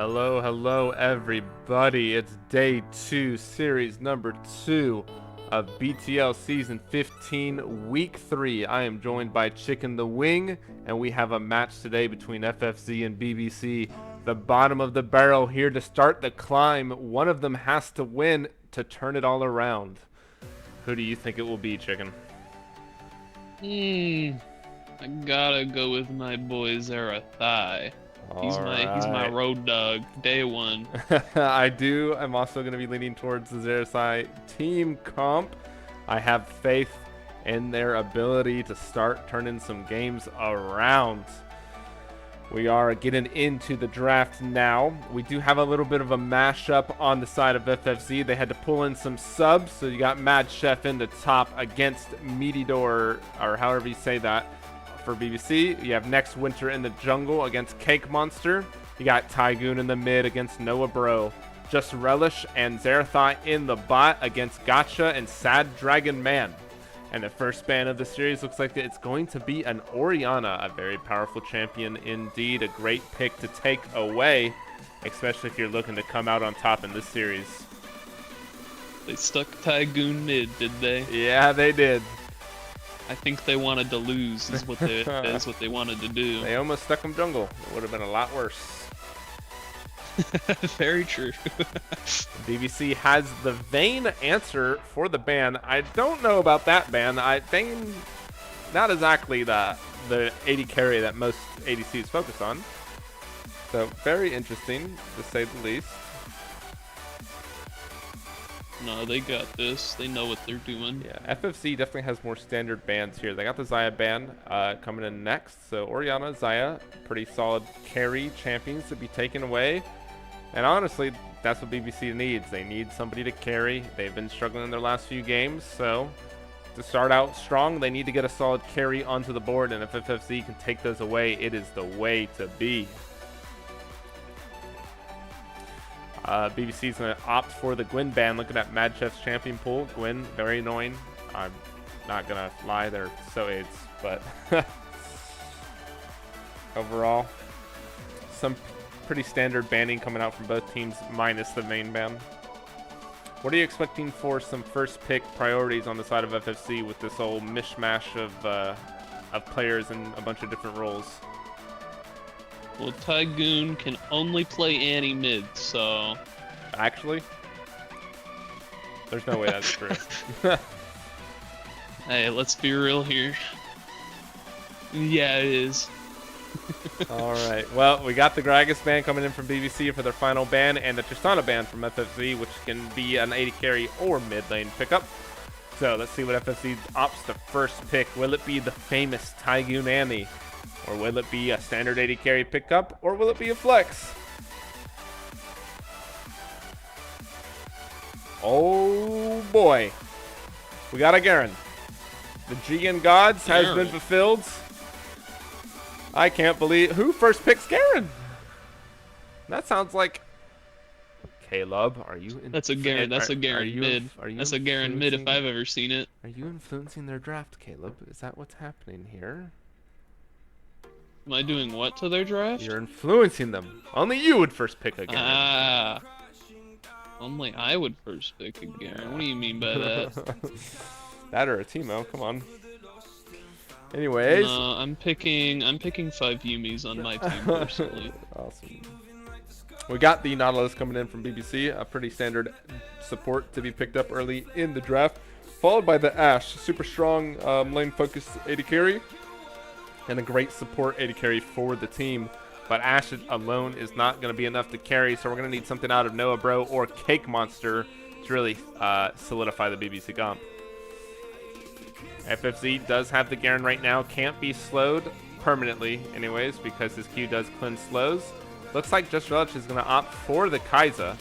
Hello, hello, everybody. It's day 2, series number 2 of BTL Season 15, Week 3. I am joined by Chicken the Wing, and we have a match today between FFZ and BBC. The bottom of the barrel here to start the climb. One of them has to win to turn it all around. Who do you think it will be, Chicken? I gotta go with my boy Zarathai. He's my road dog, day one. I'm also going to be leaning towards the Zarathai team comp. I have faith in their ability to start turning some games around. We are getting into the draft now. We do have a little bit of a mashup on the side of FFZ. They had to pull in some subs, so you got Mad Chef in the top against Meatydor, or however you say that. For BBC, you have Next Winter in the jungle against Cake Monster. You got Tygoon in the mid against Noah Bro. Just Relish and Zarathai in the bot against Gotcha and Sad Dragon Man. And the first ban of the series looks like it's going to be an Orianna, a very powerful champion indeed. A great pick to take away, especially if you're looking to come out on top in this series. They stuck Tygoon mid, did they? Yeah, they did. I think they wanted to lose, is what they wanted to do. They almost stuck him jungle. It would have been a lot worse. Very true. BBC has the Vayne answer for the ban. I don't know about that ban. Vayne, not exactly the AD carry that most ADCs focus on. So very interesting, to say the least. No, they got this. They know what they're doing. Yeah, FFC definitely has more standard bans here. They got the Xayah ban coming in next. So Orianna, Xayah, pretty solid carry champions to be taken away. And honestly, that's what BBC needs. They need somebody to carry. They've been struggling in their last few games. So to start out strong, they need to get a solid carry onto the board. And if FFC can take those away, it is the way to be. BBC is going to opt for the Gwen ban. Looking at Mad Chef's champion pool, Gwen, very annoying. I'm not going to lie, they're so AIDS, but overall, some pretty standard banning coming out from both teams, minus the main ban. What are you expecting for some first pick priorities on the side of FFC with this whole mishmash of players in a bunch of different roles? Well, Tygoon can only play Annie mid, so... Actually? There's no way that's true. Hey, let's be real here. Yeah, it is. Alright, well, we got the Gragas ban coming in from BBC for their final ban, and the Tristana ban from FFZ, which can be an AD carry or mid lane pickup. So let's see what FFZ opts to first pick. Will it be the famous Tygoon Annie? Or will it be a standard AD carry pickup? Or will it be a flex? Oh boy. We got a Garen. The GN Gods has been fulfilled. I can't believe... Who first picks Garen? That sounds like... Caleb, are you... That's a Garen. That's a Garen mid. That's a Garen mid if I've ever seen it. Are you influencing their draft, Caleb? Is that what's happening here? Am I doing what to their draft? You're influencing them. Only you would first pick a Garen. Ah. Only I would first pick a Garen. What do you mean by that? That or a Teemo, come on. Anyways. No, I'm picking 5 Yumis on my team personally. Awesome. We got the Nautilus coming in from BBC, a pretty standard support to be picked up early in the draft. Followed by the Ashe, super strong lane focused AD carry. And a great support AD carry for the team. But Ashe alone is not going to be enough to carry, so we're going to need something out of Noah Bro or Cake Monster to really solidify the BBC comp. FFZ does have the Garen right now, can't be slowed permanently anyways, because his Q does cleanse slows. Looks like Just Relish is going to opt for the Kai'Sa.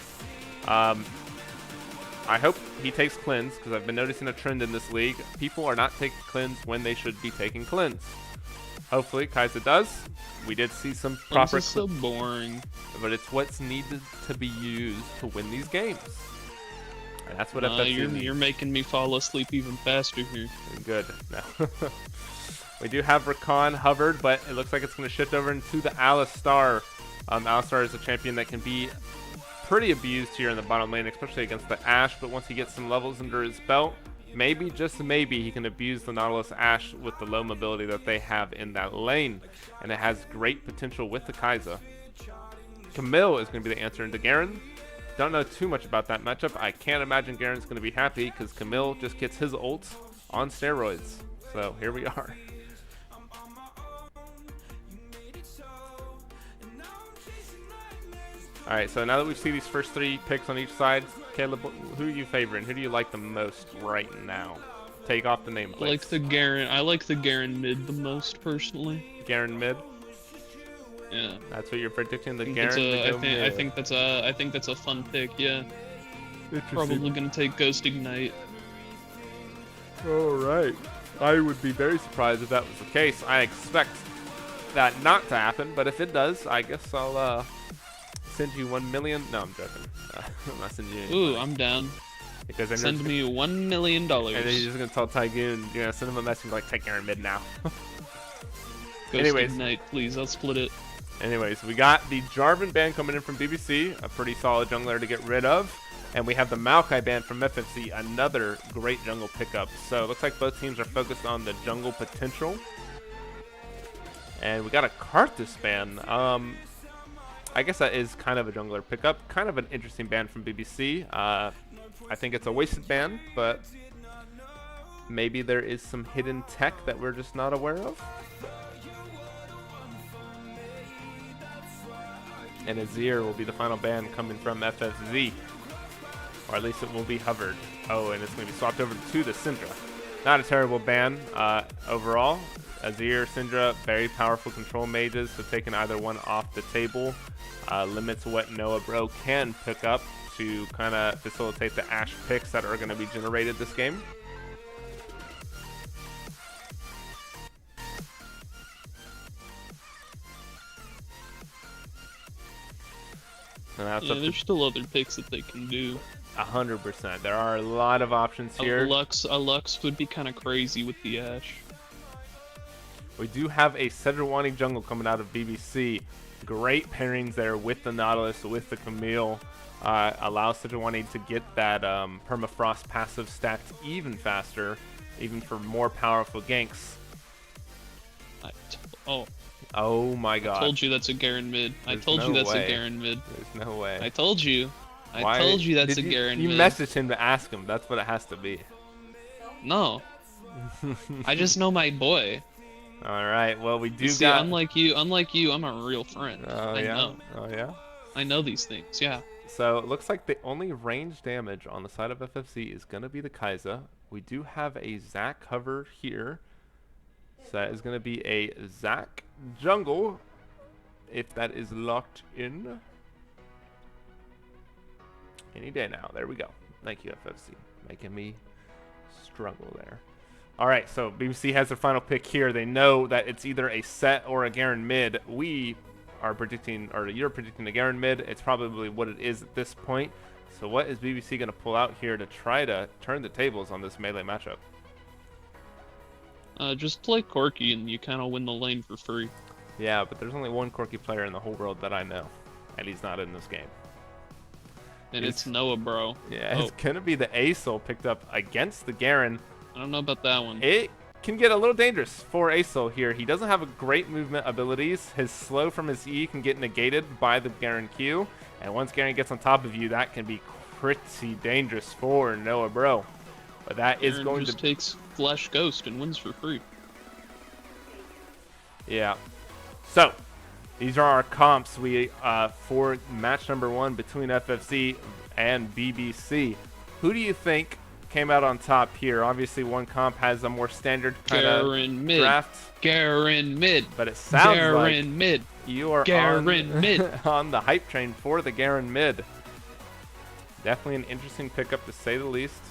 I hope he takes cleanse, because I've been noticing a trend in this league. People are not taking cleanse when they should be taking cleanse. Hopefully, Kai'Sa does. We did see some proper... This is so boring. But it's what's needed to be used to win these games. And that's what FFC needs. You're making me fall asleep even faster here. Good. No. We do have Rakan hovered, but it looks like it's going to shift over into the Alistar. Alistar is a champion that can be pretty abused here in the bottom lane, especially against the Ashe, but once he gets some levels under his belt, maybe, just maybe, he can abuse the Nautilus Ashe with the low mobility that they have in that lane, and it has great potential with the Kai'Sa. Camille is going to be the answer into Garen. Don't know too much about that matchup. I can't imagine Garen's going to be happy because Camille just gets his ult on steroids. So here we are. All right, so now that we see these first 3 picks on each side, Caleb, who are you favoring? Who do you like the most right now? Take off the name, please. I like the Garen mid the most personally. Garen mid. Yeah. That's what you're predicting. The Garen to go mid. I think that's a fun pick. Yeah. Probably gonna take Ghost Ignite. All right. I would be very surprised if that was the case. I expect that not to happen, but if it does, I guess I'll send you 1 million. No, I'm joking. I'm not sending you. Ooh, I'm down. Because send me $1 million. And then you're just gonna tell Tygoon, you're gonna send him a message like, take Garen mid now. Ghost Ignite, please. I'll split it. Anyways, we got the Jarvan ban coming in from BBC, a pretty solid jungler to get rid of. And we have the Maokai ban from FFC, another great jungle pickup. So it looks like both teams are focused on the jungle potential. And we got a Karthus ban. I guess that is kind of a jungler pickup. Kind of an interesting ban from BBC. I think it's a wasted ban, but maybe there is some hidden tech that we're just not aware of. And Azir will be the final ban coming from FFZ. Or at least it will be hovered. Oh, and it's going to be swapped over to the Syndra. Not a terrible ban overall. Azir, Syndra, very powerful control mages, so taking either one off the table limits what Noah Bro can pick up to kind of facilitate the Ashe picks that are going to be generated this game. Yeah, there's still other picks that they can do. 100%. There are a lot of options here. A Lux would be kind of crazy with the Ashe. We do have a Sejuani jungle coming out of BBC. Great pairings there with the Nautilus, with the Camille. Allows Sejuani to get that permafrost passive stacked even faster, even for more powerful ganks. Oh my god. I told you that's a Garen mid. I told you that's a Garen mid. There's no way. I told you. I told you that's a Garen mid. You messaged him to ask him. That's what it has to be. No. I just know my boy. Alright, well we do see, unlike you, I'm a real friend. I know. Oh yeah? I know these things, yeah. So it looks like the only range damage on the side of FFC is going to be the Kai'Sa. We do have a Zac hover here. So that is going to be a Zac jungle, if that is locked in. Any day now. There we go. Thank you, FFC. Making me struggle there. Alright, so BBC has their final pick here. They know that it's either a Set or a Garen mid. We are predicting, or you're predicting a Garen mid. It's probably what it is at this point. So what is BBC going to pull out here to try to turn the tables on this melee matchup? Just play Corki and you kind of win the lane for free. Yeah, but there's only one Corki player in the whole world that I know, and he's not in this game. And it's Noah, bro. Yeah, it's going to be the Aesol picked up against the Garen. I don't know about that one. It can get a little dangerous for Aesol here. He doesn't have a great movement abilities. His slow from his E can get negated by the Garen Q. And once Garen gets on top of you, that can be pretty dangerous for Noah Bro. But that Garen is going just to takes Flash Ghost and wins for free. Yeah. So, these are our comps for match number 1 between FFC and BBC. Who do you think came out on top here? Obviously, one comp has a more standard kind of draft. Garen mid. But it sounds Garen like mid. You are Garen mid. on the hype train for the Garen mid. Definitely an interesting pickup to say the least.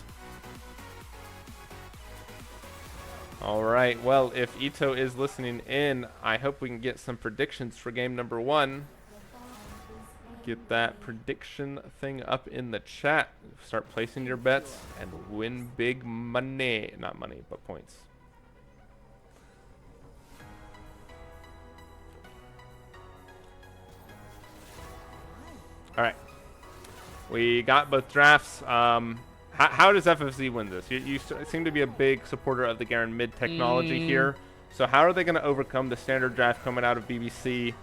All right, well, if Ito is listening in, I hope we can get some predictions for game number 1. Get that prediction thing up in the chat. Start placing your bets and win big money. Not money, but points. All right. We got both drafts. How does FFC win this? You seem to be a big supporter of the Garen mid technology here. So how are they going to overcome the standard draft coming out of BBC,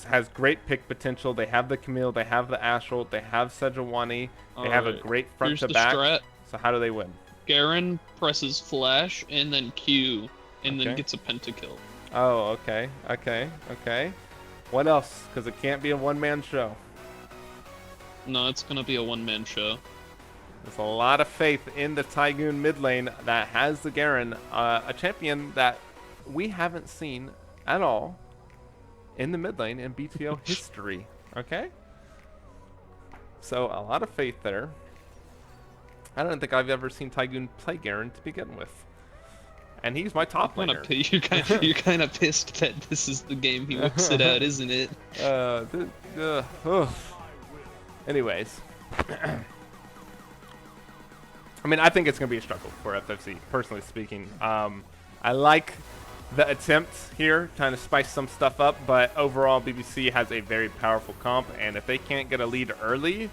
has great pick potential? They have the Camille, they have the Astral, they have Sejuani, they have a great front to back. Strat. So how do they win? Garen presses flash and then Q, and then gets a pentakill. Oh, okay. What else? Because it can't be a one-man show. No, it's gonna be a one-man show. There's a lot of faith in the Tygoon mid lane that has the Garen, a champion that we haven't seen at all in the mid lane in BTL history. Okay? So a lot of faith there. I don't think I've ever seen Tygoon play Garen to begin with. And he's my top laner. You're kind of pissed that this is the game he whips it out, isn't it? Anyways. I mean, I think it's going to be a struggle for FFC, personally speaking. I like the attempt here, trying to spice some stuff up, but overall, BBC has a very powerful comp, and if they can't get a lead early,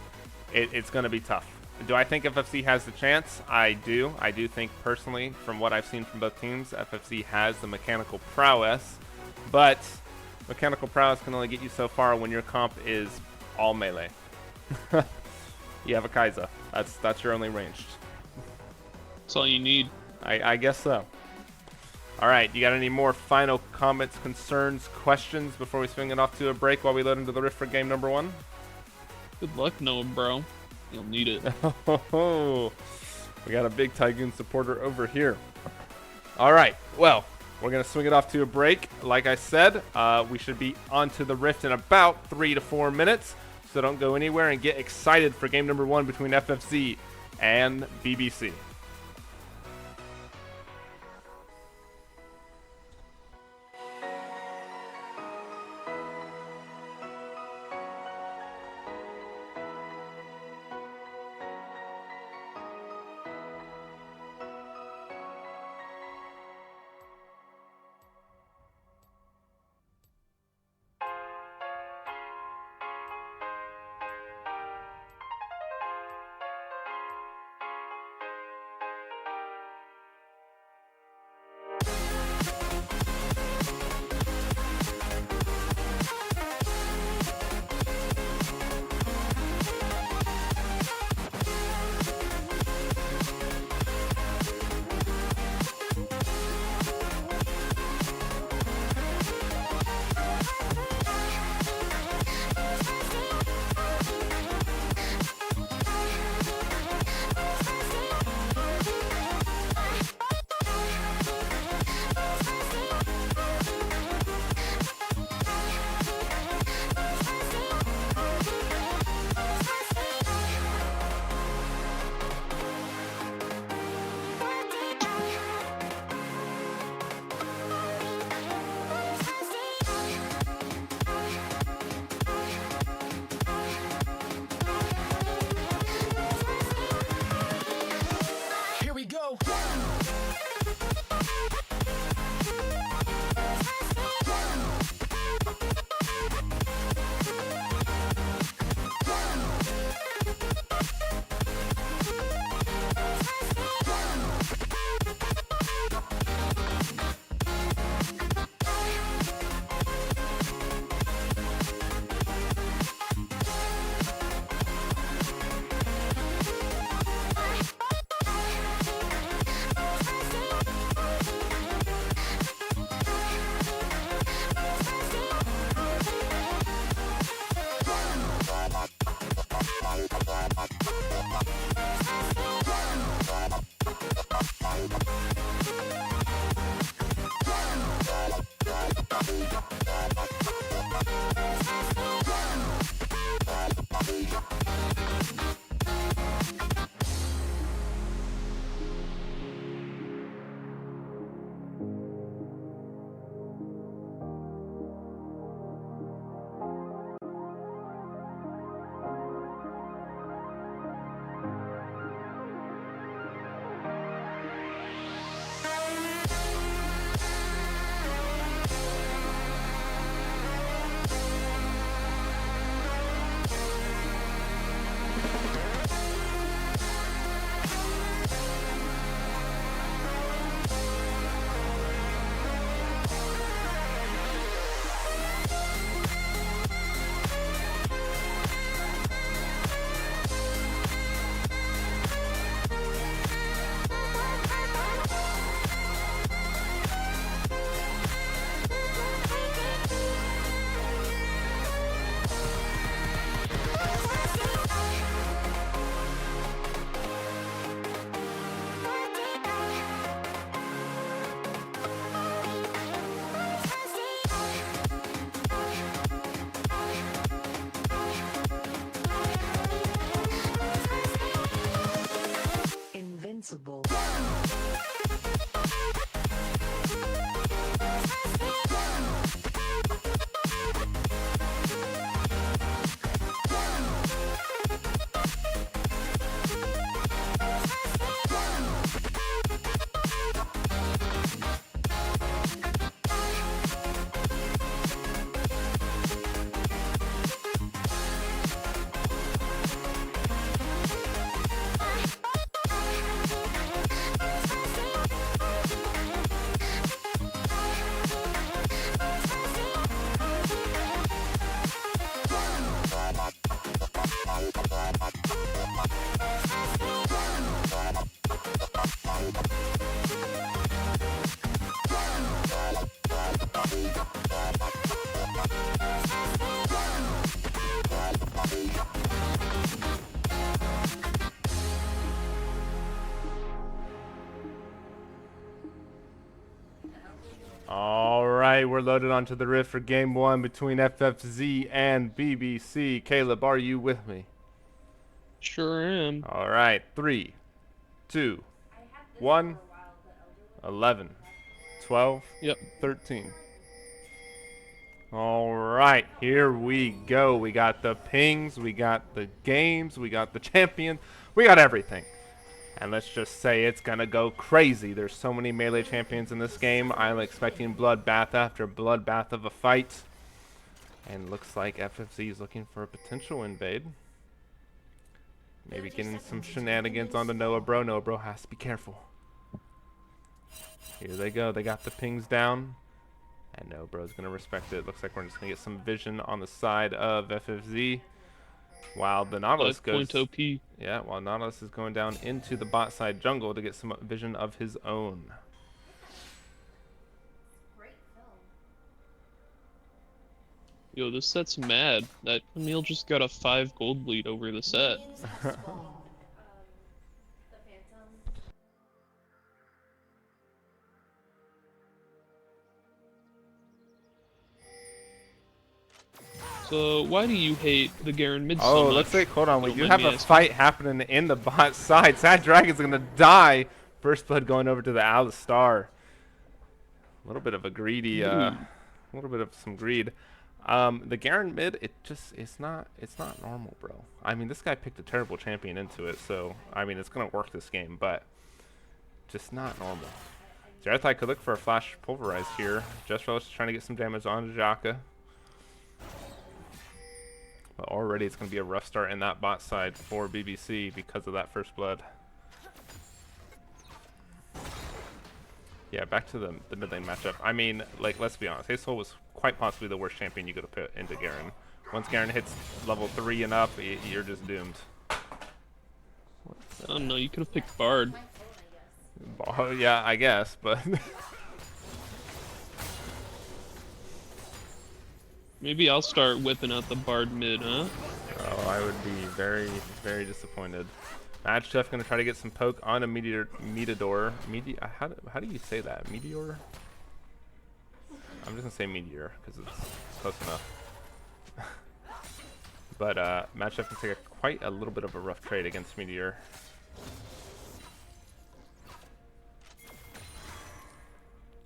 it's going to be tough. Do I think FFC has the chance? I do. I do think, personally, from what I've seen from both teams, FFC has the mechanical prowess, but mechanical prowess can only get you so far when your comp is all melee. You have a Kai'Sa. That's your only ranged. That's all you need. I guess so. All right, you got any more final comments, concerns, questions before we swing it off to a break while we load into the Rift for game number 1? Good luck, Noah, bro. You'll need it. We got a big Tygoon supporter over here. All right, well, we're going to swing it off to a break. Like I said, we should be onto the Rift in about 3 to 4 minutes, so don't go anywhere and get excited for game number 1 between FFC and BBC. right, we're loaded onto the rift for game 1 between FFZ and BBC. Caleb, are you with me? Sure am. All right, 3, 2, 1, 11, 12, Yep. 13. All right, here we go. We got the pings, we got the games, we got the champion, we got everything. And let's just say it's going to go crazy. There's so many melee champions in this game. I'm expecting bloodbath after bloodbath of a fight. And looks like FFZ is looking for a potential invade. Maybe getting some shenanigans onto Noah Bro. Noah Bro has to be careful. Here they go. They got the pings down. And Noah Bro's going to respect it. Looks like we're just going to get some vision on the side of FFZ. While the Nautilus goes, OP. yeah, while Nautilus is going down into the bot side jungle to get some vision of his own. Yo, this set's mad. That Camille just got a 5 gold lead over the set. So why do you hate the Garen mid so much? Looks like, hold on, we do have a fight happening in the bot side. Sad Dragon's gonna die. First blood going over to the Alistar. A little bit of a greedy, a little bit of some greed. The Garen mid, it's not normal, bro. I mean, this guy picked a terrible champion into it, so I mean, it's gonna work this game, but just not normal. Zarathai could look for a flash pulverize here. Just Relish is trying to get some damage on Jaka. But already it's going to be a rough start in that bot side for BBC because of that first blood. Yeah, back to the mid lane matchup. I mean, like, let's be honest. Hazel was quite possibly the worst champion you could have put into Garen. Once Garen hits level 3 and up, you're just doomed. I don't know, you could have picked Bard. Yeah, I guess, but... Maybe I'll start whipping out the Bard mid, huh? Oh, I would be very, very disappointed. Mad Chef gonna try to get some poke on a Meteor. How do you say that? Meteor? I'm just gonna say Meteor because it's close enough. But Mad Chef can take quite a little bit of a rough trade against Meteor.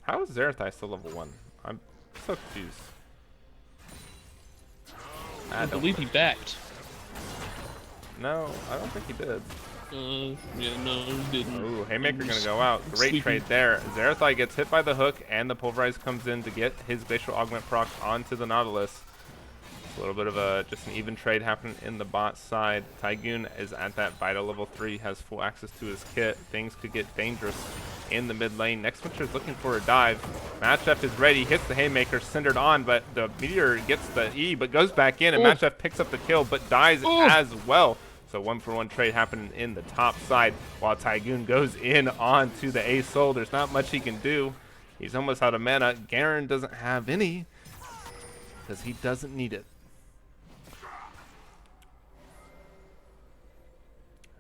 How is Zarathai still level 1? I'm so confused. I believe he backed. No, I don't think he did. Yeah, no, he didn't. Ooh, Haymaker gonna go out. Great trade there. Zarathai gets hit by the hook, and the Pulverize comes in to get his Glacial Augment proc onto the Nautilus. A little bit of just an even trade happening in the bot side. Tygoon is at that Vital level 3, has full access to his kit. Things could get dangerous in the mid lane. Next Winter is looking for a dive. Matchef is ready, hits the Haymaker, centered on, but the Meteor gets the E, but goes back in, and Matchef picks up the kill, but dies as well. So 1-for-1 trade happening in the top side, while Tygoon goes in onto the A Soul. There's not much he can do. He's almost out of mana. Garen doesn't have any, because he doesn't need it.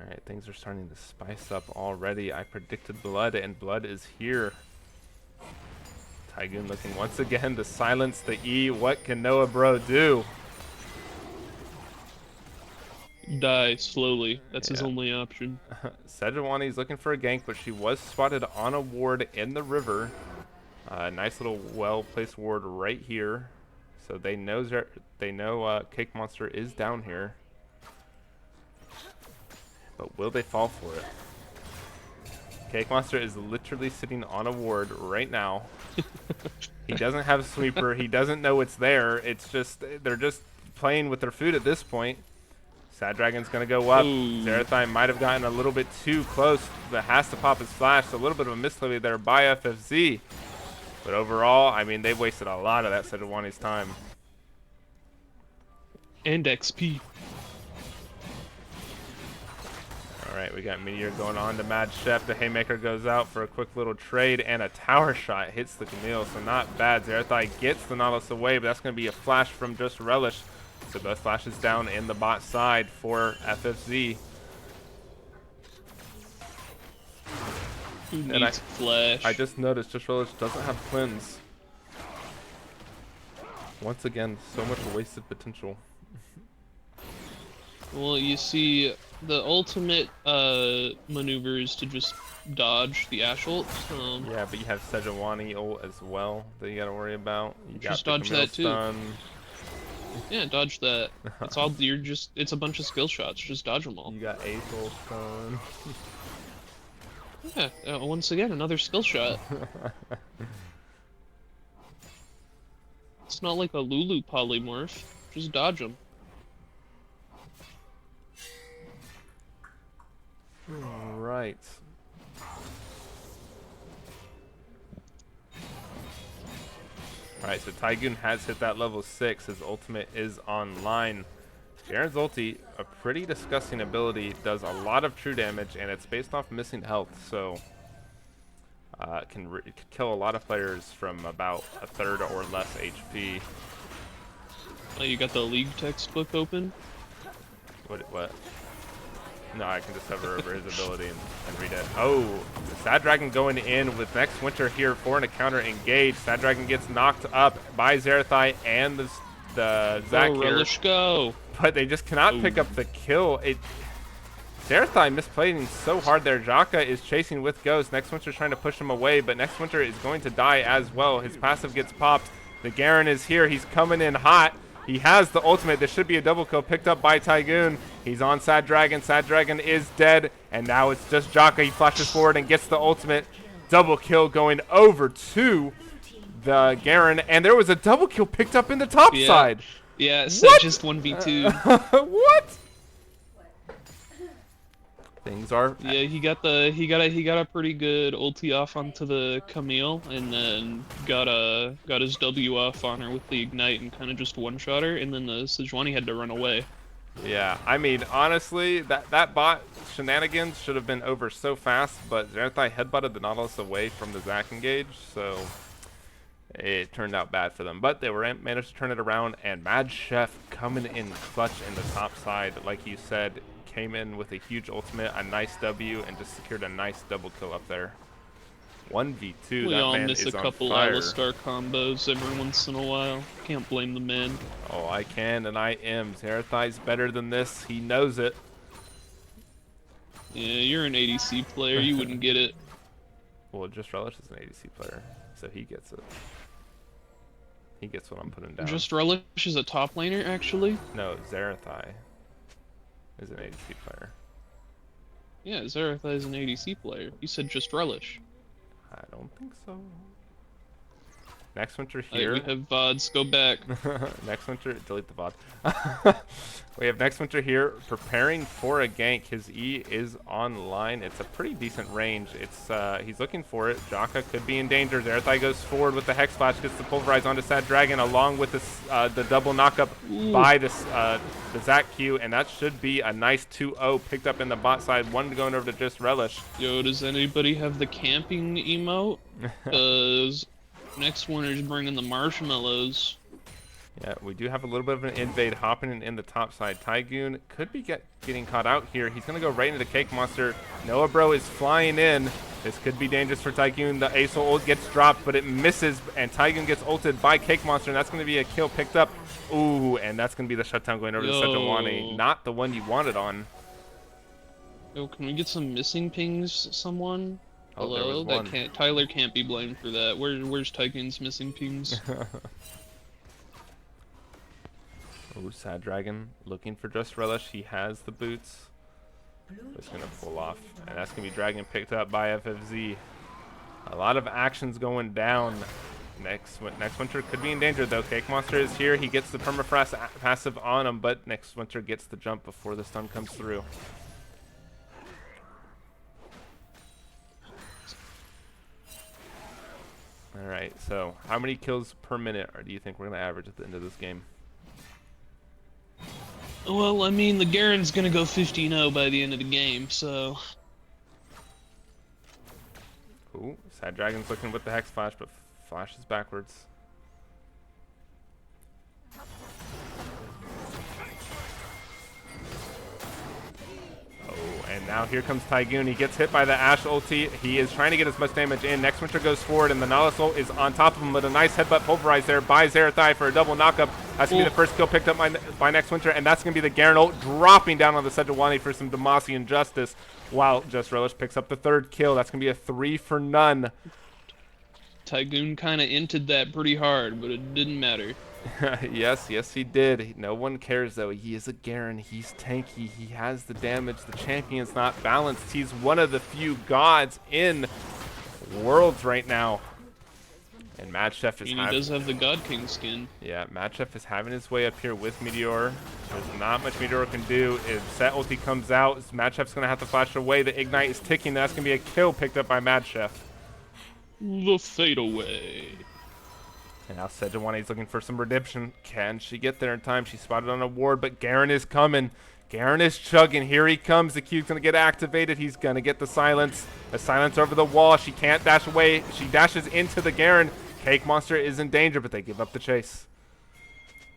Alright, things are starting to spice up already. I predicted blood, and blood is here. Tygoon looking once again to silence the E. What can Noah Bro do? Die slowly. That's his only option. Sejuani's looking for a gank, but she was spotted on a ward in the river. Nice little well-placed ward right here. So they know Cake Monster is down here. But will they fall for it? Cake Monster is literally sitting on a ward right now. He doesn't have a sweeper. He doesn't know it's there. It's just, they're just playing with their food at this point. Sad Dragon's going to go up. Zarathai might have gotten a little bit too close, but has to pop his flash. So a little bit of a misplay there by FFZ. But overall, I mean, they've wasted a lot of that Sejuani's time. And XP. Alright, we got Meteor going on to Mad Chef. The Haymaker goes out for a quick little trade, and a tower shot hits the Camille, so not bad. Zarathai gets the Nautilus away, but that's going to be a flash from Just Relish. So both flashes down in the bot side for FFZ. Who needs flash? I just noticed Just Relish doesn't have cleanse. Once again, so much wasted potential. Well, you see, the ultimate maneuver is to just dodge the Ashe ult. Yeah, but you have Sejuani ult as well that you gotta worry about. You just got the dodge Camille that too. stun. Yeah, dodge that. It's all it's a bunch of skill shots. Just dodge them all. You got Aethel stun. Yeah, once again, another skill shot. It's not like a Lulu polymorph. Just dodge them. Right. Alright, so Tygoon has hit that level 6. His ultimate is online. Garen's ulti, a pretty disgusting ability, does a lot of true damage, and it's based off missing health, so it can kill a lot of players from about a third or less HP. Oh, you got the League textbook open? What? No, I can just hover over his ability and read it. Oh, Sad Dragon going in with Next Winter here for an encounter engage. Sad Dragon gets knocked up by Zarathai and the Zac here. Relish go! But they just cannot pick up the kill. Zarathai misplaying so hard there. Jaka is chasing with Ghost. Next Winter's trying to push him away, but Next Winter is going to die as well. His passive gets popped. The Garen is here. He's coming in hot. He has the ultimate. This should be a double kill picked up by Tygoon. He's on Sad Dragon. Sad Dragon is dead, and now it's just Jaka. He flashes forward and gets the ultimate. Double kill going over to the Garen, and there was a double kill picked up in the top side. Yeah, it said just 1v2. What? Things are. Yeah, he got a pretty good ulti off onto the Camille, and then got his W off on her with the ignite and kind of just one-shot her, and then the Sejuani had to run away. Yeah, I mean, honestly, that bot shenanigans should have been over so fast, but Zarathai headbutted the Nautilus away from the Zac engage, so it turned out bad for them. But they managed to turn it around, and Mad Chef coming in clutch in the top side, like you said, came in with a huge ultimate, a nice W, and just secured a nice double kill up there. 1v2, we that all man miss is a on couple fire. Alistar combos every once in a while. Can't blame the man. Oh, I can, and I am. Zarathai's better than this. He knows it. Yeah, you're an ADC player. You wouldn't get it. Well, Just Relish is an ADC player, so he gets it. He gets what I'm putting down. Just Relish is a top laner, actually? No, Zarathai is an ADC player. Yeah, Zarathai is an ADC player. You said Just Relish. I don't think so. Next Winter here. We have VODs. Go back. Next Winter, delete the VOD. We have Next Winter here preparing for a gank. His E is online. It's a pretty decent range. It's he's looking for it. Jaka could be in danger. Zarathai goes forward with the Hex Flash, gets the Pulverize onto Sad Dragon along with this, the double knockup by this, the Zac Q, and that should be a nice 2-0 picked up in the bot side. One going over to Just Relish. Yo, does anybody have the camping emote? Because Next Winter's bringing the marshmallows. Yeah, we do have a little bit of an invade happening in the top side. Tygoon could be getting caught out here. He's going to go right into the Cake Monster. Noah Bro is flying in. This could be dangerous for Tygoon. The Ace ult gets dropped, but it misses, and Tygoon gets ulted by Cake Monster, and that's going to be a kill picked up. Ooh, and that's going to be the shutdown going over to Sejuani. Not the one you wanted on. Yo, can we get some missing pings, someone? Oh, hello? Tyler can't be blamed for that. Where's Tygoon's missing pings? Oh, Sad Dragon looking for Just Relish. He has the boots. It's going to pull off. And that's going to be Dragon picked up by FFZ. A lot of actions going down. Next Winter could be in danger, though. Cake Monster is here. He gets the Permafrost passive on him, but Next Winter gets the jump before the stun comes through. Alright, so how many kills per minute do you think we're going to average at the end of this game? Well, I mean, the Garen's gonna go 15-0 by the end of the game, so... Ooh, Sad Dragon's looking with the Hex Flash, but flashes backwards. Oh, and now here comes Tygoon. He gets hit by the Ashe ulti. He is trying to get as much damage in. Next Winter goes forward, and the Nautilus ult is on top of him, but a nice headbutt pulverized there by Zarathai for a double knockup. That's going to be the first kill picked up by Next Winter, and that's going to be the Garen ult dropping down on the Sejuani for some Demacian justice, while Just Relish picks up the third kill. That's going to be a 3 for none. Tygoon kind of entered that pretty hard, but it didn't matter. Yes, he did. No one cares, though. He is a Garen. He's tanky. He has the damage. The champion's not balanced. He's one of the few gods in Worlds right now. And Mad Chef is he does have the God King skin. Yeah, Mad Chef is having his way up here with Meteor. There's not much Meteor can do. If Set ulti comes out, Mad Chef's going to have to flash away. The Ignite is ticking. That's going to be a kill picked up by Mad Chef. The fadeaway. And now Sejuani's looking for some redemption. Can she get there in time? She's spotted on a ward, but Garen is coming. Garen is chugging. Here he comes. The Q's going to get activated. He's going to get the silence. The silence over the wall. She can't dash away. She dashes into the Garen. Cake Monster is in danger, but they give up the chase.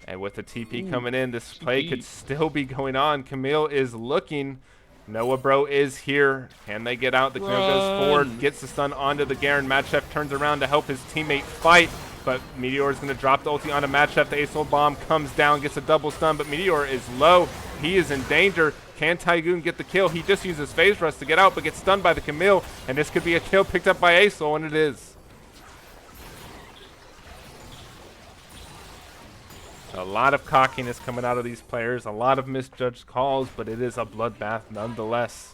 And with the TP coming in, this play could still be going on. Camille is looking. Noah Bro is here. Can they get out? The Camille goes forward, gets the stun onto the Garen. Mad Chef turns around to help his teammate fight. But Meteor is going to drop the ulti onto Mad Chef. The Ace Ult bomb comes down, gets a double stun, but Meteor is low. He is in danger. Can Tygoon get the kill? He just uses Phase Rush to get out, but gets stunned by the Camille, and this could be a kill picked up by Ace Ult, and it is. A lot of cockiness coming out of these players, a lot of misjudged calls, but it is a bloodbath nonetheless.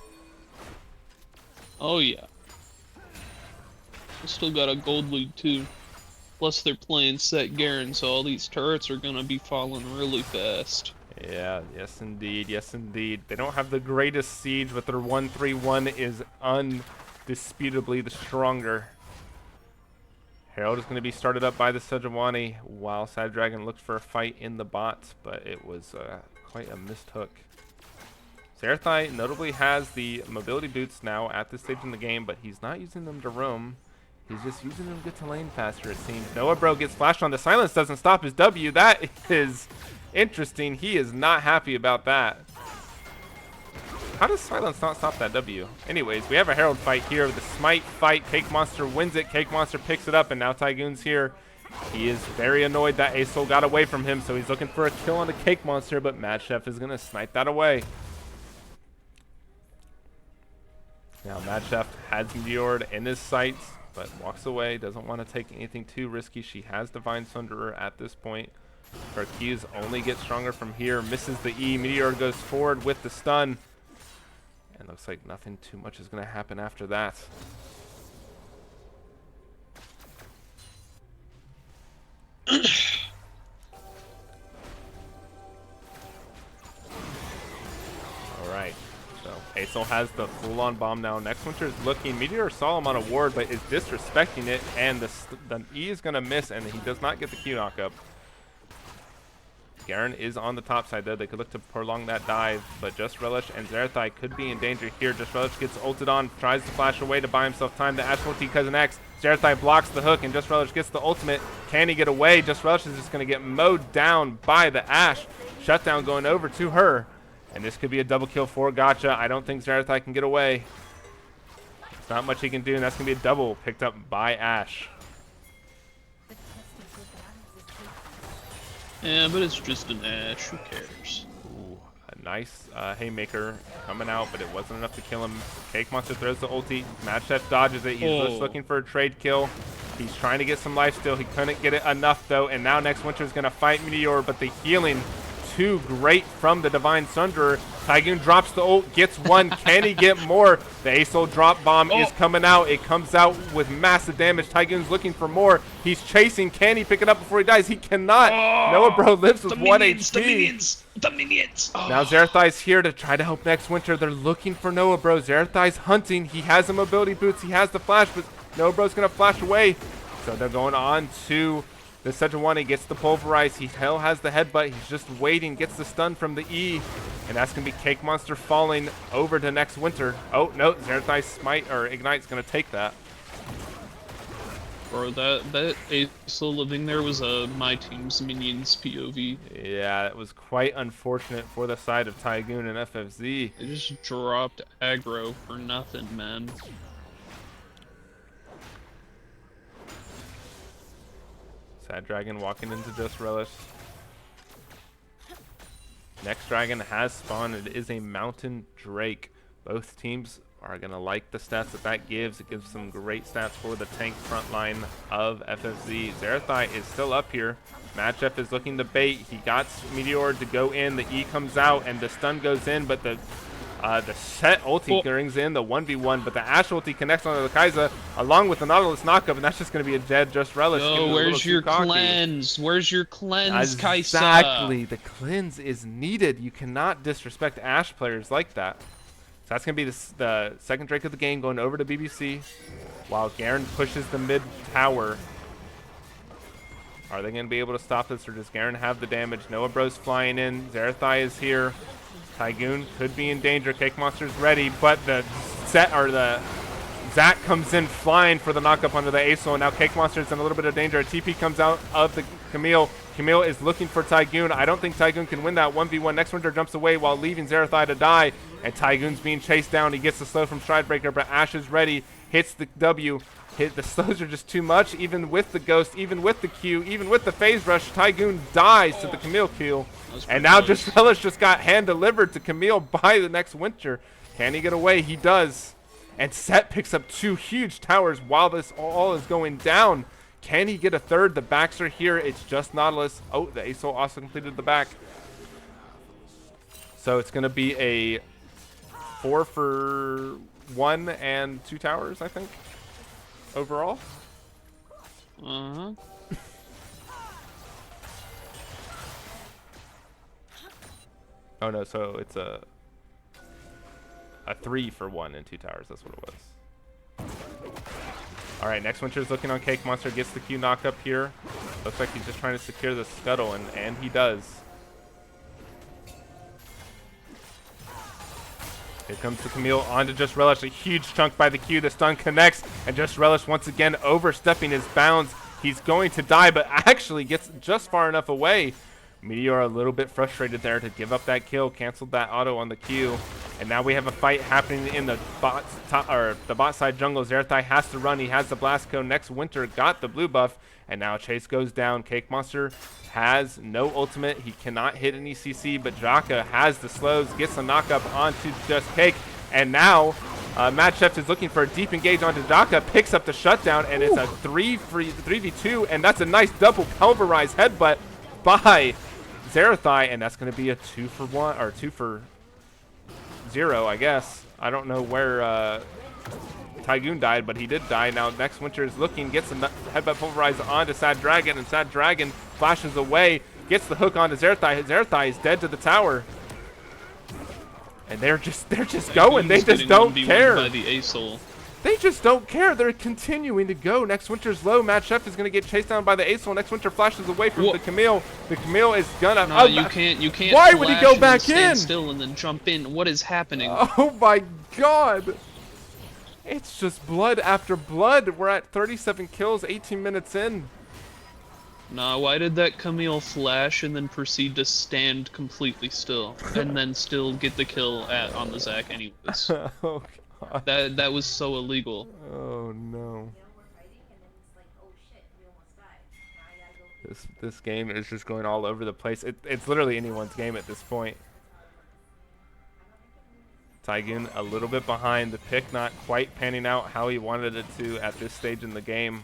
Oh yeah. Still got a gold lead too. Plus they're playing Set Garen, so all these turrets are gonna be falling really fast. Yeah, yes indeed, yes indeed. They don't have the greatest siege, but their 1-3-1 is undisputably the stronger. Herald is going to be started up by the Sejuani while Sad Dragon looked for a fight in the bot, but it was quite a missed hook. Zarathai notably has the mobility boots now at this stage in the game, but he's not using them to roam. He's just using them to get to lane faster, it seems. Noah Bro gets flashed on. The silence doesn't stop his W. That is interesting. He is not happy about that. How does silence not stop that W? Anyways, we have a Herald fight here. The Smite fight. Cake Monster wins it. Cake Monster picks it up, and now Tygoon's here. He is very annoyed that Ace Ult got away from him, so he's looking for a kill on the Cake Monster, but Mad Chef is going to snipe that away. Now Mad Chef has Meteored in his sights, but walks away. Doesn't want to take anything too risky. She has Divine Sunderer at this point. Her Qs only get stronger from here. Misses the E. Meteor goes forward with the stun. And looks like nothing too much is going to happen after that. Alright, so Ace Ult has the full-on bomb now. Next Winter is looking. Meteor saw him on a ward, but is disrespecting it, and the E is going to miss, and he does not get the Q knockup. Garen is on the top side, though. They could look to prolong that dive, but Just Relish and Zarathai could be in danger here. Just Relish gets ulted on, tries to flash away to buy himself time. The Ashe ulti Cousin X. Zarathai blocks the hook, and Just Relish gets the ultimate. Can he get away? Just Relish is just going to get mowed down by the Ashe. Shutdown going over to her, and this could be a double kill for Gotcha. I don't think Zarathai can get away. There's not much he can do, and that's going to be a double picked up by Ashe. Yeah, but it's just an Ashe. Who cares? Ooh, a nice haymaker coming out, but it wasn't enough to kill him. Cake Monster throws the ulti. Mad Chef dodges it. He's just looking for a trade kill. He's trying to get some life still. He couldn't get it enough, though, and now Next Winter is going to fight Meteor, but the healing too great from the Divine Sunderer. Tygoon drops the ult, gets one. Can he get more? The Ace Ult drop bomb is coming out. It comes out with massive damage. Tygoon's looking for more. He's chasing. Can he pick it up before he dies? He cannot. Noah Bro lives with 1 HP. The minions. Now Zarathai's here to try to help Next Winter. They're looking for Noah Bro. Zarathai's hunting. He has the mobility boots. He has the flash, but Noah Bro's going to flash away. So they're going on to the Sejuani. Gets the pulverize. He still has the headbutt. He's just waiting. Gets the stun from the E. And that's going to be Cake Monster falling over to Next Winter. Oh, no. Zarathai's Smite or Ignite's going to take that. Bro, that Aesol living there was my team's minions POV. Yeah, it was quite unfortunate for the side of Tygoon and FFZ. They just dropped aggro for nothing, man. Sad Dragon walking into Just Relish. Next dragon has spawned. It is a Mountain Drake. Both teams are going to like the stats that gives. It gives some great stats for the tank front line of FFZ. Zarathai is still up here. Matchup is looking to bait. He got Meteor to go in. The E comes out and the stun goes in, but the set ulti rings in the 1v1, but the Ash ulti connects onto the Kai'Sa along with the Nautilus knockup, and that's just going to be a dead Just Relish. Oh, where's your cleanse? Where's your cleanse, Kai'Sa? Exactly. The cleanse is needed. You cannot disrespect Ash players like that. So that's going to be the second Drake of the game going over to BBC while Garen pushes the mid tower. Are they going to be able to stop this, or does Garen have the damage? Noah Bro's flying in. Zarathai is here. Tygoon could be in danger. Cake Monster's ready, but the Zac comes in flying for the knockup onto the Aesol, and now Cake Monster's in a little bit of danger. A TP comes out of the Camille. Camille is looking for Tygoon. I don't think Tygoon can win that 1v1. Next Winter jumps away while leaving Zarathai to die, and Tygoon's being chased down. He gets the slow from Stridebreaker, but Ash is ready, hits the W. The slows are just too much, even with the Ghost, even with the Q, even with the Phase Rush. Tygoon dies to the Camille Q. And now Just Relish just got hand-delivered to Camille by the Next Winter. Can he get away? He does. And Set picks up 2 huge towers while this all is going down. Can he get a third? The backs are here. It's just Nautilus. Oh, the Aesol also completed the back. So it's going to be a 4 for 1 and 2 towers, I think, overall. Uh-huh. Oh no, so it's a 3 for 1 and 2 towers. That's what it was. All right, Next Winter's looking on Cake Monster. Gets the Q knock up here. Looks like he's just trying to secure the scuttle, and he does. Here comes the Camille onto Just Relish. A huge chunk by the Q. The stun connects, and Just Relish once again overstepping his bounds. He's going to die, but actually gets just far enough away. Meteor a little bit frustrated there to give up that kill, canceled that auto on the Q, and now we have a fight happening in the bot side jungle. Zarathai has to run. He has the blast cone. Next Winter got the blue buff, and now Chase goes down. Cake Monster has no ultimate. He cannot hit any CC, but Jaka has the slows, gets the knockup onto Just Cake, and now Matt Chef is looking for a deep engage onto Jaka, picks up the shutdown, and it's a 3v2, and that's a nice double pulverized headbutt by Zarathai, and that's going to be a 2 for 1 or 2 for 0, I guess. I don't know where Tygoon died, but he did die. Now Next Winter is looking, gets a headbutt pulverized onto Sad Dragon, and Sad Dragon flashes away, gets the hook onto Zarathai. Zarathai is dead to the tower, and they're just going. They just don't care. By the Aesol. They just don't care. They're continuing to go. Next Winter's low. Matt Chef is going to get chased down by the Aesol. Next Winter flashes away from the Camille. The Camille is gonna. No, you can't. You can't. Why would he go back stand in? Still and then jump in. What is happening? Oh my God! It's just blood after blood. We're at 37 kills, 18 minutes in. Nah, why did that Camille flash and then proceed to stand completely still and then still get the kill on the Zac anyways? Oh God. That was so illegal. Oh no. This game is just going all over the place. It's literally anyone's game at this point. Tygoon a little bit behind. The pick not quite panning out how he wanted it to at this stage in the game.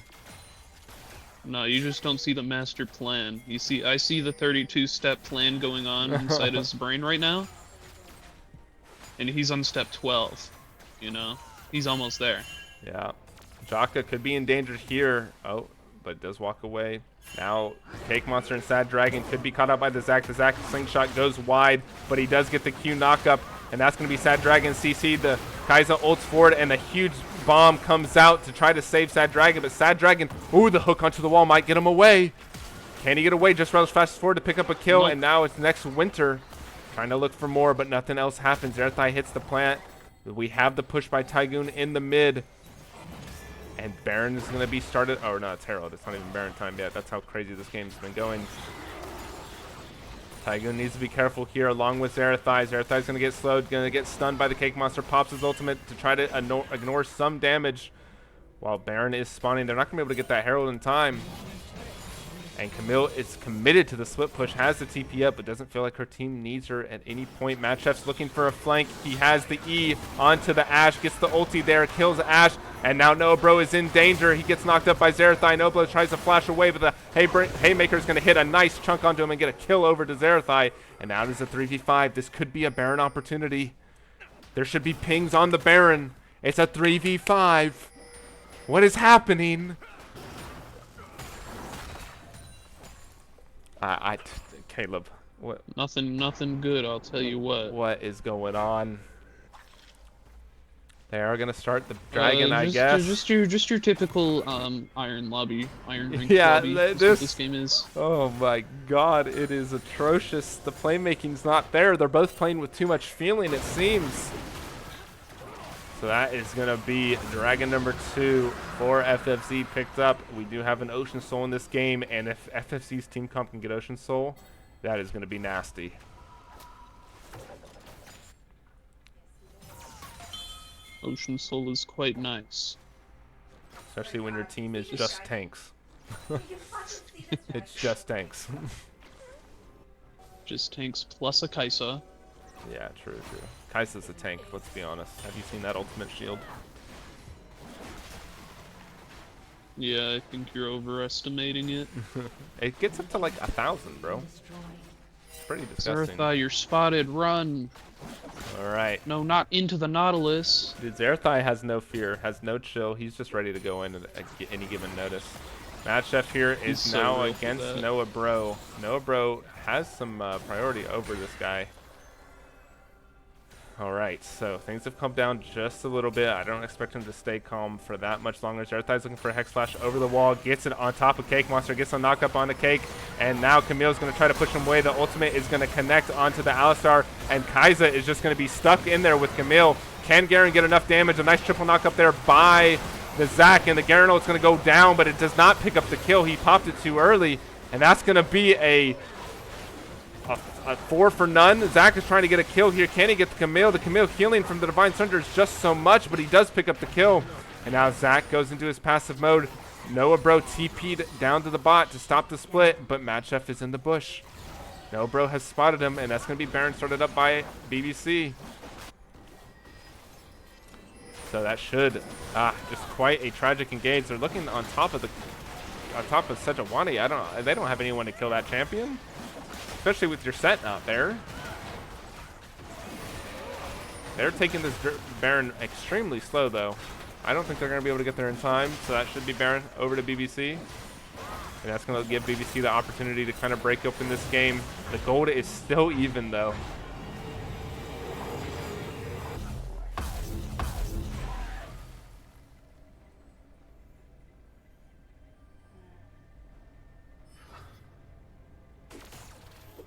No, you just don't see the master plan. I see the 32-step plan going on inside his brain right now. And he's on step 12. You know? He's almost there. Yeah. Jaka could be in danger here. Oh, but does walk away. Now, Cake Monster and Sad Dragon could be caught up by the Zac. The Zac slingshot goes wide, but he does get the Q knockup, and that's going to be Sad Dragon CC. The Kai'Sa ults forward, and a huge bomb comes out to try to save Sad Dragon, but Sad Dragon, ooh, the hook onto the wall might get him away. Can he get away? Just Relish fast forward to pick up a kill, and now it's Next Winter trying to look for more, but nothing else happens. Zarathai hits the plant. We have the push by Tygoon in the mid. And Baron is going to be started. Oh, no, it's Herald. It's not even Baron time yet. That's how crazy this game's been going. Tygoon needs to be careful here along with Zarathai. Zarathai's going to get slowed, going to get stunned by the Cake Monster. Pops his ultimate to try to ignore some damage while Baron is spawning. They're not going to be able to get that Herald in time. And Camille is committed to the split push, has the TP up, but doesn't feel like her team needs her at any point. Mad Chef's looking for a flank. He has the E onto the Ashe, gets the ulti there, kills Ashe, and now Noah Bro is in danger. He gets knocked up by Zarathai. Noah Bro tries to flash away, but the Haymaker is going to hit a nice chunk onto him and get a kill over to Zarathai. And now there's a 3v5. This could be a Baron opportunity. There should be pings on the Baron. It's a 3v5. What is happening? Caleb, what? Nothing good. I'll tell you what. What is going on? They are gonna start the dragon, I guess. Just your typical iron lobby, iron ring yeah, lobby. That's what this game is. Oh my God, it is atrocious. The playmaking's not there. They're both playing with too much feeling, it seems. So that is going to be Dragon number 2 for FFZ picked up. We do have an Ocean Soul in this game, and if FFZ's team comp can get Ocean Soul, that is going to be nasty. Ocean Soul is quite nice. Especially when your team is just tanks. It's just tanks. Just tanks plus a Kaisa. Yeah, true. Kai'Sa's a tank, let's be honest. Have you seen that ultimate shield? Yeah, I think you're overestimating it. It gets up to like 1,000, bro. It's pretty disgusting. Zarathai, you're spotted. Run. Alright. No, not into the Nautilus. Dude, Zarathai has no fear, has no chill. He's just ready to go in at any given notice. Mad Chef here is now against Noah Bro. Noah Bro has some priority over this guy. Alright, so things have come down just a little bit. I don't expect him to stay calm for that much longer. Zarathai's looking for a Hex Flash over the wall, gets it on top of Cake Monster, gets a knock up on the Cake, and now Camille's going to try to push him away. The ultimate is going to connect onto the Alistar, and Kai'Sa is just going to be stuck in there with Camille. Can Garen get enough damage? A nice triple knock up there by the Zac, and the Garen ult is going to go down, but it does not pick up the kill. He popped it too early, and that's going to be a 4 for none. Zac is trying to get a kill here. Can he get the Camille? The Camille healing from the Divine Sunder is just so much, but he does pick up the kill. And now Zac goes into his passive mode. Noah Bro TP'd down to the bot to stop the split, but Mad Chef is in the bush. Noah Bro has spotted him, and that's going to be Baron started up by BBC. So that should just quite a tragic engage. They're looking on top of Sejuani. They don't have anyone to kill that champion. Especially with your set not there. They're taking this Baron extremely slow, though. I don't think they're going to be able to get there in time, so that should be Baron over to BBC. And that's going to give BBC the opportunity to kind of break open this game. The gold is still even, though.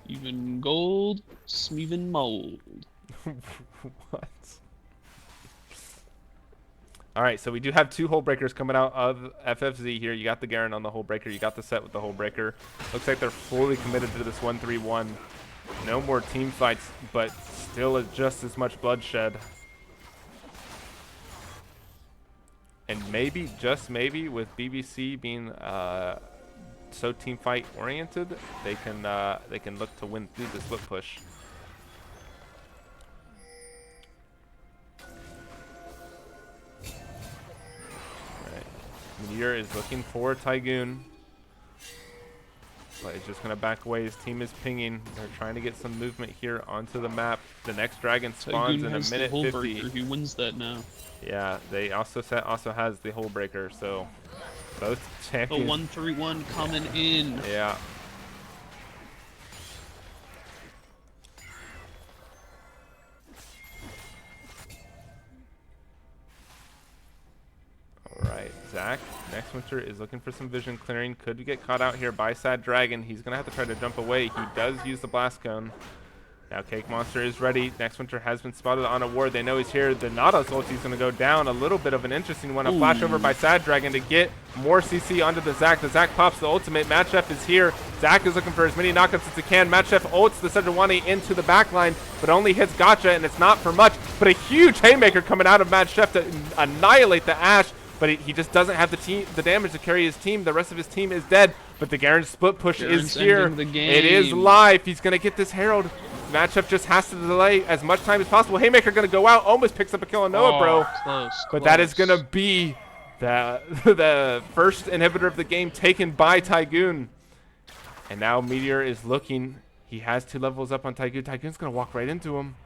Even gold, even mold. What? Alright, so we do have 2 Hull Breakers coming out of FFZ here. You got the Garen on the Hull Breaker. You got the set with the Hull Breaker. Looks like they're fully committed to this 1-3-1. No more team fights, but still just as much bloodshed. And maybe, just maybe, with BBC being so team fight oriented, they can look to win through the split push. Alright. Meteor is looking for Tygoon, but he's just gonna back away. His team is pinging. They're trying to get some movement here onto the map. The next dragon spawns in a minute 50. He wins that now. Yeah, they also has the Hull Breaker, so both champions. The 1-3-1 coming in. Yeah. Alright, Zac, next winter is looking for some vision clearing. Could get caught out here by Sad Dragon. He's going to have to try to jump away. He does use the Blast Cone. Now Cake Monster is ready. Next Winter has been spotted on a ward. They know he's here. The Nautilus ulti is going to go down. A little bit of an interesting one. A flash over by Sad Dragon to get more CC onto the Zac. The Zac pops the ultimate. Mad Chef is here. Zac is looking for as many knockups as he can. Mad Chef ults the Sejuani into the backline, but only hits Gotcha, and it's not for much. But a huge haymaker coming out of Mad Chef to annihilate the Ashe. But he just doesn't have the damage to carry his team. The rest of his team is dead. But the Garen split push is here. It is live. He's going to get this Herald. Mad Chef just has to delay as much time as possible. Haymaker going to go out. Almost picks up a kill on Noah, bro. But that is going to be the first inhibitor of the game taken by Tygoon. And now Meteor is looking. He has 2 levels up on Tygoon. Tygoon's going to walk right into him.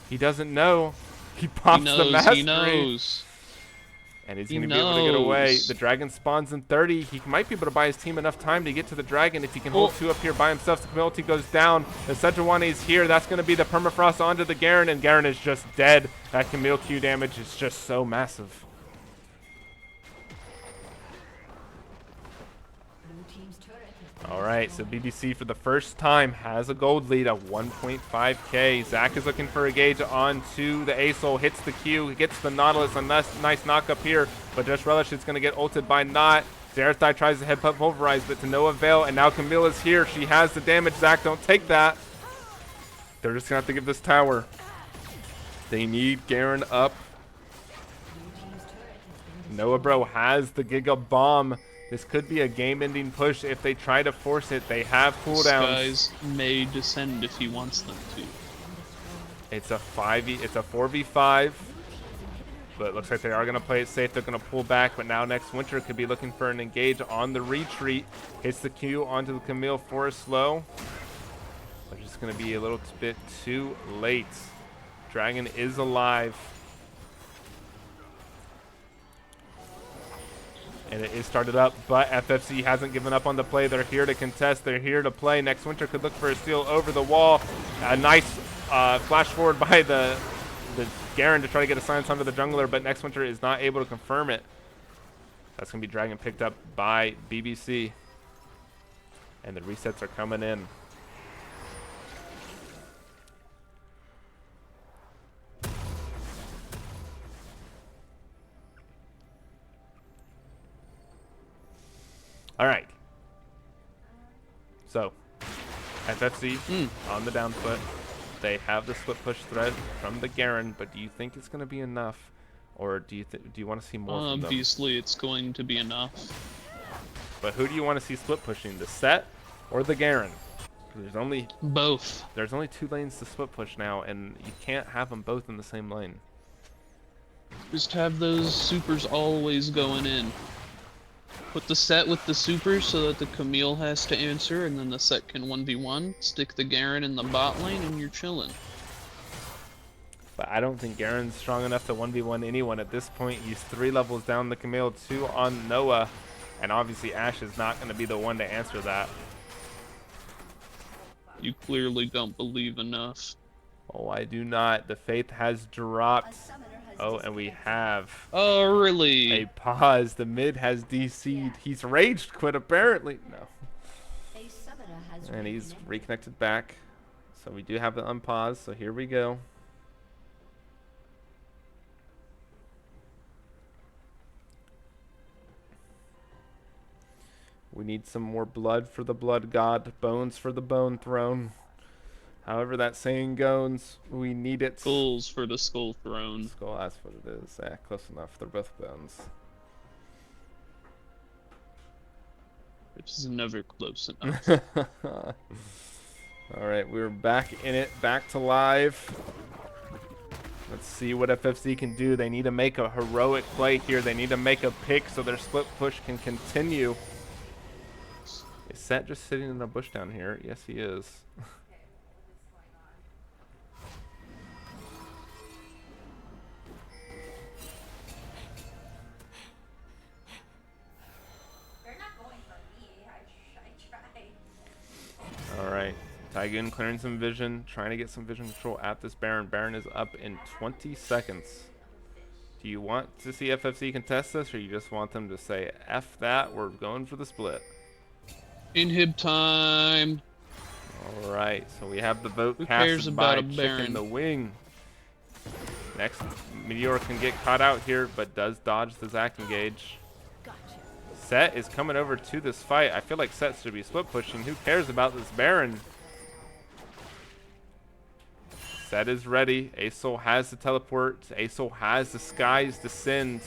He doesn't know. He pops the mastery. He knows. And he's going to be able to get away. The dragon spawns in 30. He might be able to buy his team enough time to get to the dragon if he can hold 2 up here by himself. The Camility goes down. The Sejuani is here. That's going to be the permafrost onto the Garen, and Garen is just dead. That Camille Q damage is just so massive. All right, so BBC for the first time has a gold lead at 1.5k. Zac is looking for a gauge onto the Asol, hits the Q, gets the Nautilus, a nice knock up here, but Just Relish is going to get ulted by Not. Zarathai tries to head pulverize, but to no avail, and now Camilla's here. She has the damage. Zac, don't take that. They're just going to have to give this tower. They need Garen up. Noah, bro, has the Giga Bomb. This could be a game-ending push if they try to force it. They have cooldowns. This guy may descend if he wants them to. It's a 4v5, but it looks like they are going to play it safe. They're going to pull back, but now next Winter could be looking for an engage on the retreat. Hits the Q onto the Camille for a slow. But it's going to be a little bit too late. Dragon is alive. And it is started up, but FFC hasn't given up on the play. They're here to contest. They're here to play. Next Winter could look for a steal over the wall. A nice flash forward by the Garen to try to get a silence onto the jungler, but Next Winter is not able to confirm it. That's going to be Dragon picked up by BBC. And the resets are coming in. All right. So, FFC on the down foot. They have the split push threat from the Garen, but do you think it's going to be enough, or do you want to see more from them? Obviously, it's going to be enough. But who do you want to see split pushing, the Set or the Garen? There's only both. There's only 2 lanes to split push now, and you can't have them both in the same lane. Just have those supers always going in. Put the Set with the super so that the Camille has to answer, and then the Set can 1v1. Stick the Garen in the bot lane, and you're chilling. But I don't think Garen's strong enough to 1v1 anyone at this point. He's 3 levels down the Camille, 2 on Noah, and obviously Ashe is not going to be the one to answer that. You clearly don't believe enough. Oh, I do not. The faith has dropped. Oh, and we have oh, really? a pause. The mid has DC'd. He's raged quit, apparently. No. And he's reconnected back. So we do have the unpause. So here we go. We need some more blood for the blood god, bones for the bone throne. However that saying goes, we need it. Skulls for the skull throne. Skull, that's what it is. Yeah, close enough. They're both bones. Which is never close enough. Alright, we're back in it, back to live. Let's see what FFC can do. They need to make a heroic play here. They need to make a pick so their split push can continue. Is Set just sitting in a bush down here? Yes, he is. Alright, Tygoon clearing some vision, trying to get some vision control at this Baron. Baron is up in 20 seconds. Do you want to see FFC contest this, or you just want them to say, F that, we're going for the split? Inhib time. All right, so we have the vote Who cares casted about by a Chicken Baron? the Wing. Next, Meteor can get caught out here, but does dodge the Zac engage. Set is coming over to this fight. I feel like Set should be split pushing. Who cares about this Baron? Set is ready. Asol has the teleport. Asol has the Skies Descend.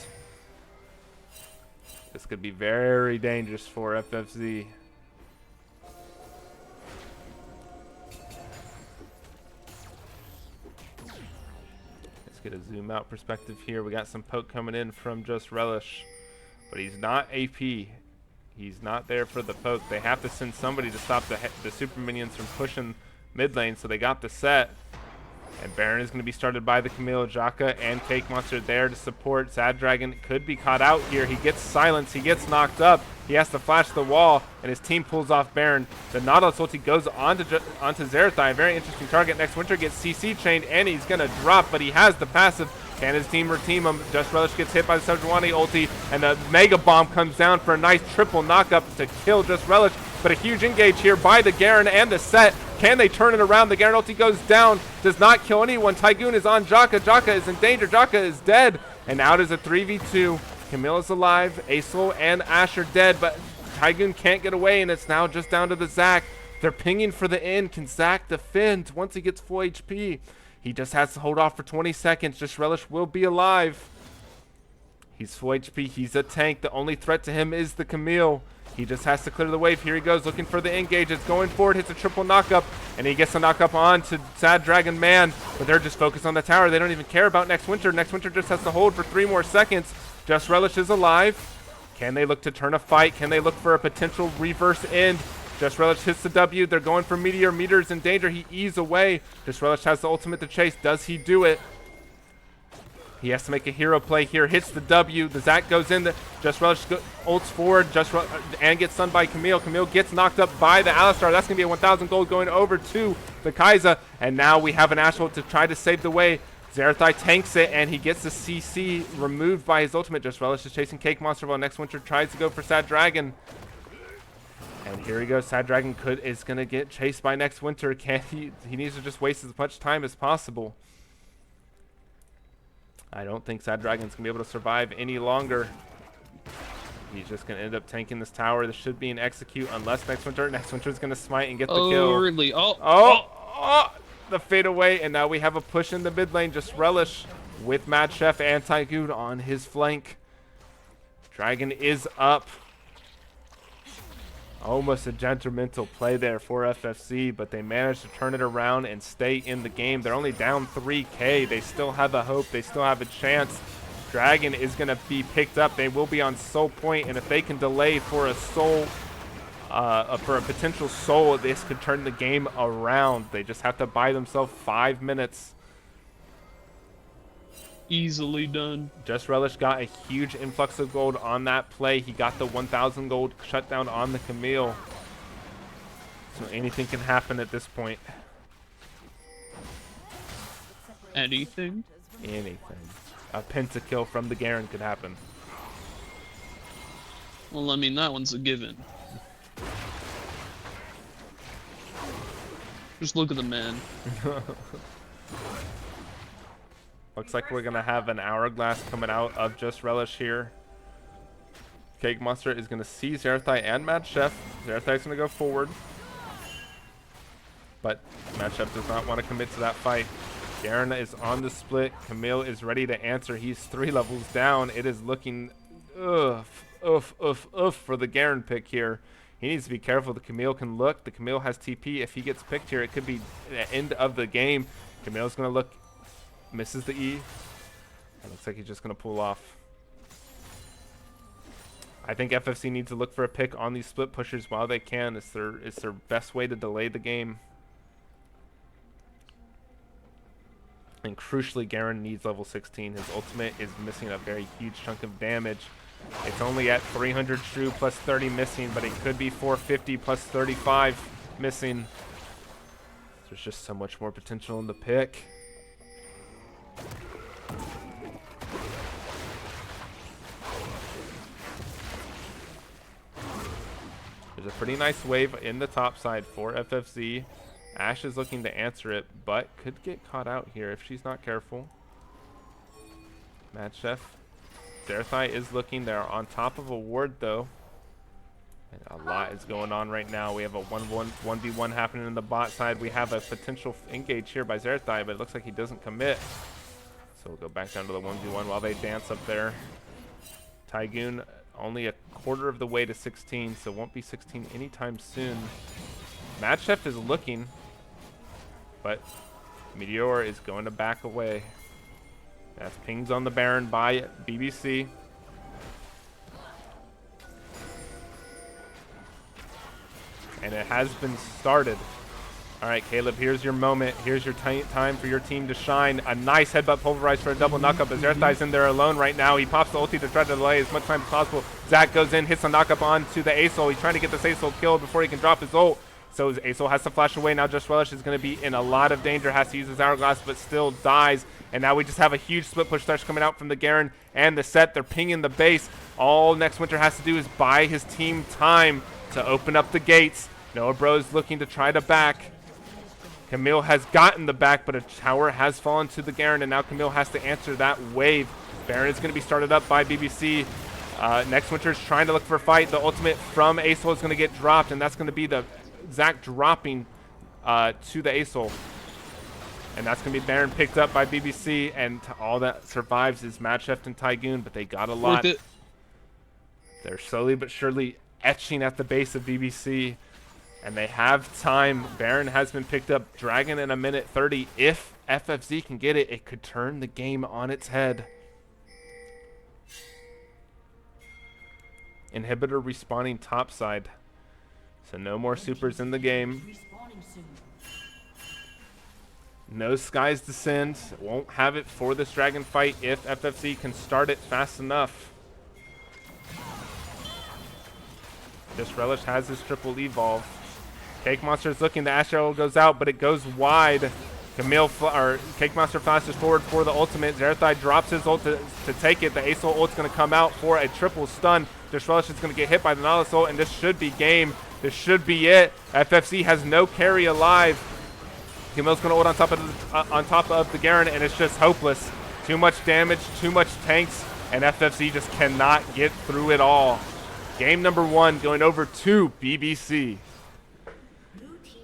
This could be very dangerous for FFZ. Let's get a zoom out perspective here. We got some poke coming in from Just Relish, but he's not AP. He's not there for the poke. They have to send somebody to stop the super minions from pushing mid lane, so they got the set. And Baron is going to be started by the Camille, Jaka, and Cake Monster there to support. Sad Dragon could be caught out here. He gets silenced. He gets knocked up. He has to flash the wall, and his team pulls off Baron. The Nautilus ulti goes onto Zarathai. Very interesting target. Next Winter gets CC chained, and he's going to drop, but he has the passive. Can his team reteam him? Just Relish gets hit by the Sejuani ulti, and the Mega Bomb comes down for a nice triple knockup to kill Just Relish. But a huge engage here by the Garen and the Set. Can they turn it around? The Garen ulti goes down, does not kill anyone. Tygoon is on Jaka. Jaka is in danger. Jaka is dead. And now it is a 3v2. Camille is alive. Asol and Ash are dead, but Tygoon can't get away, and it's now just down to the Zac. They're pinging for the end. Can Zac defend once he gets full HP? He just has to hold off for 20 seconds. Just Relish will be alive. He's full HP. He's a tank. The only threat to him is the Camille. He just has to clear the wave. Here he goes, looking for the engage. It's going forward, hits a triple knockup, and he gets a knockup on to Sad Dragon Man. But they're just focused on the tower. They don't even care about Next Winter. Next Winter just has to hold for 3 more seconds. Just Relish is alive. Can they look to turn a fight? Can they look for a potential reverse end? Just Relish hits the W. They're going for Meteor. Meteor's in danger. He eases away. Just Relish has the ultimate to chase. Does he do it? He has to make a hero play here. Hits the W. The Zac goes in. Just Relish ults forward. And gets stunned by Camille. Camille gets knocked up by the Alistar. That's going to be a 1,000 gold going over to the Kai'Sa. And now we have an Ashwell to try to save the way. Zarathai tanks it, and he gets the CC removed by his ultimate. Just Relish is chasing Cake Monster while Next Winter tries to go for Sad Dragon. And here he goes. Sad Dragon is going to get chased by Next Winter. He needs to just waste as much time as possible. I don't think Sad Dragon's going to be able to survive any longer. He's just going to end up tanking this tower. This should be an execute unless Next Winter's going to smite and get the kill. Oh, really? Oh, the fade away. And now we have a push in the mid lane. Just Relish with Mad Chef and Tygoon on his flank. Dragon is up. Almost a detrimental play there for FFC, but they managed to turn it around and stay in the game. They're only down 3K. They still have a hope. They still have a chance. Dragon is going to be picked up. They will be on soul point, and if they can delay for a soul, for a potential soul, this could turn the game around. They just have to buy themselves 5 minutes. Easily done. Just Relish got a huge influx of gold on that play. He got the 1,000 gold shutdown on the Camille. So anything can happen at this point. Anything? Anything. A pentakill from the Garen could happen. Well, I mean, that one's a given. Just look at the man. Looks like we're going to have an hourglass coming out of Just Relish here. Cake Monster is going to see Zarathai and Mad Chef. Zarathai's going to go forward. But Mad Chef does not want to commit to that fight. Garen is on the split. Camille is ready to answer. He's 3 levels down. It is looking for the Garen pick here. He needs to be careful. The Camille can look. The Camille has TP. If he gets picked here, it could be the end of the game. Camille's going to look. Misses the E. It looks like he's just going to pull off. I think FFC needs to look for a pick on these split pushers while they can. It's their best way to delay the game. And crucially, Garen needs level 16. His ultimate is missing a very huge chunk of damage. It's only at 300 true plus 30 missing, but it could be 450 plus 35 missing. There's just so much more potential in the pick. There's a pretty nice wave in the top side for FFC. Ashe is looking to answer it, but could get caught out here if she's not careful. Mad Chef. Zarathai is looking. They're on top of a ward, though. And a lot is going on right now. We have a 1v1 happening in the bot side. We have a potential engage here by Zarathai, but it looks like he doesn't commit. So we'll go back down to the 1v1 while they dance up there. Tygoon only a quarter of the way to 16, so won't be 16 anytime soon. Mad Chef is looking, but Meteor is going to back away. That's pings on the Baron by BBC. And it has been started. All right, Caleb, here's your moment. Here's your time for your team to shine. A nice headbutt pulverized for a double knockup. As Zarathai's in there alone right now. He pops the ulti to try to delay as much time as possible. Zach goes in, hits a knockup onto the Acel. He's trying to get this Acel killed before he can drop his ult. So Acel has to flash away. Now Just Relish is going to be in a lot of danger. Has to use his Hourglass, but still dies. And now we just have a huge split push start coming out from the Garen and the set. They're pinging the base. All Next Winter has to do is buy his team time to open up the gates. Noah Bros looking to try to back. Camille has gotten the back, but a tower has fallen to the Garen, and now Camille has to answer that wave. Baron is going to be started up by BBC. Next Winter's trying to look for a fight. The ultimate from Acel is going to get dropped, and that's going to be the Zach dropping to the Acel. And that's going to be Baron picked up by BBC, and all that survives is Mad Chef and Tygoon, but they got a lot. They're slowly but surely etching at the base of BBC. And they have time. Baron has been picked up. Dragon in a minute 30. If FFZ can get it, it could turn the game on its head. Inhibitor respawning topside. So no more supers in the game. No Skies Descend. Won't have it for this dragon fight if FFZ can start it fast enough. Just Relish has his triple evolve. Cake Monster is looking. The Ash Arrow goes out, but it goes wide. Cake Monster flashes forward for the ultimate. Zarathai drops his ult to take it. The Acel ult's going to come out for a triple stun. Just Relish is going to get hit by the Nautilus ult, and this should be game. This should be it. FFC has no carry alive. Camille's going to ult on top of the Garen, and it's just hopeless. Too much damage, too much tanks, and FFC just cannot get through it all. Game number 1 going over to BBC.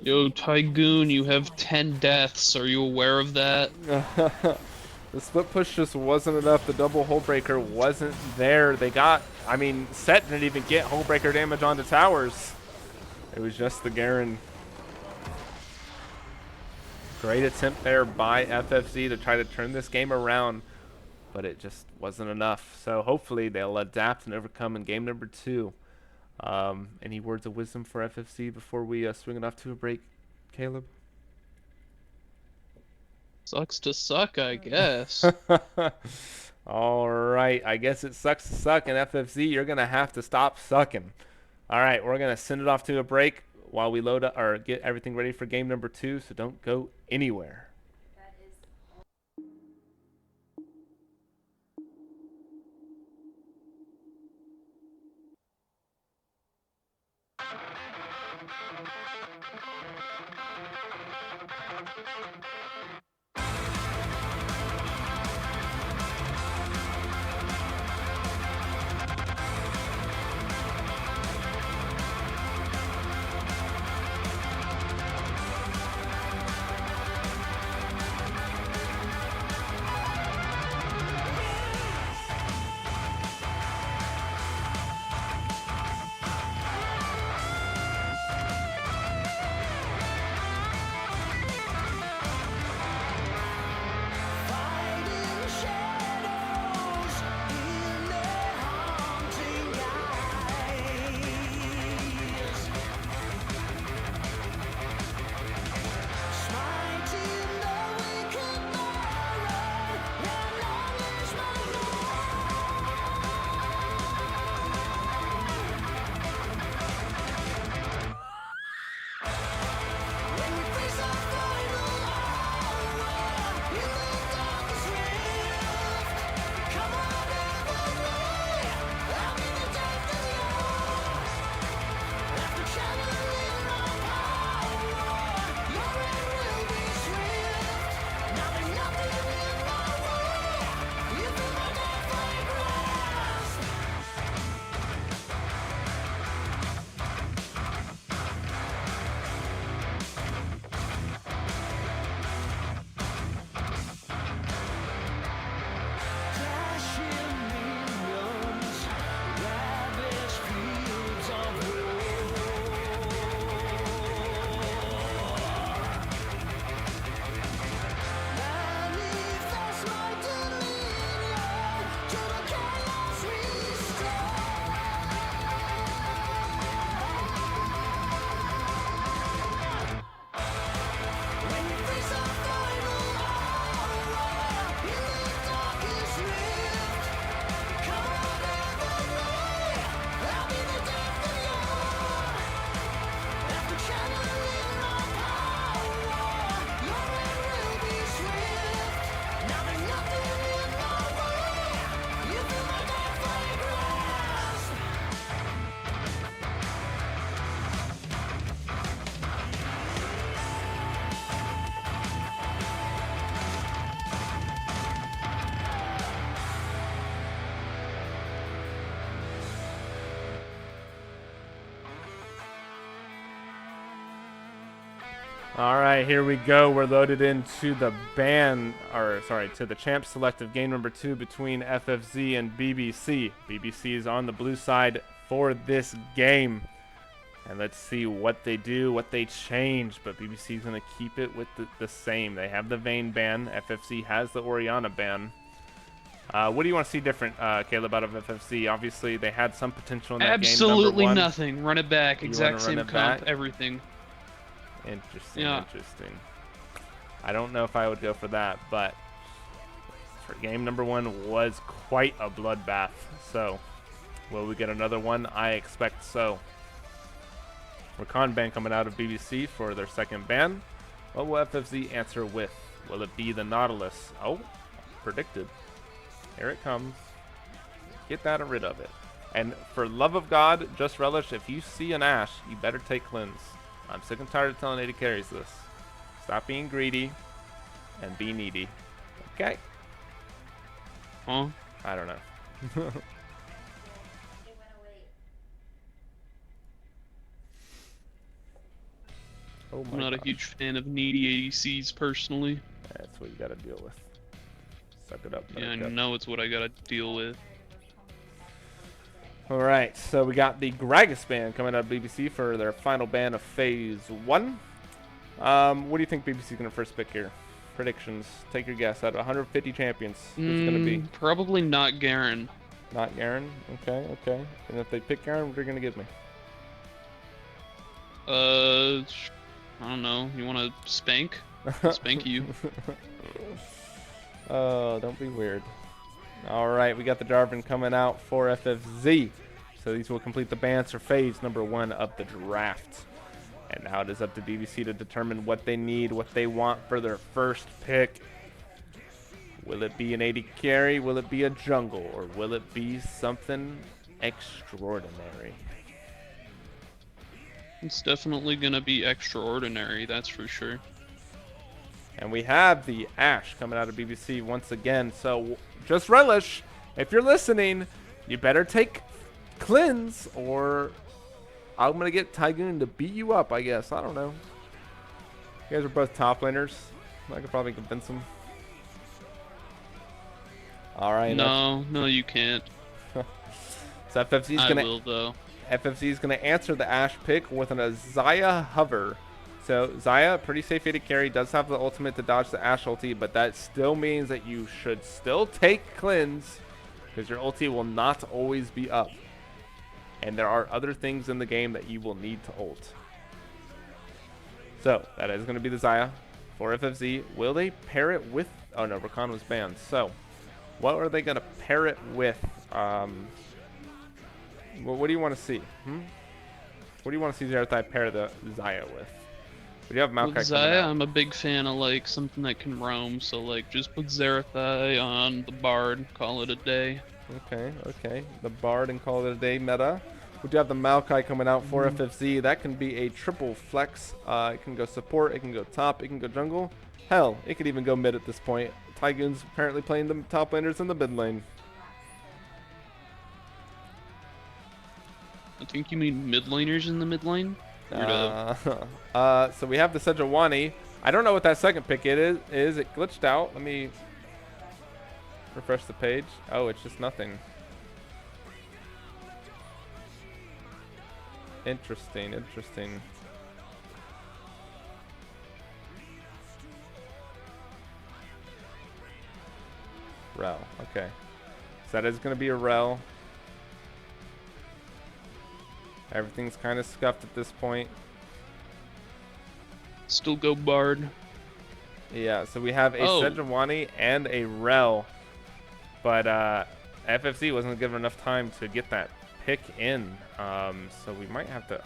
Yo, Tygoon, you have 10 deaths. Are you aware of that? The split push just wasn't enough. The double hull breaker wasn't there. Set didn't even get hull breaker damage onto towers. It was just the Garen. Great attempt there by FFC to try to turn this game around, but it just wasn't enough. So hopefully they'll adapt and overcome in game number 2. Any words of wisdom for FFC before we swing it off to a break, Caleb? Sucks to suck, I guess. All right, I guess it sucks to suck, and FFC, you're going to have to stop sucking. All right, we're going to send it off to a break while we load up or get everything ready for game number 2, so don't go anywhere. All right, here we go. We're loaded into the to the champ selective game number 2 between FFZ and BBC. BBC is on the blue side for this game. And let's see what they do, what they change. But BBC is going to keep it with the same. They have the Vayne ban. FFZ has the Orianna ban. What do you want to see different, Caleb, out of FFZ? Obviously, they had some potential in that game. Absolutely nothing. Run it back. You exact wanna same run it comp. back? Everything. Interesting, Yeah. interesting. I don't know if I would go for that, but for game number 1 was quite a bloodbath. So, will we get another one? I expect so. Rakan ban coming out of BBC for their second ban. What will FFZ answer with? Will it be the Nautilus? Oh, predicted. Here it comes. Get that rid of it. And for love of God, just relish, if you see an Ashe, you better take cleanse. I'm sick and tired of telling AD carries this. Stop being greedy and be needy. Okay. Huh? I don't know. Oh my I'm not a gosh. huge fan of needy ADCs personally. That's what you gotta deal with. Suck it up. Yeah, I buttercup. know it's what I gotta deal with. All right, so we got the Gragas ban coming out of BBC for their final ban of Phase 1. What do you think BBC is going to first pick here? Predictions. Take your guess. Out of 150 champions, who's going to be? Probably not Garen. Not Garen? Okay, okay. And if they pick Garen, what are you going to give me? I don't know. You want to spank? Spank you. Oh, don't be weird. All right, we got the Jarvan coming out for FFZ. So these will complete the bans for phase number 1 of the draft. And now it is up to BBC to determine what they need, what they want for their first pick. Will it be an AD carry? Will it be a jungle? Or will it be something extraordinary? It's definitely gonna be extraordinary, that's for sure. And we have the Ashe coming out of BBC once again. So just relish. If you're listening, you better take cleanse or I'm going to get Tygoon to beat you up, I guess. I don't know. You guys are both top laners. I could probably convince them. All right. No, you can't. So FFZ I is going will, though. FFZ is going to answer the Ashe pick with an Xayah hover. So Xayah, pretty safe AD carry, does have the ultimate to dodge the Ashe ulti, but that still means that you should still take cleanse because your ulti will not always be up. And there are other things in the game that you will need to ult. So that is going to be the Xayah for FFZ. Will they pair it with... Oh no, Rakan was banned. So what are they going to pair it with? What do you want to see? What do you want to see Zarathai pair the Xayah with? We do have Maokai With coming Xayah, out. I'm a big fan of like something that can roam, so like just put Zarathai on the Bard, call it a day. Okay, okay. The Bard and call it a day meta. We do have the Maokai coming out for FFZ. That can be a triple flex. It can go support, it can go top, it can go jungle. Hell, it could even go mid at this point. Tygoon's apparently playing the top laners in the mid lane. I think you mean mid laners in the mid lane? So we have the Sejuani. I don't know what that second pick it is. It glitched out. Let me refresh the page. Oh, it's just nothing. Interesting, interesting. Rel, okay. So that is going to be a Rel. Everything's kind of scuffed at this point. Still go Bard. Yeah, so we have a Sejuani and a Rel. But FFC wasn't given enough time to get that pick in. So we might have to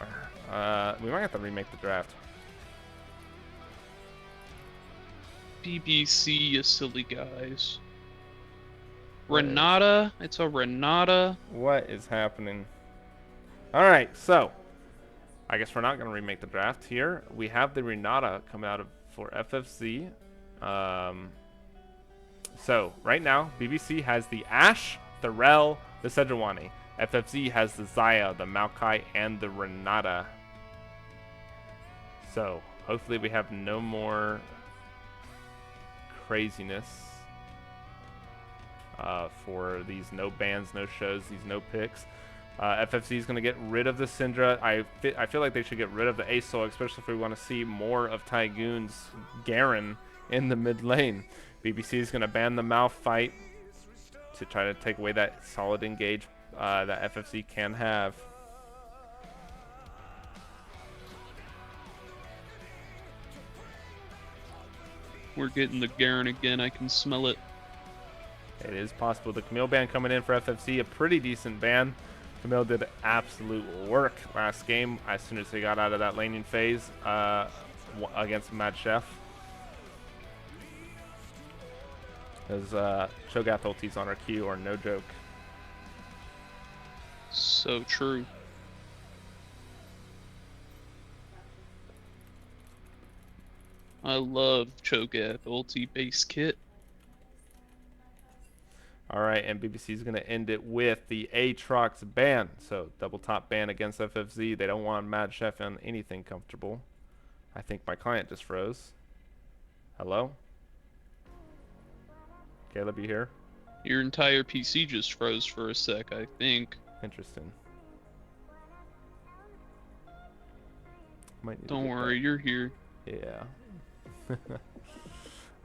remake the draft. BBC, you silly guys. Renata, it's a Renata. What is happening? All right, so I guess we're not going to remake the draft here. We have the Renata coming out for FFC. So right now, BBC has the Ashe, the Rel, the Sejuani. FFC has the Xayah, the Maokai, and the Renata. So hopefully we have no more craziness for these no bans, no shows, these no picks. FFC is going to get rid of the Syndra. I feel like they should get rid of the Asol, especially if we want to see more of Tygoon's Garen in the mid lane. BBC is going to ban the Mouth fight to try to take away that solid engage that FFC can have. We're getting the Garen again. I can smell it. It is possible. The Camille ban coming in for FFC, a pretty decent ban. Camille did absolute work last game as soon as he got out of that laning phase against Mad Chef. His Cho'Gath ulti's on our Q, or no joke. So true. I love Cho'Gath ulti base kit. Alright, and BBC is going to end it with the Aatrox ban. So, double top ban against FFZ. They don't want Mad Chef on anything comfortable. I think my client just froze. Hello? Caleb, you here? Your entire PC just froze for a sec, I think. Interesting. Don't worry, you're here. Yeah.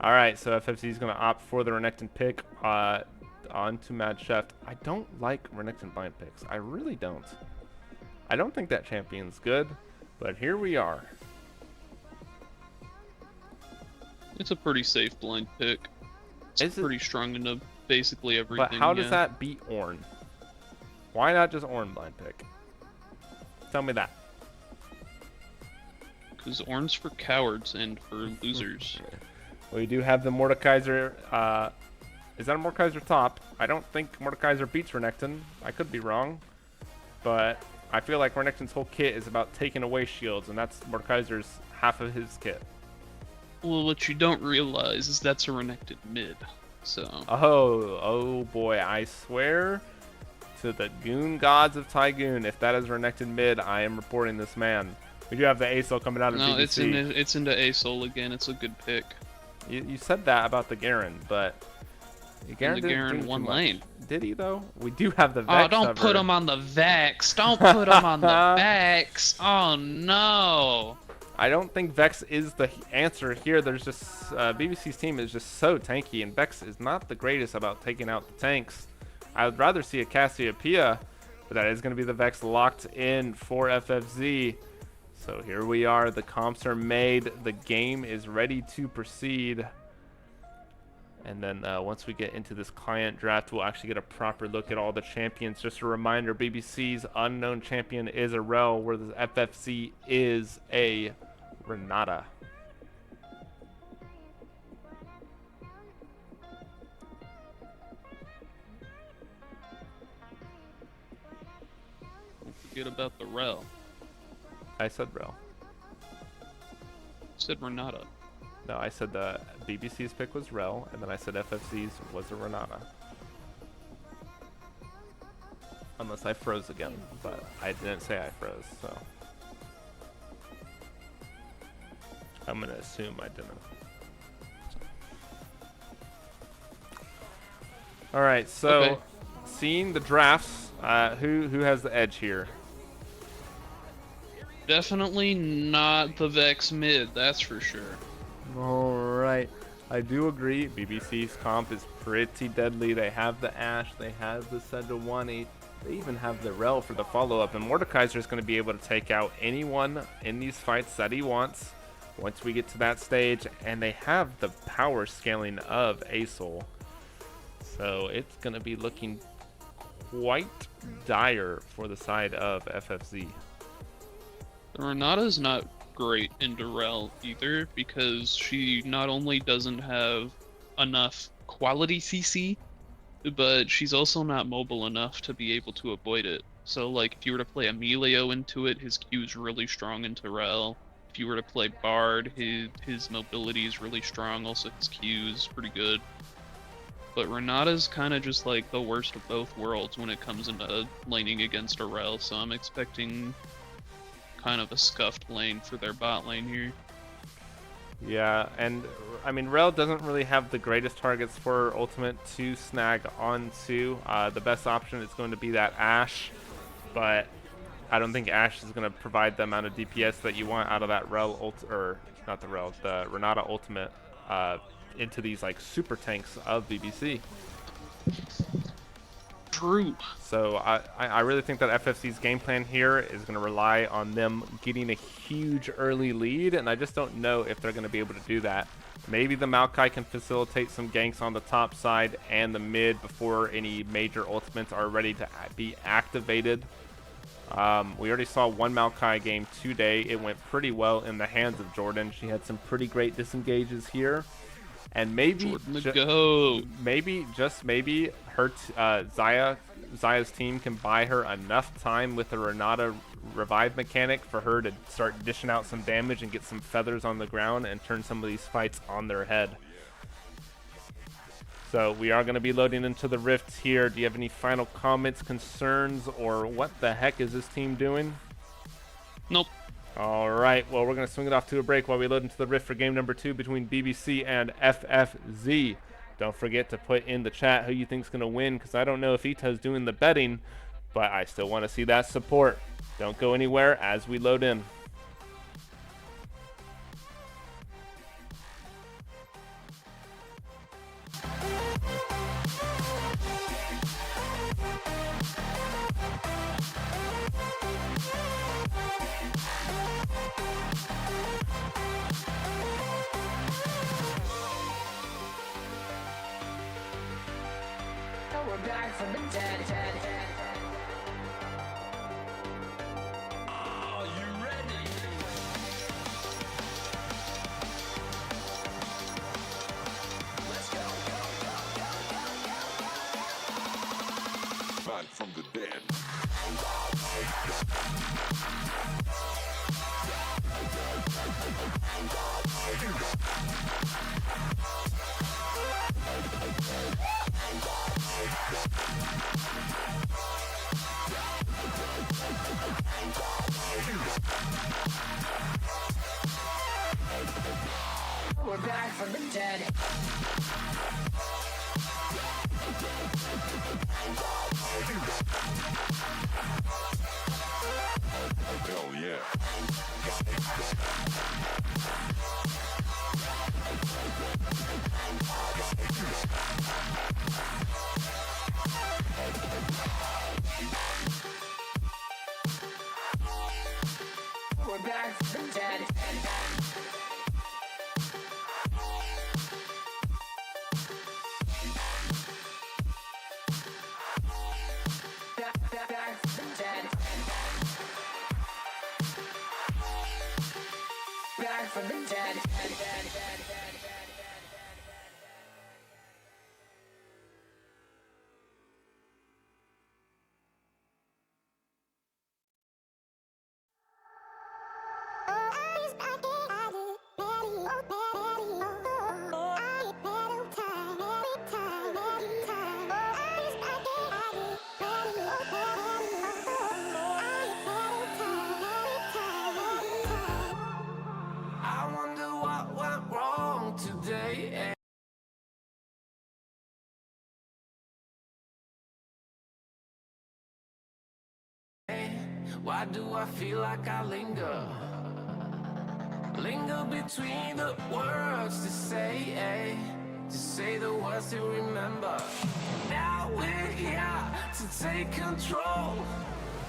Alright, so FFZ is going to opt for the Renekton pick. On to Mad Chef. I don't like Renekton blind picks. I really don't. I don't think that champion's good, but here we are. It's a pretty safe blind pick. It's pretty strong into basically everything. But how does that beat Ornn? Why not just Ornn blind pick? Tell me that. Because Ornn's for cowards and for losers. We do have the Mordekaiser. Is that a Mordekaiser top? I don't think Mordekaiser beats Renekton. I could be wrong. But I feel like Renekton's whole kit is about taking away shields, and that's Mordekaiser's half of his kit. Well, what you don't realize is that's a Renekton mid. So. Oh boy, I swear to the goon gods of Tygoon, if that is Renekton mid, I am reporting this man. We do have the Asol coming out of No, BBC. it's into Asol again. It's a good pick. You said that about the Garen, but Garen one lane. Did he though? We do have the Vex. Oh, don't put him on the Vex. Don't put him on the Vex. Oh no. I don't think Vex is the answer here. There's just BBC's team is just so tanky, and Vex is not the greatest about taking out the tanks. I would rather see a Cassiopeia, but that is going to be the Vex locked in for FFZ. So here we are. The comps are made. The game is ready to proceed. And then once we get into this client draft, we'll actually get a proper look at all the champions. Just a reminder, BBC's unknown champion is a Rel, where the FFC is a Renata. Don't forget about the Rel. I said Rel. Said Renata. No, I said the BBC's pick was Rel, and then I said FFC's was a Renata. Unless I froze again, but I didn't say I froze, so. I'm gonna assume I didn't. Alright, so Okay. Seeing the drafts, who has the edge here? Definitely not the Vex mid, that's for sure. Alright, I do agree. BBC's comp is pretty deadly. They have the Ashe, they have the Sejuani, they even have the Rel for the follow-up, and Mordekaiser is going to be able to take out anyone in these fights that he wants once we get to that stage, and they have the power scaling of Asol. So it's going to be looking quite dire for the side of FFZ. The Renata's not great in Rel either, because she not only doesn't have enough quality CC, but she's also not mobile enough to be able to avoid it. So like if you were to play Emilio into it, his Q is really strong into Rel. If you were to play Bard, his mobility is really strong, also his Q is pretty good. But Renata's kind of just like the worst of both worlds when it comes into laning against a Rel, so I'm expecting kind of a scuffed lane for their bot lane here. Yeah, and I mean, Rel doesn't really have the greatest targets for ultimate to snag onto. The best option is going to be that Ashe, but I don't think Ashe is going to provide the amount of DPS that you want out of that or not the Rel, the Renata ultimate into these like super tanks of BBC. True. So I really think that FFC's game plan here is going to rely on them getting a huge early lead, and I just don't know if they're going to be able to do that. Maybe the Maokai can facilitate some ganks on the top side and the mid before any major ultimates are ready to be activated. We already saw one Maokai game today. It went pretty well in the hands of Jordan. She had some pretty great disengages here. And maybe, just maybe, her Zaya's team can buy her enough time with the Renata revive mechanic for her to start dishing out some damage and get some feathers on the ground and turn some of these fights on their head. So we are going to be loading into the rifts here. Do you have any final comments, concerns, or what the heck is this team doing? Nope. All right, well, we're going to swing it off to a break while we load into the rift for game number 2 between BBC and FFZ. Don't forget to put in the chat who you think's going to win, because I don't know if Ita's doing the betting, but I still want to see that support. Don't go anywhere as we load in. We're back from the dead. Are you ready? Let's go. Back from the dead. We're back from the dead. Hell yeah. We're back from the dead. Back from the dead. Back from the dead. I wonder what went wrong today. Why do I feel like I linger between the words to say the words to remember. Now we're here to take control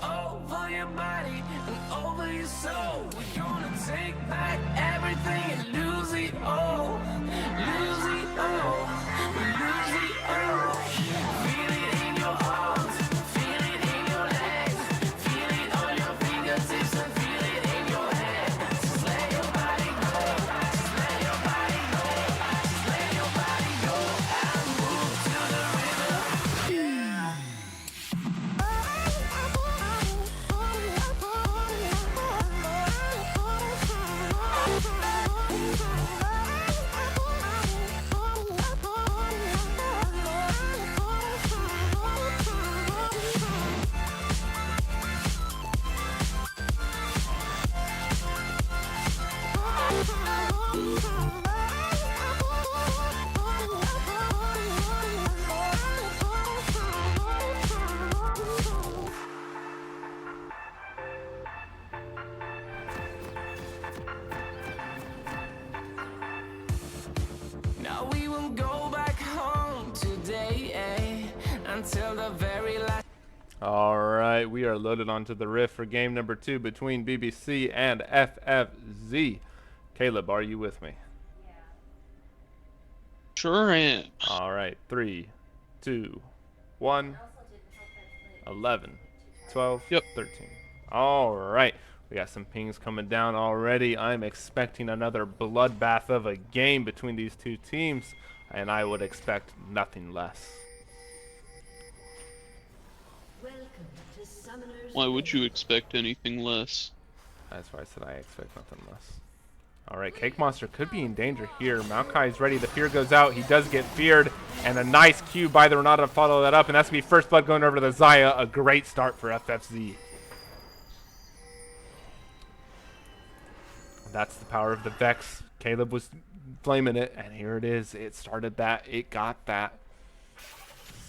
over your body and over your soul. We're gonna take back everything and lose it all. Lose it all. Lose it all. Feel it in your arms. Feel it in your legs. Feel it on your fingertips and feel it in your head. Just let your body go. Just let your body go. Just let your body go and move to the rhythm. until the very last. All right, we are loaded onto the rift for game number 2 between BBC and FFZ. Caleb, are you with me? Sure am. All right, 3, 2, 1, 11, 12, Yep. 13. All right, we got some pings coming down already. I'm expecting another bloodbath of a game between these two teams, and I would expect nothing less. Why would you expect anything less? That's why I said I expect nothing less. All right, Cake Monster could be in danger here. Maokai's ready. The fear goes out. He does get feared. And a nice Q by the Renata to follow that up. And that's going to be first blood going over to the Zaya. A great start for FFZ. That's the power of the Vex. Caleb was flaming it. And here it is. It started that. It got that.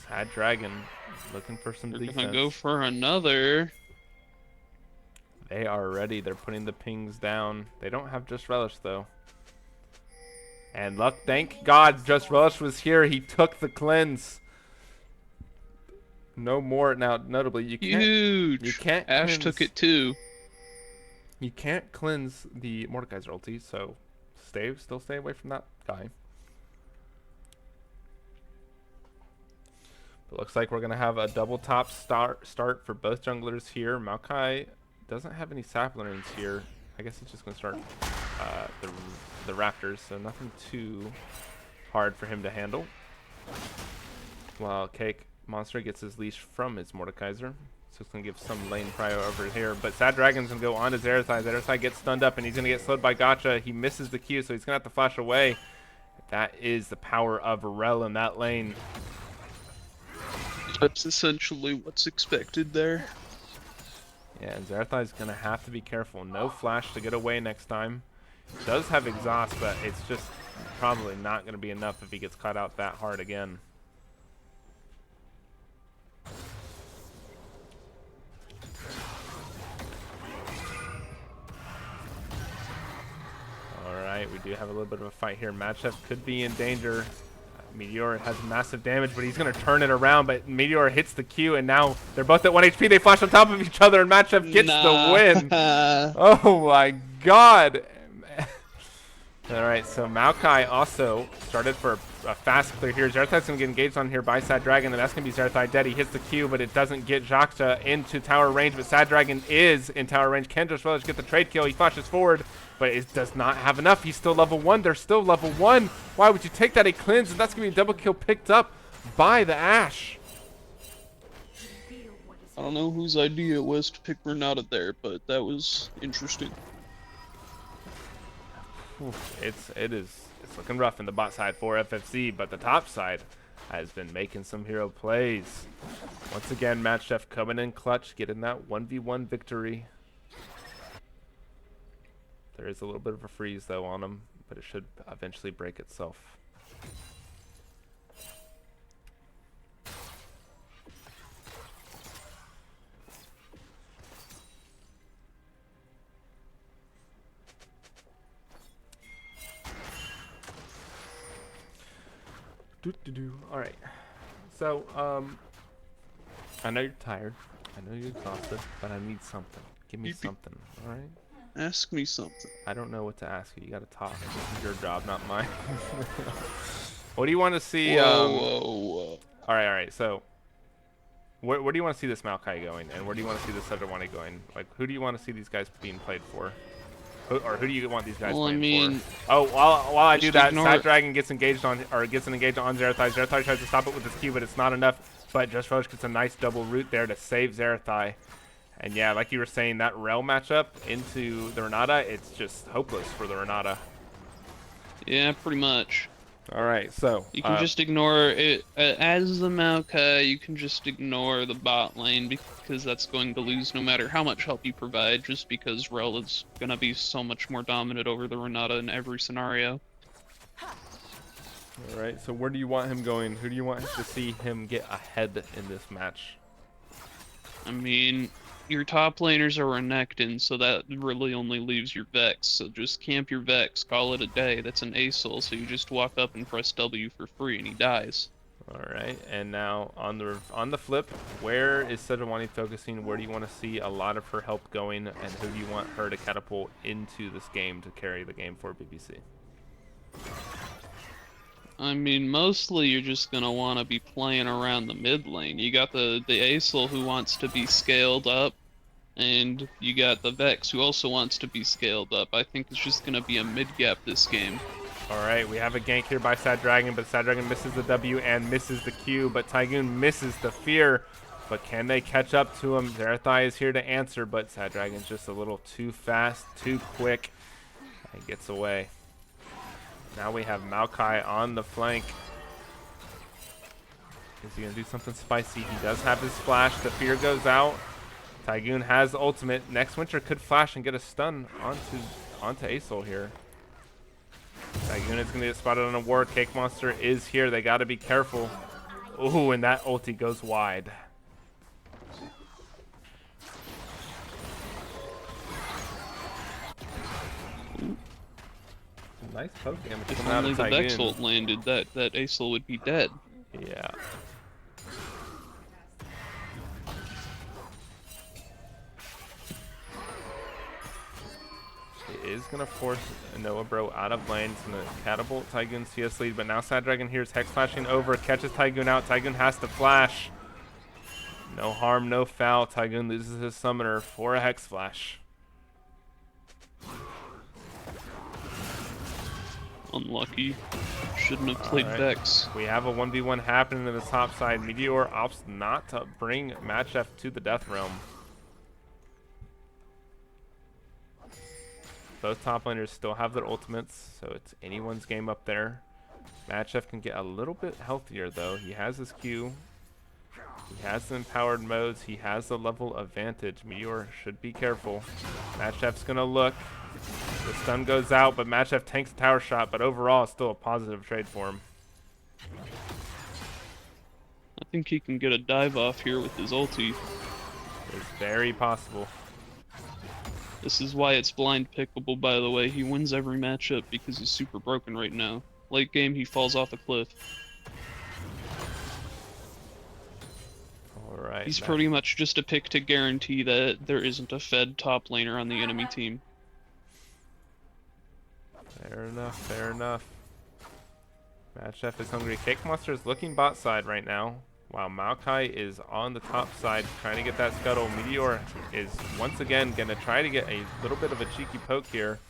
Sad Dragon looking for some defense. They're gonna go for another. They are ready. They're putting the pings down. They don't have Just Relish, though. And luck, thank God Just Relish was here. He took the cleanse. No more. Now, notably, you can't... Huge! You can't Ash cleanse, took it too. You can't cleanse the Mordekaiser ulti, so still stay away from that guy. But looks like we're going to have a double top start for both junglers here. Maokai doesn't have any saplings here. I guess he's just going to start the Raptors, so nothing too hard for him to handle. While Cake Monster gets his leash from his Mordekaiser. So it's going to give some lane prio over here. But Sad Dragon's going to go on to Zarathai. Zarathai gets stunned up, and he's going to get slowed by Gotcha. He misses the Q, so he's going to have to flash away. That is the power of Rel in that lane. That's essentially what's expected there. Yeah, and Zarathai's going to have to be careful. No flash to get away next time. He does have exhaust, but it's just probably not going to be enough if he gets caught out that hard again. Alright, we do have a little bit of a fight here. Matchup could be in danger. Meteor has massive damage, but he's going to turn it around. But Meteor hits the Q, and now they're both at 1 HP. They flash on top of each other, and Matchup gets the win. Oh my god. Alright, so Maokai also started for a fast clear here. Zarathai's going to get engaged on here by Sad Dragon, and that's going to be Zarathai dead. He hits the Q, but it doesn't get Jaxta into tower range, but Sad Dragon is in tower range. Can Just Relish get the trade kill? He flashes forward, but it does not have enough. He's still level 1. They're still level 1. Why would you take that? A cleanse, and that's going to be a double kill picked up by the Ashe. I don't know whose idea it was to pick Renata there, but that was interesting. It's looking rough in the bot side for FFC, but the top side has been making some hero plays. Once again, Match Chef coming in clutch, getting that 1v1 victory. There is a little bit of a freeze though on him, but it should eventually break itself. All right. So, I know you're tired. I know you're exhausted, but I need something. Give me something. All right. Ask me something. I don't know what to ask you. You gotta talk. This is your job, not mine. What do you want to see? Whoa. All right. So, where do you want to see this Maokai going, and where do you want to see this other one going? Like, who do you want to see these guys being played for? Or who do you want these guys playing for? Oh, while I do that, Sad Dragon gets engaged on, or gets an engagement on Zarathai. Zarathai tries to stop it with his Q, but it's not enough. But Just Relish gets a nice double root there to save Zarathai. And yeah, like you were saying, that Rel matchup into the Renata, it's just hopeless for the Renata. Yeah, pretty much. All right, so you can just ignore it as the Maokai. You can just ignore the bot lane because that's going to lose no matter how much help you provide. Just because Rel is gonna be so much more dominant over the Renata in every scenario. All right, so where do you want him going? Who do you want to see him get ahead in this match? I mean, your top laners are Renekton, so that really only leaves your Vex. So just camp your Vex, call it a day. That's an ASOL, so you just walk up and press W for free and he dies. All right, and now on the flip, where is Sejuani focusing? Where do you want to see a lot of her help going, and who do you want her to catapult into this game to carry the game for BBC? I mean, mostly you're just gonna want to be playing around the mid lane. You got the Aesol who wants to be scaled up, and you got the Vex who also wants to be scaled up. I think it's just gonna be a mid gap this game. All right, we have a gank here by Sad Dragon, but Sad Dragon misses the W and misses the Q, but Tygoon misses the fear. But can they catch up to him? Zarathai is here to answer, but Sad Dragon's just a little too fast, too quick, and gets away. Now we have Maokai on the flank. Is he going to do something spicy? He does have his flash. The fear goes out. Tygoon has ultimate. Next Winter could flash and get a stun onto Aesol here. Tygoon is going to get spotted on a ward. Cake Monster is here. They got to be careful. Ooh, and that ulti goes wide. Nice poke damage If coming out only of the Vex Tygoon. ult landed, that Aesol would be dead. Yeah. It is going to force Noah Bro out of lane. It's going to catapult Tygoon's CS lead, but now Sad Dragon hears Hex flashing over, catches Tygoon out. Tygoon has to flash. No harm, no foul. Tygoon loses his summoner for a Hex flash. Unlucky. Shouldn't have played Alright. Vex. We have a 1v1 happening in the top side. Meteor opts not to bring Matchef to the Death Realm. Both top laners still have their ultimates, so it's anyone's game up there. Matchef can get a little bit healthier though. He has his Q. He has the empowered modes. He has the level advantage. Meteor should be careful. Matchef's gonna look. The stun goes out, but Matchef tanks the tower shot, but overall it's still a positive trade for him. I think he can get a dive off here with his ulti. It's very possible. This is why it's blind pickable, by the way. He wins every matchup because he's super broken right now. Late game, he falls off a cliff. Alright. He's pretty much just a pick to guarantee that there isn't a fed top laner on the enemy team. Fair enough, fair enough. Matchef is hungry. Cake Monster is looking bot side right now, while Maokai is on the top side trying to get that scuttle. Meteor is once again going to try to get a little bit of a cheeky poke here.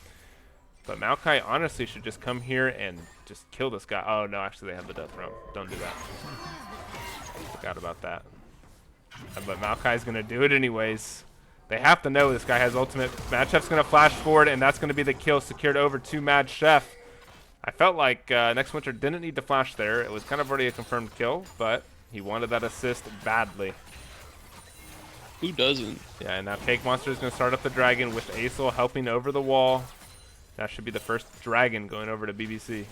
But Maokai honestly should just come here and just kill this guy. Oh, no, actually they have the Death Realm. Don't do that. Forgot about that. But Maokai's going to do it anyways. They have to know this guy has ultimate. Matchef's going to flash forward, and that's going to be the kill secured over to Mad Chef. I felt like Next Winter didn't need to flash there. It was kind of already a confirmed kill, but he wanted that assist badly. Who doesn't? Yeah, and now Cake Monster is going to start up the dragon with Aesol helping over the wall. That should be the first dragon going over to BBC.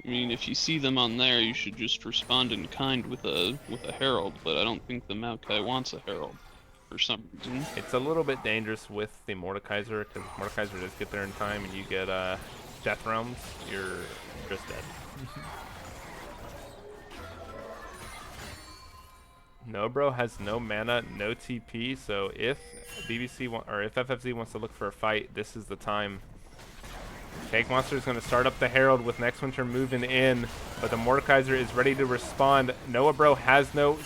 I mean, if you see them on there, you should just respond in kind with a herald. But I don't think the Maokai wants a herald for some reason. It's a little bit dangerous with the Mordekaiser, because Mordekaiser does get there in time, and you get Death Realms, you're just dead. Nobro has no mana, no TP, so if BBC or if FFZ wants to look for a fight, this is the time. Cake Monster is going to start up the Herald with Next Winter moving in, but the Mordekaiser is ready to respond. Noah Bro has no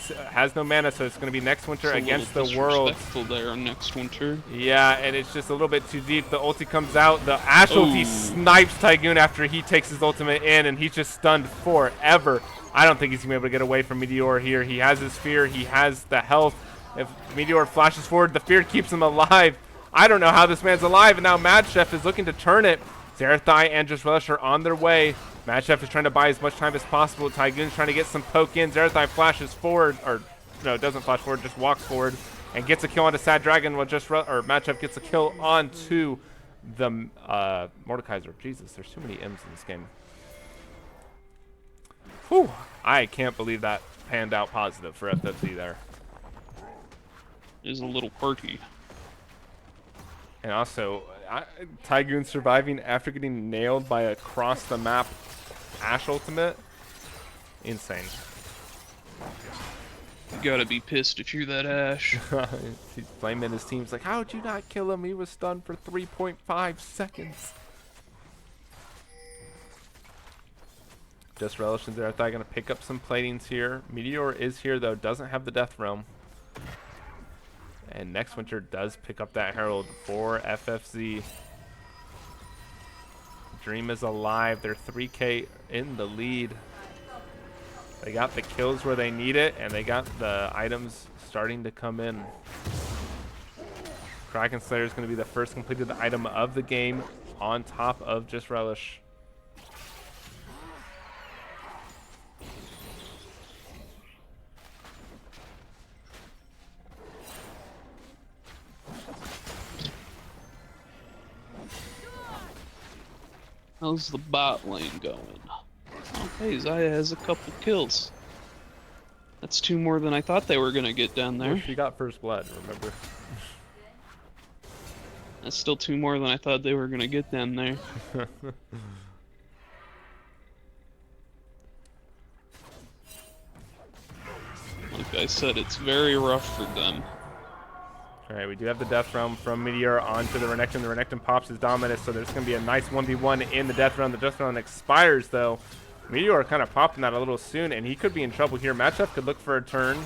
mana, so it's going to be Next Winter against the world. Disrespectful there on Next Winter. Yeah, and it's just a little bit too deep. The ulti comes out. The Ashe ulti snipes Tygoon after he takes his ultimate in, and he's just stunned forever. I don't think he's going to be able to get away from Meteor here. He has his fear. He has the health. If Meteor flashes forward, the fear keeps him alive. I don't know how this man's alive, and now Mad Chef is looking to turn it. Zarathai and Just Relish are on their way. Mad Chef is trying to buy as much time as possible. Tygoon's trying to get some poke in. Zarathai flashes forward, or no, doesn't flash forward, just walks forward and gets a kill onto Sad Dragon. While Mad Chef gets a kill onto the Mordekaiser. Jesus, there's too many M's in this game. Whew, I can't believe that panned out positive for FFZ there. is a little quirky. And also, Tygoon surviving after getting nailed by a cross the map Ash ultimate. Insane. You gotta be pissed if you're that Ash. He's blaming his team. He's like, how'd you not kill him? He was stunned for 3.5 seconds. Just Relish and Zarathai going to pick up some platings here. Meteor is here, though. Doesn't have the Death Realm. And Next Winter does pick up that Herald for FFZ. Dream is alive. They're 3K in the lead. They got the kills where they need it, and they got the items starting to come in. Kraken Slayer is going to be the first completed item of the game on top of Just Relish. How's the bot lane going? Okay, Zaya has a couple kills. That's 2 more than I thought they were gonna get down there. Well, she got first blood, remember? That's still 2 more than I thought they were gonna get down there. Like I said, it's very rough for them. Alright, we do have the Death Realm from Meteor onto the Renekton. The Renekton pops his Dominus, so there's going to be a nice 1v1 in the Death Realm. The Death Realm expires, though. Meteor kind of popping that a little soon, and he could be in trouble here. Matchup could look for a turn,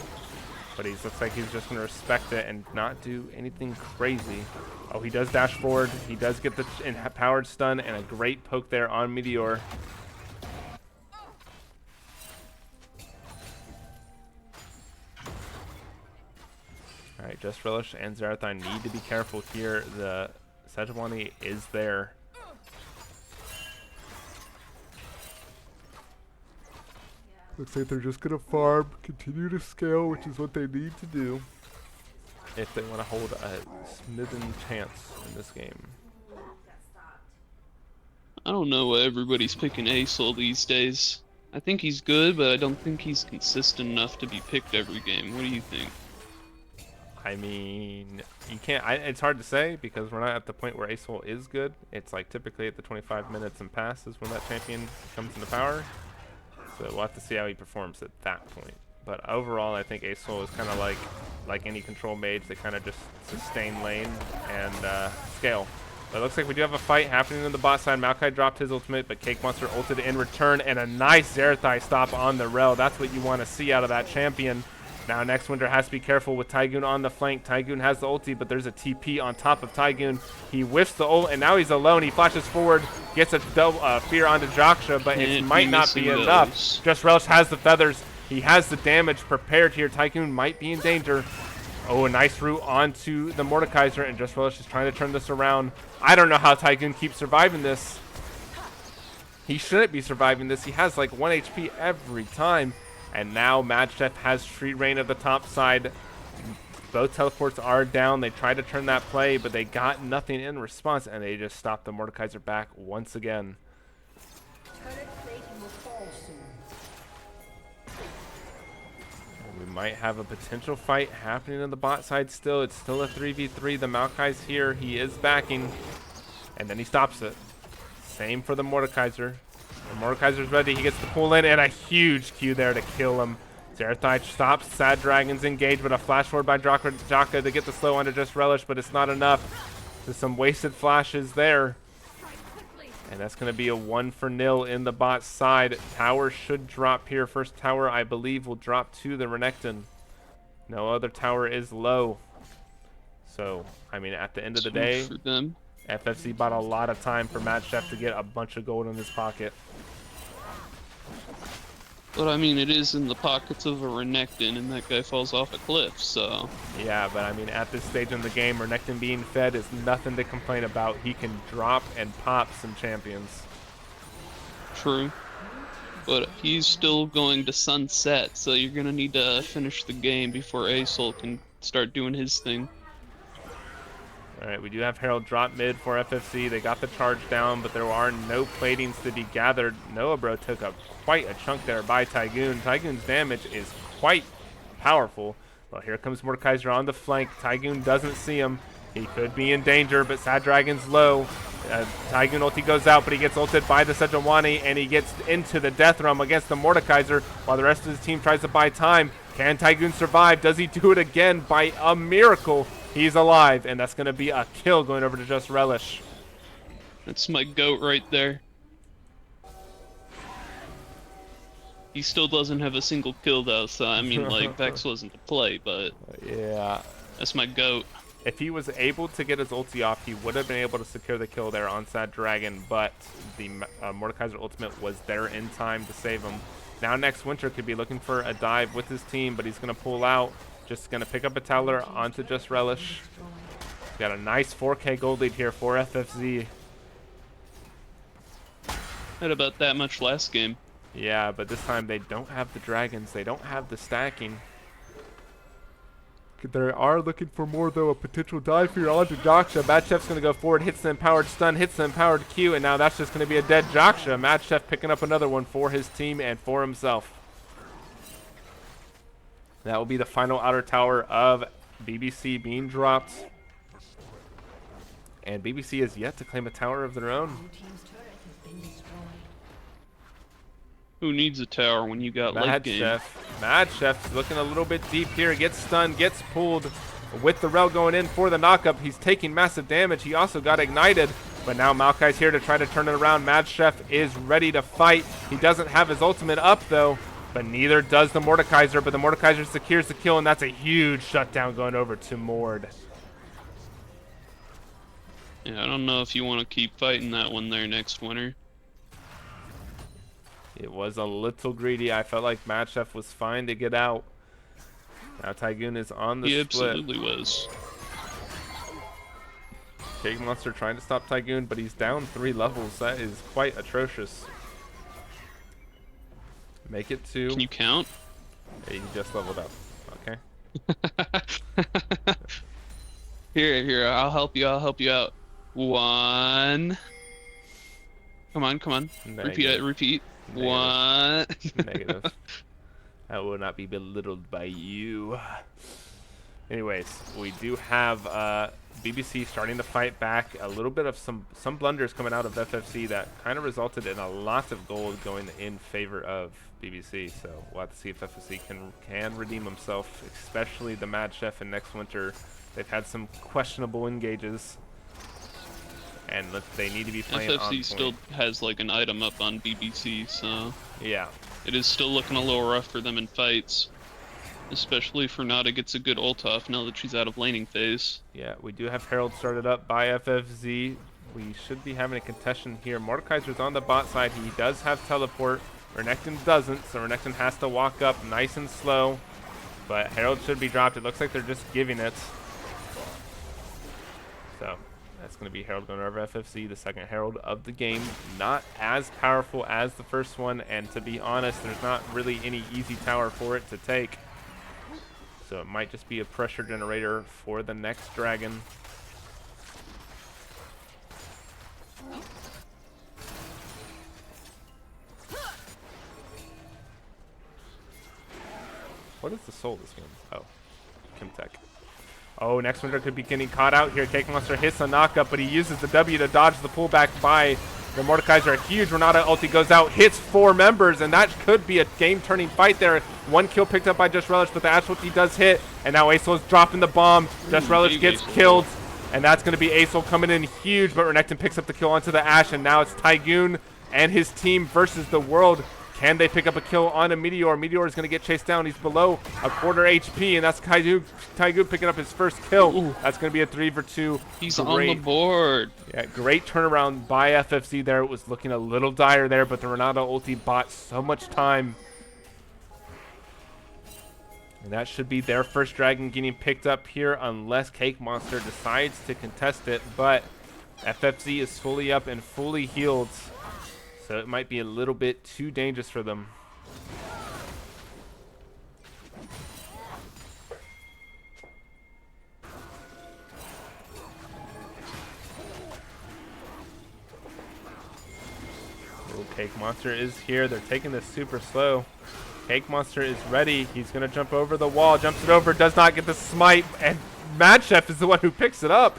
but he looks like he's just going to respect it and not do anything crazy. Oh, he does dash forward. He does get the empowered stun, and a great poke there on Meteor. Alright, Just Relish and Zarathai need to be careful here. The Sejuani is there. Looks like they're just going to farm, continue to scale, which is what they need to do if they want to hold a smidgen chance in this game. I don't know why everybody's picking Asol these days. I think he's good, but I don't think he's consistent enough to be picked every game. What do you think? I mean, you can't. It's hard to say because we're not at the point where Asol is good. It's like typically at the 25 minutes and past is when that champion comes into power. So we'll have to see how he performs at that point. But overall, I think Asol is kind of like any control mage. They kind of just sustain lane and scale. But it looks like we do have a fight happening in the bot side. Maokai dropped his ultimate, but Cake Monster ulted in return, and a nice Zarathai stop on the Rel. That's what you want to see out of that champion. Now Next Winter has to be careful with Tygoon on the flank. Tygoon has the ulti, but there's a TP on top of Tygoon. He whiffs the ult, and now he's alone. He flashes forward, gets a fear onto Joksha, but it might not be enough. Just Relish has the feathers. He has the damage prepared here. Tygoon might be in danger. Oh, a nice route onto the Mordekaiser, and Just Relish is trying to turn this around. I don't know how Tygoon keeps surviving this. He shouldn't be surviving this. He has like 1 HP every time. And now Madchef has Street Rain at the top side. Both teleports are down. They tried to turn that play, but they got nothing in response, and they just stopped the Mordekaiser back once again. And we might have a potential fight happening in the bot side still. It's still a 3v3. The Maokai's here. He is backing, and then he stops it. Same for the Mordekaiser. The Mordekaiser's ready. He gets the pull in, and a huge Q there to kill him. Zarathai stops. Sad Dragons engage, but a flash forward by Jaka to get the slow onto Just Relish, but it's not enough. There's some wasted flashes there. And that's going to be a 1-0 in the bot side. Tower should drop here. First tower, I believe, will drop to the Renekton. No other tower is low. So, I mean, at the end of the day, for them. FFC bought a lot of time for Madchef to get a bunch of gold in his pocket. But I mean, it is in the pockets of a Renekton, and that guy falls off a cliff, so... Yeah, but I mean, at this stage in the game, Renekton being fed is nothing to complain about. He can drop and pop some champions. True. But he's still going to sunset, so you're gonna need to finish the game before Asol can start doing his thing. Alright, we do have Herald drop mid for FFC. They got the charge down, but there are no platings to be gathered. Noah Bro took up quite a chunk there by Tygoon. Tygoon's damage is quite powerful. Well, here comes Mordekaiser on the flank. Tygoon doesn't see him. He could be in danger, but Sad Dragon's low. Tygoon ulti goes out, but he gets ulted by the Sejuani, and he gets into the Death Realm against the Mordekaiser while the rest of his team tries to buy time. Can Tygoon survive? Does he do it again? By a miracle, he's alive, and that's going to be a kill going over to Just Relish. That's my goat right there. He still doesn't have a single kill though, so I mean, like, Vex wasn't the play, but yeah, that's my goat. If he was able to get his ulti off, he would have been able to secure the kill there on Sad Dragon, but the Mordekaiser ultimate was there in time to save him. Now next Winter could be looking for a dive with his team, but he's going to pull out. Just going to pick up a Towler onto Just Relish. Got a nice 4K gold lead here for FFZ. Had about that much last game. Yeah, but this time they don't have the dragons. They don't have the stacking. They are looking for more, though. A potential dive here onto Joksha. Mad Chef's going to go forward, hits the empowered stun, hits the empowered Q, and now that's just going to be a dead Joksha. Mad Chef picking up another one for his team and for himself. That will be the final outer tower of BBC being dropped. And BBC is yet to claim a tower of their own. Who needs a tower when you got late game? Mad Chef's looking a little bit deep here. Gets stunned, gets pulled with the Rel going in for the knockup. He's taking massive damage. He also got ignited. But now Maokai's here to try to turn it around. Mad Chef is ready to fight. He doesn't have his ultimate up, though. But neither does the Mordekaiser. But the Mordekaiser secures the kill, and that's a huge shutdown going over to Mord. Yeah, I don't know if you want to keep fighting that one there next Winter. It was a little greedy. I felt like Mad Chef was fine to get out. Now Tygoon is on the split. He absolutely was. Cake Monster trying to stop Tygoon, but he's down 3 levels. That is quite atrocious. Make it 2. Can you count? Yeah, he just leveled up. Okay. Here, I'll help you out. 1. Come on. Negative. Repeat. Negative. 1. Negative. I will not be belittled by you. Anyways, we do have BBC starting to fight back. A little bit of some blunders coming out of FFC that kind of resulted in a lot of gold going in favor of BBC. So we'll have to see if FFC can redeem himself, especially the Mad Chef and next Winter. They've had some questionable engages. And they need to be playing on point. FFC still has like an item up on BBC, so yeah, it is still looking a little rough for them in fights. Especially if Renata gets a good ult off now that she's out of laning phase. Yeah, we do have Herald started up by FFZ. We should be having a contestation here. Mordekaiser's on the bot side. He does have teleport. Renekton doesn't, so Renekton has to walk up nice and slow. But Herald should be dropped. It looks like they're just giving it. So that's going to be Herald going over FFC, the second Herald of the game. Not as powerful as the first one, and to be honest, there's not really any easy tower for it to take. So it might just be a pressure generator for the next dragon. What is the soul this game? Oh, Kimtech. Oh, next Winter could be getting caught out here. Cake Monster hits a knockup, but he uses the W to dodge the pullback by the Mordekaiser. A huge Renata ulti goes out, hits 4 members, and that could be a game-turning fight there. 1 kill picked up by Just Relish, but the Ash ulti does hit, and now Aesol is dropping the bomb. Just Relish gets killed, and that's going to be Aesol coming in huge, but Renekton picks up the kill onto the Ash, and now it's Tygoon and his team versus the world. Can they pick up a kill on a Meteor? Meteor is going to get chased down. He's below a quarter HP, and that's Tygoon picking up his first kill. Ooh. That's going to be a 3 for 2. He's on the board. Yeah, great turnaround by FFC there. It was looking a little dire there, but the Renata ulti bought so much time. And that should be their first dragon getting picked up here unless Cake Monster decides to contest it. But FFC is fully up and fully healed. So it might be a little bit too dangerous for them. Little Cake Monster is here. They're taking this super slow. Cake Monster is ready. He's going to jump over the wall. Jumps it over. Does not get the smite. And Mad Chef is the one who picks it up.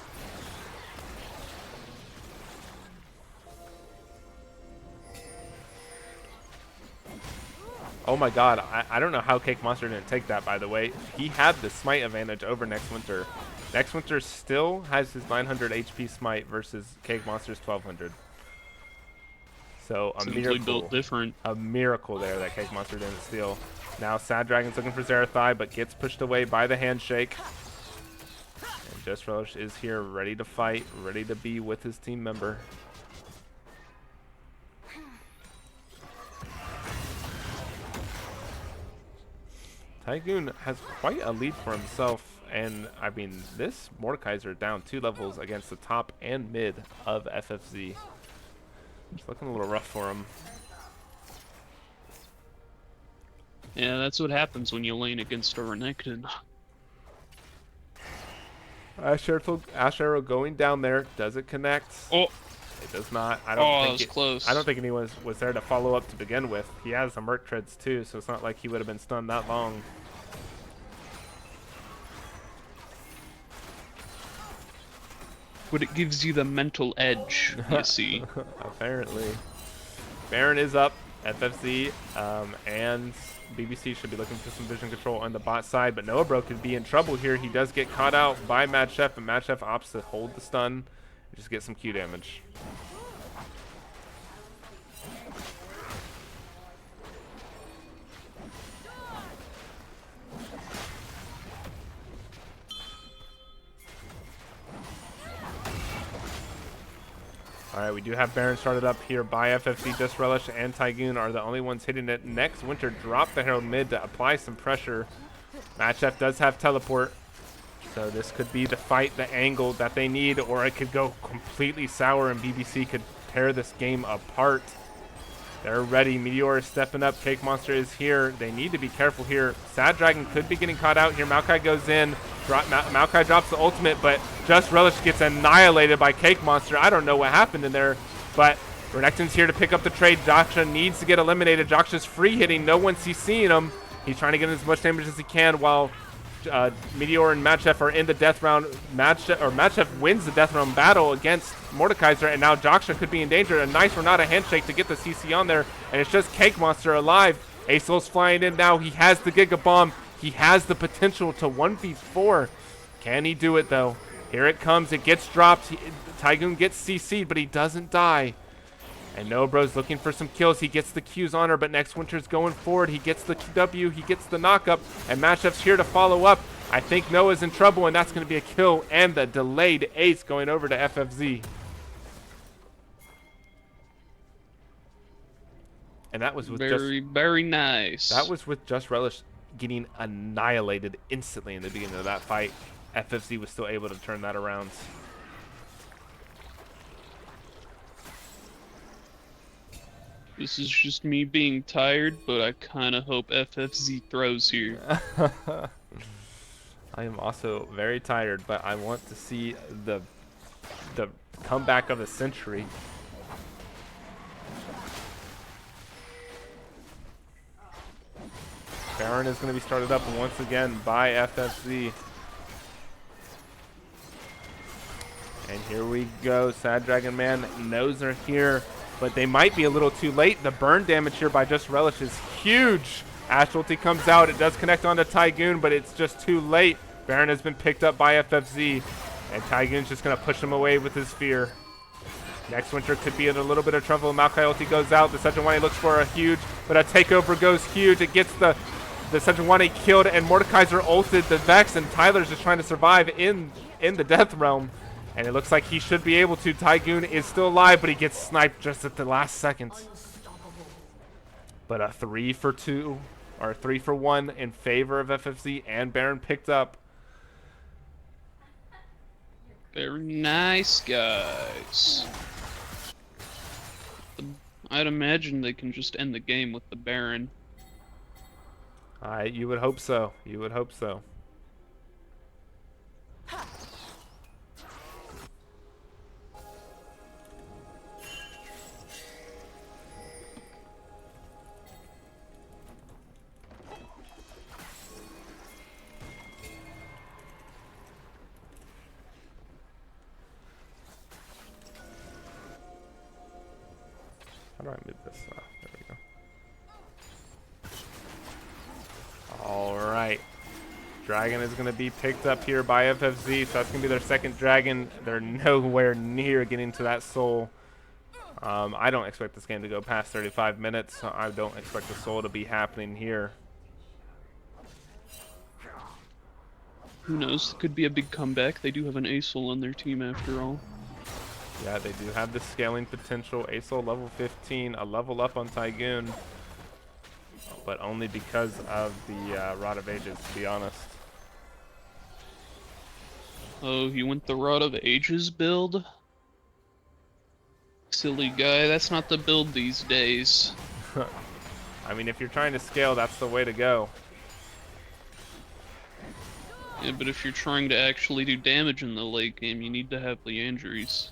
Oh my god. I don't know how Cake Monster didn't take that, by the way. He had the smite advantage over Next Winter. Next Winter still has his 900 HP smite versus Cake Monster's 1200. So a Simply miracle, built different. a miracle there that Cake Monster didn't steal. Now Sad Dragon's looking for Zarathai, but gets pushed away by the handshake. And Just Relish is here, ready to fight, ready to be with his team member. Tygoon has quite a lead for himself, and I mean, this Mordekaiser down 2 levels against the top and mid of FFZ. It's looking a little rough for him. Yeah, that's what happens when you lane against a Renekton. Ash Arrow going down there. Does it connect? Oh, It does not. I that don't was think close. I don't think anyone was there to follow up to begin with. He has the Merc Treads too, so it's not like he would have been stunned that long. But it gives you the mental edge, you see. Apparently. Baron is up. FFZ and BBC should be looking for some vision control on the bot side, but Noah Bro could be in trouble here. He does get caught out by Mad Chef, and Mad Chef opts to hold the stun and just get some Q damage. Alright, we do have Baron started up here by FFC. Just Relish and Tygoon are the only ones hitting it. Next Winter dropped the Herald mid to apply some pressure. Mad Chef does have teleport, so this could be the fight, the angle that they need, or it could go completely sour and BBC could tear this game apart. They're ready. Meteor is stepping up. Cake Monster is here. They need to be careful here. Sad Dragon could be getting caught out here. Maokai goes in. Maokai drops the ultimate, but Just Relish gets annihilated by Cake Monster. I don't know what happened in there, but Renekton's here to pick up the trade. Joksha needs to get eliminated. Joksha's free hitting. No one's CCing him. He's trying to get as much damage as he can while Meteor and Mad Chef are in the death round. Mad Chef wins the death round battle against Mordekaiser, and now Joksha could be in danger. A nice Renata handshake to get the CC on there, and it's just Cake Monster alive. Asol's flying in now. He has the Giga Bomb. He has the potential to 1v4. Can he do it, though? Here it comes. It gets dropped. Tygoon gets CC'd, but he doesn't die. And Noah Bro's looking for some kills. He gets the Q's on her, but Next Winter's going forward. He gets the W. He gets the knockup, and Mad Chef's here to follow up. I think Noah's in trouble, and that's going to be a kill and the delayed ace going over to FFZ. And that was with very nice. That was with Just Relish getting annihilated instantly in the beginning of that fight. FFZ was still able to turn that around. This is just me being tired, but I kind of hope FFZ throws here. I am also very tired, but I want to see the comeback of the century. Baron is going to be started up once again by FFZ. And here we go. Sad Dragon Man knows they're here, but they might be a little too late. The burn damage here by Just Relish is huge. Ash ulti comes out. It does connect onto Tygoon, but it's just too late. Baron has been picked up by FFZ, and Tygoon's just going to push him away with his fear. Next Winter could be in a little bit of trouble. Maokai ulti goes out. The Sejuani looks for a huge, but a takeover goes huge. It gets the Sejuani killed, and Mordekaiser ulted the Vex, and Tyler's just trying to survive in the Death Realm. And it looks like he should be able to. Tygoon is still alive, but he gets sniped just at the last second. But a 3 for 2, or 3 for 1 in favor of FFZ, and Baron picked up. Very nice, guys. I'd imagine they can just end the game with the Baron. You would hope so. You would hope so. do I move this? Oh, there we go. All right. Dragon is going to be picked up here by FFZ, so that's going to be their second dragon. They're nowhere near getting to that soul. I don't expect this game to go past 35 minutes. So I don't expect the soul to be happening here. Who knows? Could be a big comeback. They do have an ASOL on their team after all. Yeah, they do have the scaling potential. ASOL level 15, a level up on Tygoon, but only because of the Rod of Ages, to be honest. Oh, you went the Rod of Ages build? Silly guy, that's not the build these days. I mean, if you're trying to scale, that's the way to go. Yeah, but if you're trying to actually do damage in the late game, you need to have Leandries.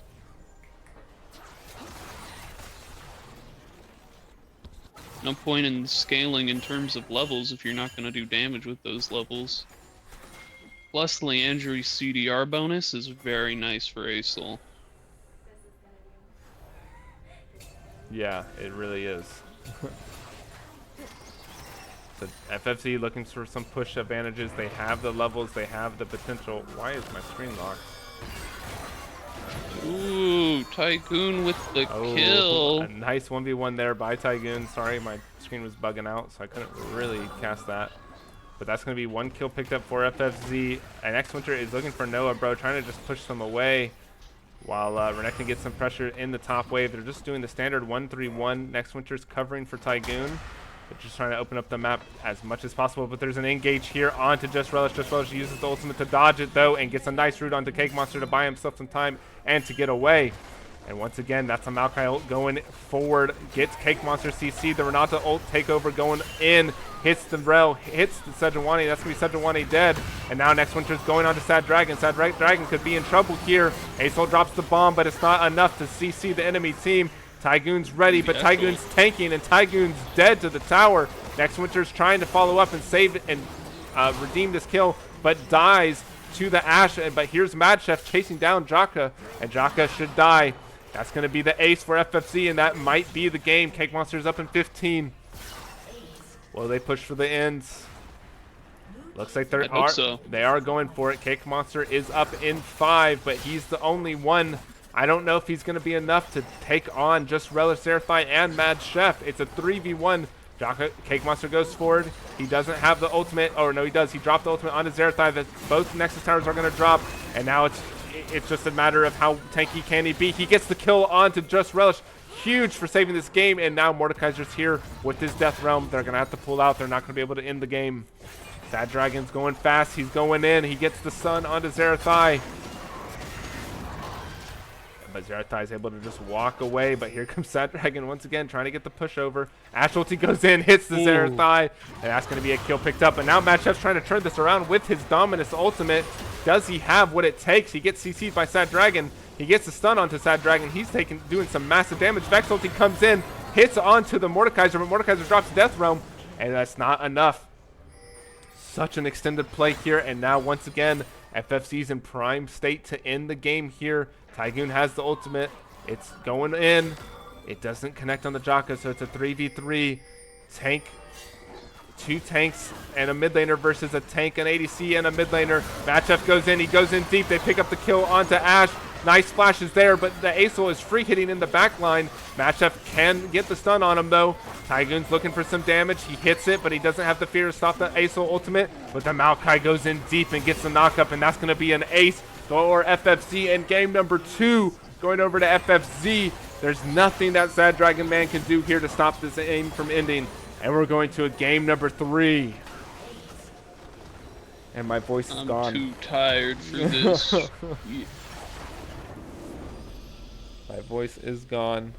No point in scaling in terms of levels if you're not going to do damage with those levels. Plus, Leandry's CDR bonus is very nice for ASOL. Yeah, it really is. So FFC looking for some push advantages. They have the levels, they have the potential. Why is my screen locked? Ooh, Tycoon with the kill. A nice 1v1 there by Tygoon. Sorry, my screen was bugging out, so I couldn't really cast that. But that's going to be one kill picked up for FFZ. And X-Winter is looking for Noah, bro, trying to just push them away. While Renekton gets some pressure in the top wave. They're just doing the standard 1-3-1. X-Winter's covering for Tygoon. They're just trying to open up the map as much as possible. But there's an engage here onto Just Relish. Just Relish uses the ultimate to dodge it, though, and gets a nice root onto Cake Monster to buy himself some time and to get away. And once again, that's a Maokai ult going forward. Gets Cake Monster CC. The Renata ult takeover going in. Hits the Rel. Hits the Sejuani. That's going to be Sejuani dead. And now Next Winter's going on to Sad Dragon. Sad Dragon could be in trouble here. ASOL drops the bomb, but it's not enough to CC the enemy team. Tygoon's ready, but Tygoon's tanking, and Tygoon's dead to the tower. Next Winter's trying to follow up and save and redeem this kill, but dies to the Ashe. But here's Mad Chef chasing down Jaka, and Jaka should die. That's going to be the ace for FFC, and that might be the game. Cake Monster's up in 15. Well, they push for the ends. Looks like they are going for it. Cake Monster is up in 5, but he's the only one. I don't know if he's going to be enough to take on Just Relish, Zarathai, and Mad Chef. It's a 3v1. Cake Monster goes forward. He doesn't have the ultimate. Oh, no, he does. He dropped the ultimate onto Zarathai. That both Nexus Towers are going to drop, and now it's just a matter of how tanky can he be. He gets the kill onto Just Relish. Huge for saving this game, and now Mordekaiser's here with his Death Realm. They're going to have to pull out. They're not going to be able to end the game. Sad Dragon's going fast. He's going in. He gets the sun onto Zarathai. But Zarathai is able to just walk away, but here comes Sad Dragon once again trying to get the push over. Ashe ulti goes in, hits the Zarathai, and that's going to be a kill picked up. And now Mad Chef's trying to turn this around with his Dominus ultimate. Does he have what it takes? He gets CC'd by Sad Dragon. He gets the stun onto Sad Dragon. He's doing some massive damage. Vex ulti comes in, hits onto the Mordekaiser, but Mordekaiser drops Death Realm, and that's not enough. Such an extended play here, and now once again, FFC's in prime state to end the game here. Tygoon has the ultimate. It's going in. It doesn't connect on the Jaka, so it's a 3v3. Tank, 2 tanks and a mid laner versus a tank, an ADC, and a mid laner. Mad Chef goes in. He goes in deep. They pick up the kill onto Ashe. Nice flashes there, but the ASOL is free hitting in the back line. Mad Chef can get the stun on him, though. Tygoon's looking for some damage. He hits it, but he doesn't have the fear to stop the ASOL ultimate. But the Maokai goes in deep and gets the knockup, and that's going to be an ace for FFC in game number 2. Going over to FFZ. There's nothing that Sad Dragon Man can do here to stop this aim from ending. And we're going to a game number 3. And my voice is gone. I'm too tired for this. My voice is gone.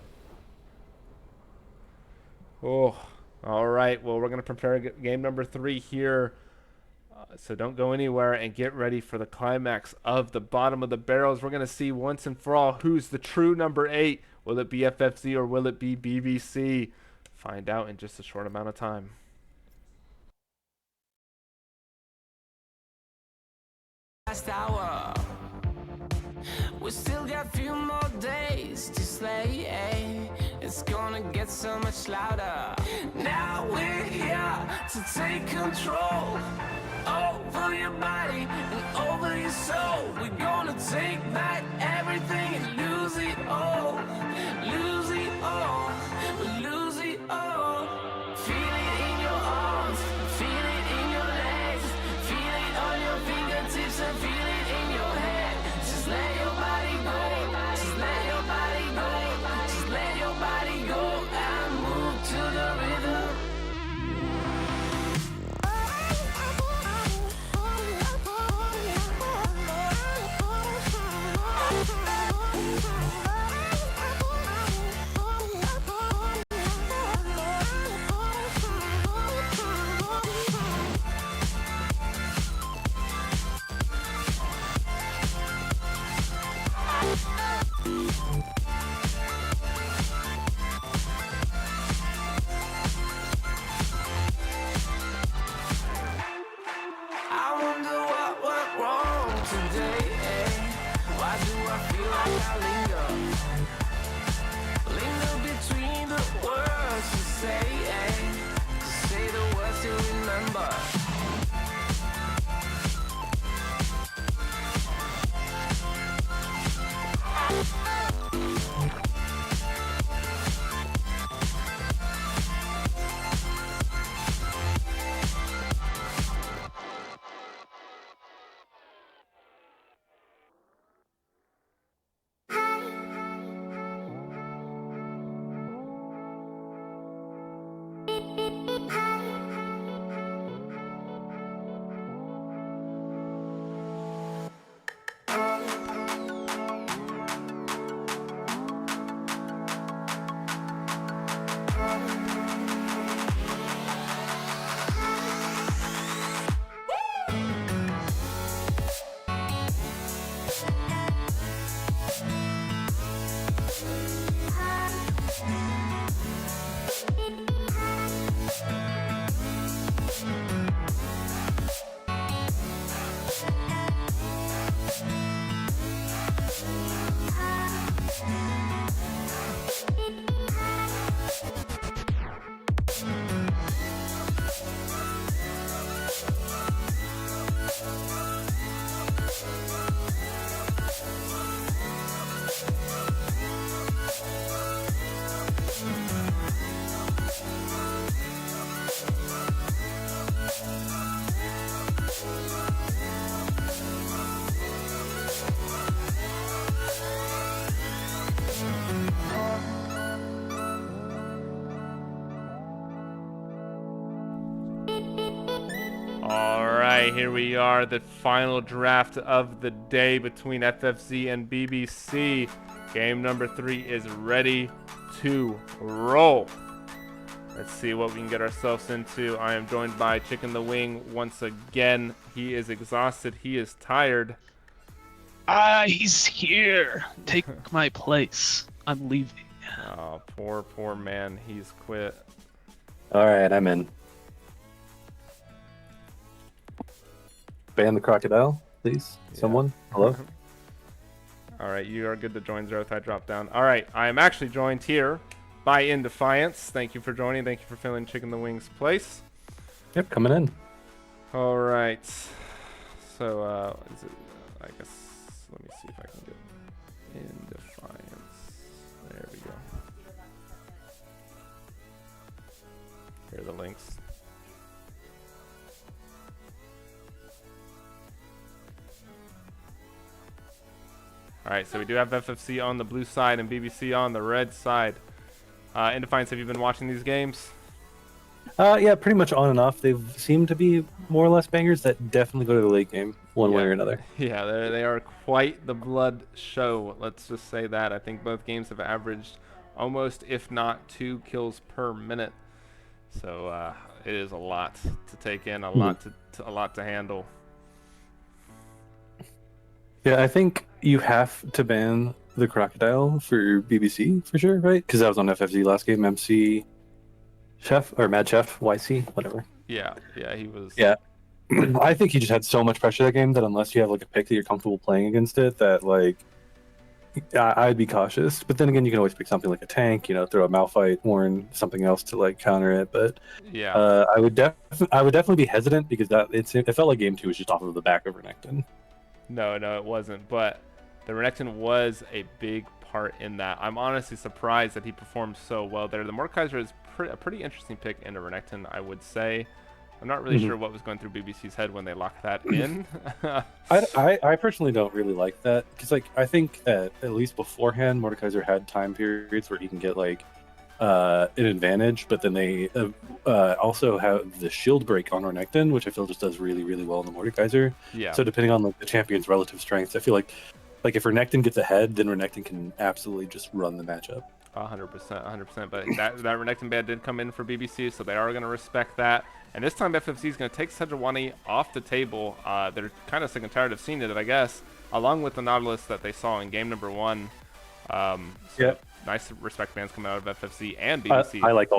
Oh, all right. Well, we're going to prepare game number 3 here. So don't go anywhere and get ready for the climax of the bottom of the barrels. We're going to see once and for all who's the true number 8. Will it be FFC or will it be BBC? Find out in just a short amount of time. Last hour. We still got few more days to slay. It's gonna get so much louder. Now we're here to take control over your body and over your soul. We're gonna take back everything and lose it all. Lose it all. Lose it all. Feel it in your arms. Feel it in your legs. Feel it on your fingertips and feel it in your head. Just let your body go. Just let your body go. Just let your body go and move to the rhythm. I wonder what went wrong today. Why do I feel like I linger? Linger between the words to say the words to remember. Alright, here we are, the final draft of the day between FFZ and BBC. Game number 3 is ready to roll. Let's see what we can get ourselves into. I am joined by Chicken the Wing once again. He is exhausted. He is tired. He's here. Take my place. I'm leaving. Oh, poor man. He's quit. Alright, I'm in. Ban the crocodile, please. Yeah. Someone? Hello? Alright, you are good to join Zarathai drop down. Alright, I am actually joined here by In Defiance. Thank you for joining. Thank you for filling Chicken the Wing's place. Yep, coming in. Alright. So, is it, I guess, let me see if I can get In Defiance. There we go. Here are the links. Alright, so we do have FFC on the blue side and BBC on the red side. In Defiance, have you been watching these games? Yeah, pretty much on and off. They've seemed to be more or less bangers that definitely go to the late game, one way or another. Yeah, they are quite the blood show. Let's just say that. I think both games have averaged almost, if not 2 kills per minute. So it is a lot to take in, a lot to handle. Yeah, I think you have to ban the crocodile for BBC for sure, right? Because that was on FFZ last game. MC Chef or Mad Chef YC, whatever. Yeah, he was. Yeah, I think he just had so much pressure that game that unless you have like a pick that you're comfortable playing against it, that like I'd be cautious. But then again, you can always pick something like a tank, throw a Malphite, Warren, something else to like counter it. But Yeah. I would definitely be hesitant because it felt like game 2 was just off of the back of Renekton. No, it wasn't. But the Renekton was a big part in that. I'm honestly surprised that he performed so well there. The Mordekaiser is a pretty interesting pick into Renekton, I would say. I'm not really sure what was going through BBC's head when they locked that in. I personally don't really like that because like I think that at least beforehand Mordekaiser had time periods where he can get like an advantage, but then they also have the shield break on Renekton, which I feel just does really, really well in the Mordekaiser. Yeah. So depending on like the champion's relative strengths, I feel like if Renekton gets ahead, then Renekton can absolutely just run the matchup. 100%. But that Renekton ban did come in for BBC, so they are going to respect that. And this time FFC is going to take Sejuani off the table. They're kind of sick and tired of seeing it, I guess, along with the Nautilus that they saw in game number 1. Nice respect bans coming out of FFC and BBC. I like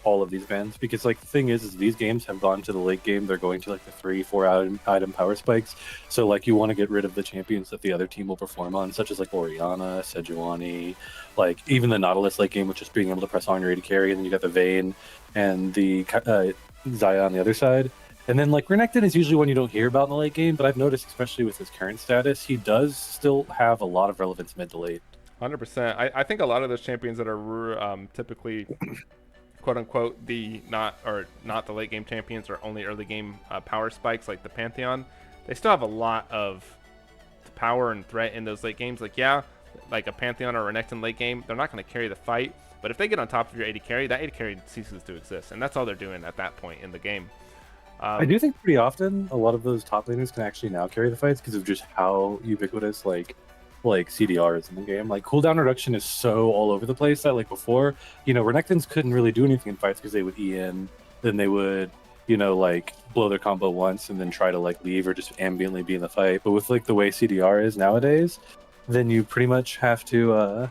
all of these bans because like the thing is these games have gone to the late game. They're going to like the 3-4 item power spikes. So like you want to get rid of the champions that the other team will perform on, such as like Orianna, Sejuani, like even the Nautilus late game, which is being able to press on your AD carry, and then you got the Vayne and the Xayah on the other side. And then like Renekton is usually one you don't hear about in the late game, but I've noticed, especially with his current status, he does still have a lot of relevance mid to late. 100%. I think a lot of those champions that are typically, quote unquote, not the late game champions or only early game power spikes like the Pantheon, they still have a lot of power and threat in those late games. Like like a Pantheon or Renekton late game, they're not going to carry the fight. But if they get on top of your AD carry, that AD carry ceases to exist, and that's all they're doing at that point in the game. I do think pretty often a lot of those top laners can actually now carry the fights because of just how ubiquitous like CDR is in the game. Like cooldown reduction is so all over the place that like before, Renektons couldn't really do anything in fights because they would E in, then they would, like blow their combo once and then try to like leave or just ambiently be in the fight. But with like the way CDR is nowadays, then you pretty much have to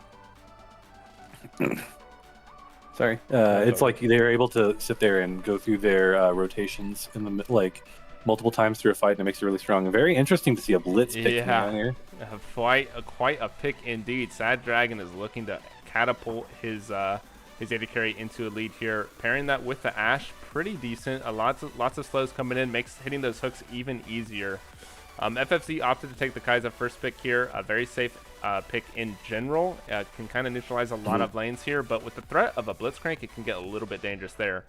sorry. It's like they're able to sit there and go through their rotations in the like multiple times through a fight, and it makes it really strong. And very interesting to see a blitz pick down here. Quite a pick indeed. Sad Dragon is looking to catapult his AD carry into a lead here. Pairing that with the Ashe, pretty decent. Lots of slows coming in, makes hitting those hooks even easier. FFC opted to take the Kai'Sa first pick here. A very safe pick in general. Can kind of neutralize a lot of lanes here, but with the threat of a Blitzcrank, it can get a little bit dangerous there.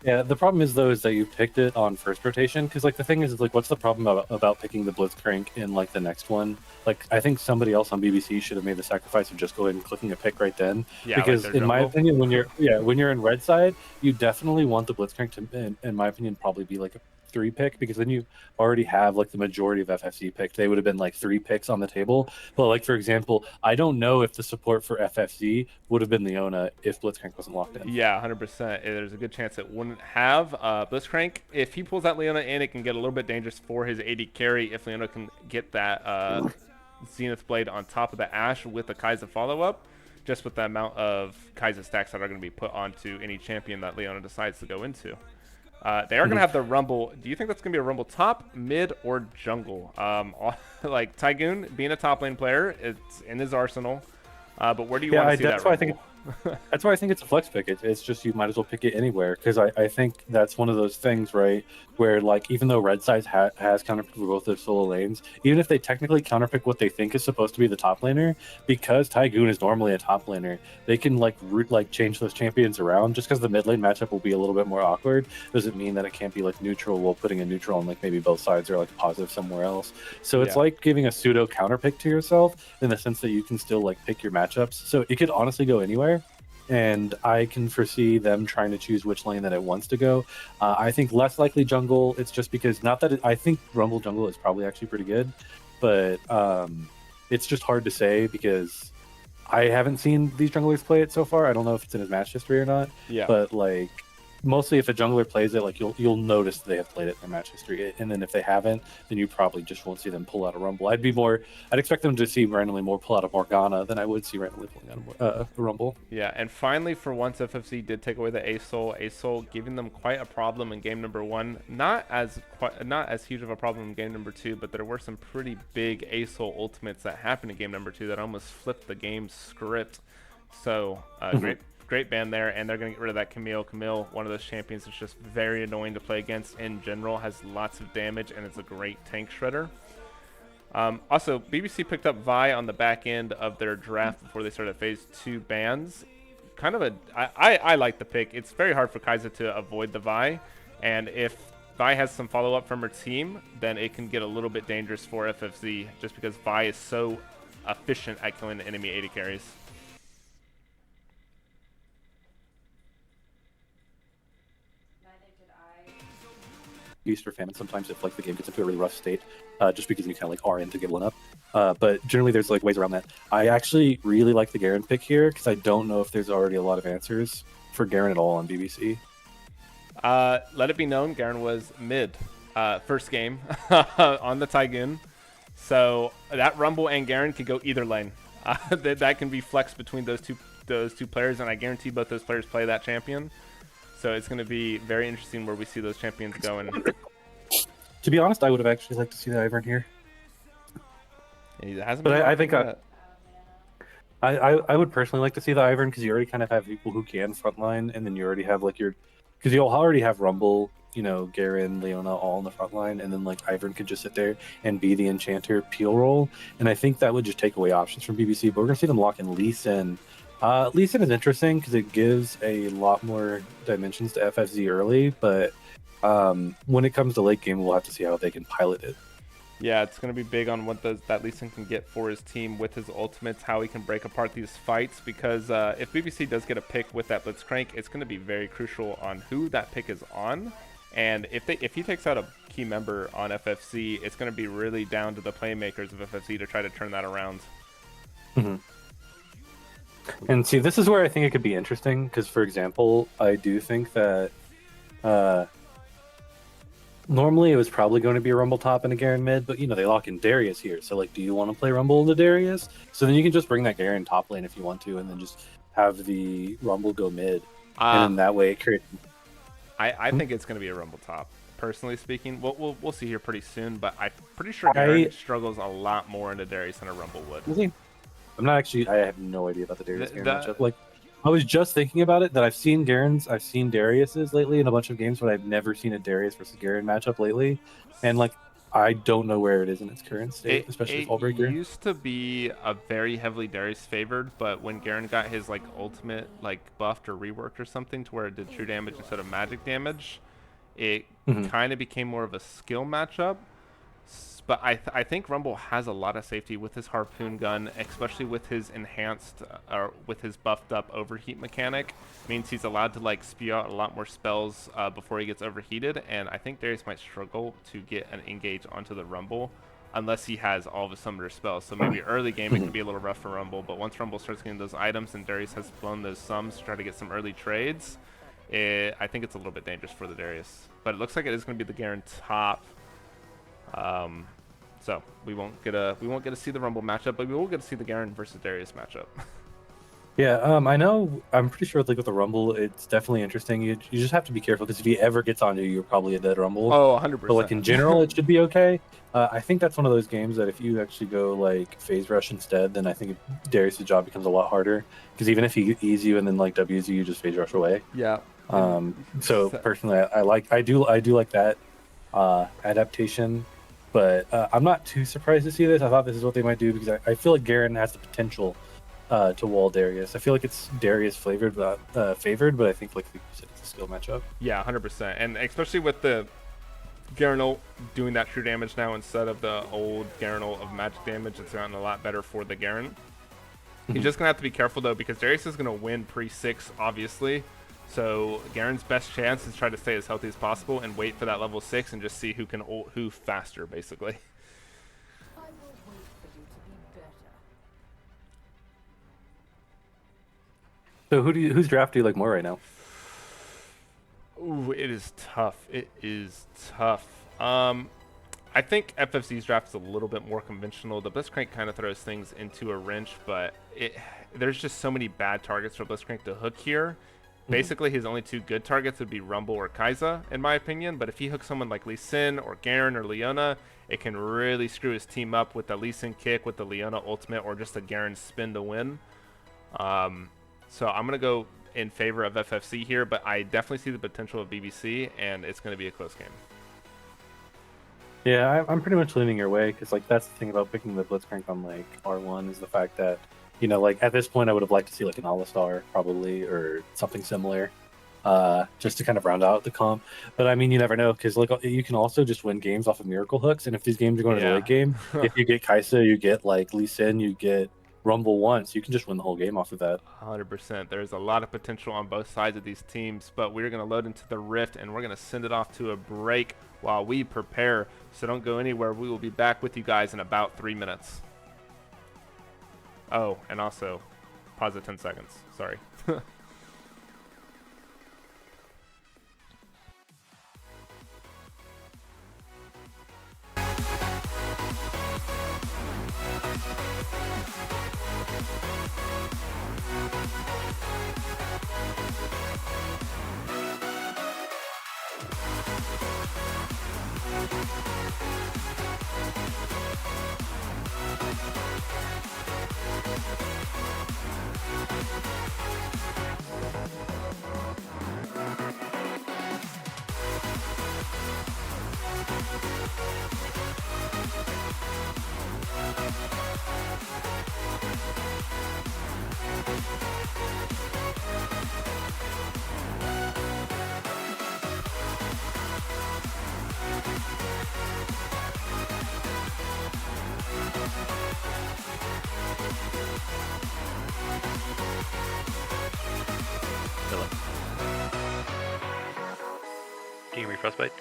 Yeah, the problem is though is that you picked it on first rotation because like the thing is like what's the problem about picking the Blitzcrank in like the next one? Like I think somebody else on BBC should have made the sacrifice of just going and clicking a pick right then. Yeah, because like in my opinion, when you're in red side, you definitely want the Blitzcrank to, in my opinion, probably be like a 3 pick because then you already have like the majority of FFC picked. They would have been like 3 picks on the table. But like for example, I don't know if the support for FFC would have been Leona if Blitzcrank wasn't locked in. Yeah, 100%. There's a good chance it wouldn't have. Blitzcrank, if he pulls that Leona in, it can get a little bit dangerous for his AD carry if Leona can get that Zenith Blade on top of the Ashe with the Kai'Sa follow-up, just with the amount of Kai'Sa stacks that are going to be put onto any champion that Leona decides to go into. They are going to have the Rumble. Do you think that's going to be a Rumble top, mid, or jungle? Like Tygoon being a top lane player, it's in his arsenal. But where do you want to see that Rumble? That's why I think it's a flex pick. It's just you might as well pick it anywhere because I think that's one of those things, right, where like even though red side has counterpick for both their solo lanes, even if they technically counterpick what they think is supposed to be the top laner, because Tygoon is normally a top laner, they can like change those champions around. Just because the mid lane matchup will be a little bit more awkward doesn't mean that it can't be like neutral while putting a neutral on like maybe both sides or like positive somewhere else. So it's like giving a pseudo counterpick to yourself in the sense that you can still like pick your matchups. So it could honestly go anywhere. And I can foresee them trying to choose which lane that it wants to go. I think less likely jungle. It's just because I think Rumble jungle is probably actually pretty good, but it's just hard to say because I haven't seen these junglers play it so far. I don't know if it's in his match history or not. Yeah. But like mostly if a jungler plays it, like you'll notice they have played it in their match history, and then if they haven't, then you probably just won't see them pull out a Rumble. I'd expect them to see randomly more pull out a Morgana than I would see randomly pulling out a Rumble. Yeah, and finally, for once, FFC did take away the Asol, giving them quite a problem in game number 1. Not as huge of a problem in game number 2, but there were some pretty big Asol ultimates that happened in game number 2 that almost flipped the game script. So great ban there, and they're gonna get rid of that Camille. Camille, one of those champions that's just very annoying to play against in general, has lots of damage, and it's a great tank shredder. Also, BBC picked up Vi on the back end of their draft before they started phase 2 bans. Kind of I like the pick. It's very hard for Kai'Sa to avoid the Vi, and if Vi has some follow-up from her team, then it can get a little bit dangerous for FFZ, just because Vi is so efficient at killing the enemy AD carries. Used for famine sometimes if like the game gets into a really rough state, just because you kind of like are in to get one up. But generally there's like ways around that. I actually really like the Garen pick here because I don't know if there's already a lot of answers for Garen at all on BBC. Let it be known, Garen was mid first game on the Tygoon, so that Rumble and Garen could go either lane. That can be flexed between those two players, and I guarantee both those players play that champion. So it's going to be very interesting where we see those champions going. To be honest, I would have actually liked to see the Ivern here. But I think I would personally like to see the Ivern because you already kind of have people who can frontline, and then you already have like because you'll already have Rumble, Garen, Leona all in the front line, and then like Ivern could just sit there and be the enchanter peel roll, and I think that would just take away options from BBC. But we're gonna see them lock in Lee Sin. Lee Sin is interesting because it gives a lot more dimensions to FFZ early, but when it comes to late game, we'll have to see how they can pilot it. Yeah, it's going to be big on what that Lee Sin can get for his team with his ultimates, how he can break apart these fights, because if BBC does get a pick with that Blitzcrank, it's going to be very crucial on who that pick is on. And if he takes out a key member on FFC, it's going to be really down to the playmakers of FFC to try to turn that around. Mm-hmm. And see, this is where I think it could be interesting, because, for example, I do think that normally it was probably going to be a Rumble top and a Garen mid, but, they lock in Darius here. So, like, do you want to play Rumble into Darius? So then you can just bring that Garen top lane if you want to, and then just have the Rumble go mid. And then that way it creates... I think it's going to be a Rumble top, personally speaking. We'll see here pretty soon, but I'm pretty sure Garen struggles a lot more into Darius than a Rumble would. Is he? I have no idea about the Darius Garen matchup. Like, I was just thinking about it, that I've seen Darius's lately in a bunch of games, but I've never seen a Darius versus Garen matchup lately. And, like, I don't know where it is in its current state, especially with Fallbreaker. It used to be a very heavily Darius favored, but when Garen got his, like, ultimate, like, buffed or reworked or something to where it did true damage instead of magic damage, it kind of became more of a skill matchup. But I think Rumble has a lot of safety with his harpoon gun, especially with his enhanced or with his buffed up overheat mechanic. Means he's allowed to like spew out a lot more spells before he gets overheated, and I think Darius might struggle to get an engage onto the Rumble unless he has all of his summoner spells. So maybe early game it can be a little rough for Rumble, but once Rumble starts getting those items and Darius has blown those sums to try to get some early trades, I think it's a little bit dangerous for the Darius. But it looks like it is going to be the Garen top. So we won't get to see the Rumble matchup, but we will get to see the Garen versus Darius matchup. Yeah, I know. I'm pretty sure with the Rumble, it's definitely interesting. You just have to be careful because if he ever gets on you, you're probably a dead Rumble. Oh, 100%. But like in general, it should be okay. I think that's one of those games that if you actually go like phase rush instead, then I think Darius' job becomes a lot harder because even if he E's you and then like W's you just phase rush away. Yeah. So personally, I do like that adaptation. But I'm not too surprised to see this. I thought this is what they might do because I feel like Garen has the potential to wall Darius. I feel like it's Darius favored, but I think like you said, it's a skill matchup. Yeah, 100%. And especially with the Garen ult doing that true damage now instead of the old Garen ult of magic damage, it's gotten a lot better for the Garen. He's just going to have to be careful though because Darius is going to win pre-6, obviously. So Garen's best chance is try to stay as healthy as possible and wait for that level 6 and just see who can ult who faster, basically. I will wait for you to be better. So whose draft do you like more right now? Ooh, it is tough. It is tough. I think FFC's draft is a little bit more conventional. The Blitzcrank kind of throws things into a wrench, but there's just so many bad targets for Blitzcrank to hook here. Basically, his only two good targets would be Rumble or Kai'Sa, in my opinion. But if he hooks someone like Lee Sin or Garen or Leona, it can really screw his team up with the Lee Sin kick, with the Leona ultimate, or just a Garen spin to win. So I'm going to go in favor of FFC here, but I definitely see the potential of BBC, and it's going to be a close game. Yeah, I'm pretty much leaning your way because like that's the thing about picking the Blitzcrank on like R1 is the fact that like at this point I would have liked to see like an All-Star probably or something similar, just to kind of round out the comp. But I mean, you never know because like you can also just win games off of miracle hooks, and if these games are going to the late game, if you get Kai'Sa, you get like Lee Sin, you get Rumble once, you can just win the whole game off of that. 100%. There's a lot of potential on both sides of these teams, but we're going to load into the Rift, and we're going to send it off to a break while we prepare. So don't go anywhere. We will be back with you guys in about 3 minutes. Oh, and also, pause at 10 seconds. Sorry. Can you read Frostbyt?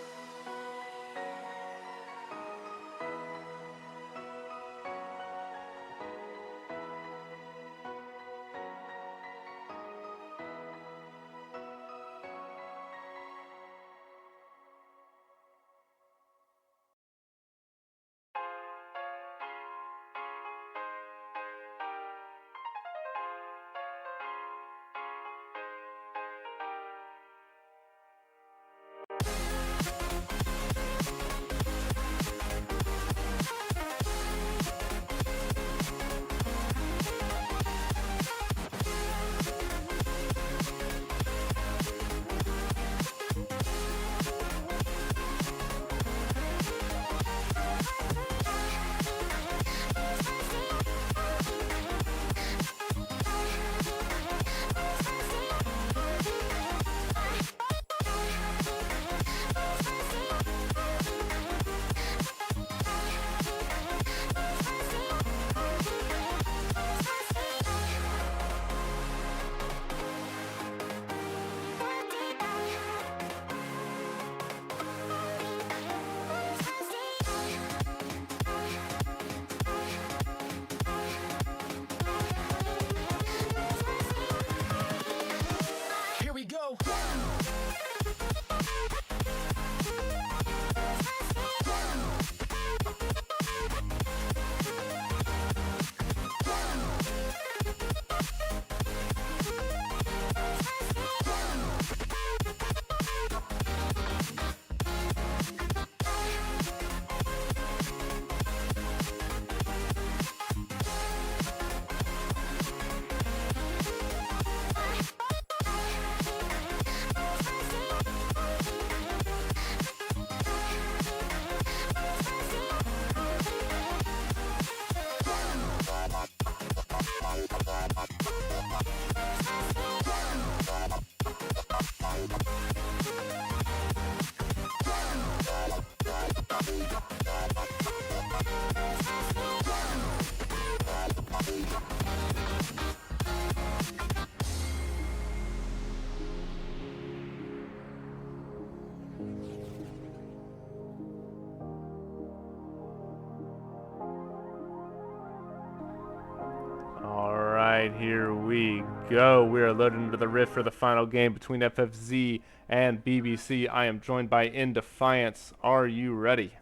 right, here we go. We are loaded into the rift for the final game between FFZ and BBC. I am joined by In Defiance. Are you ready?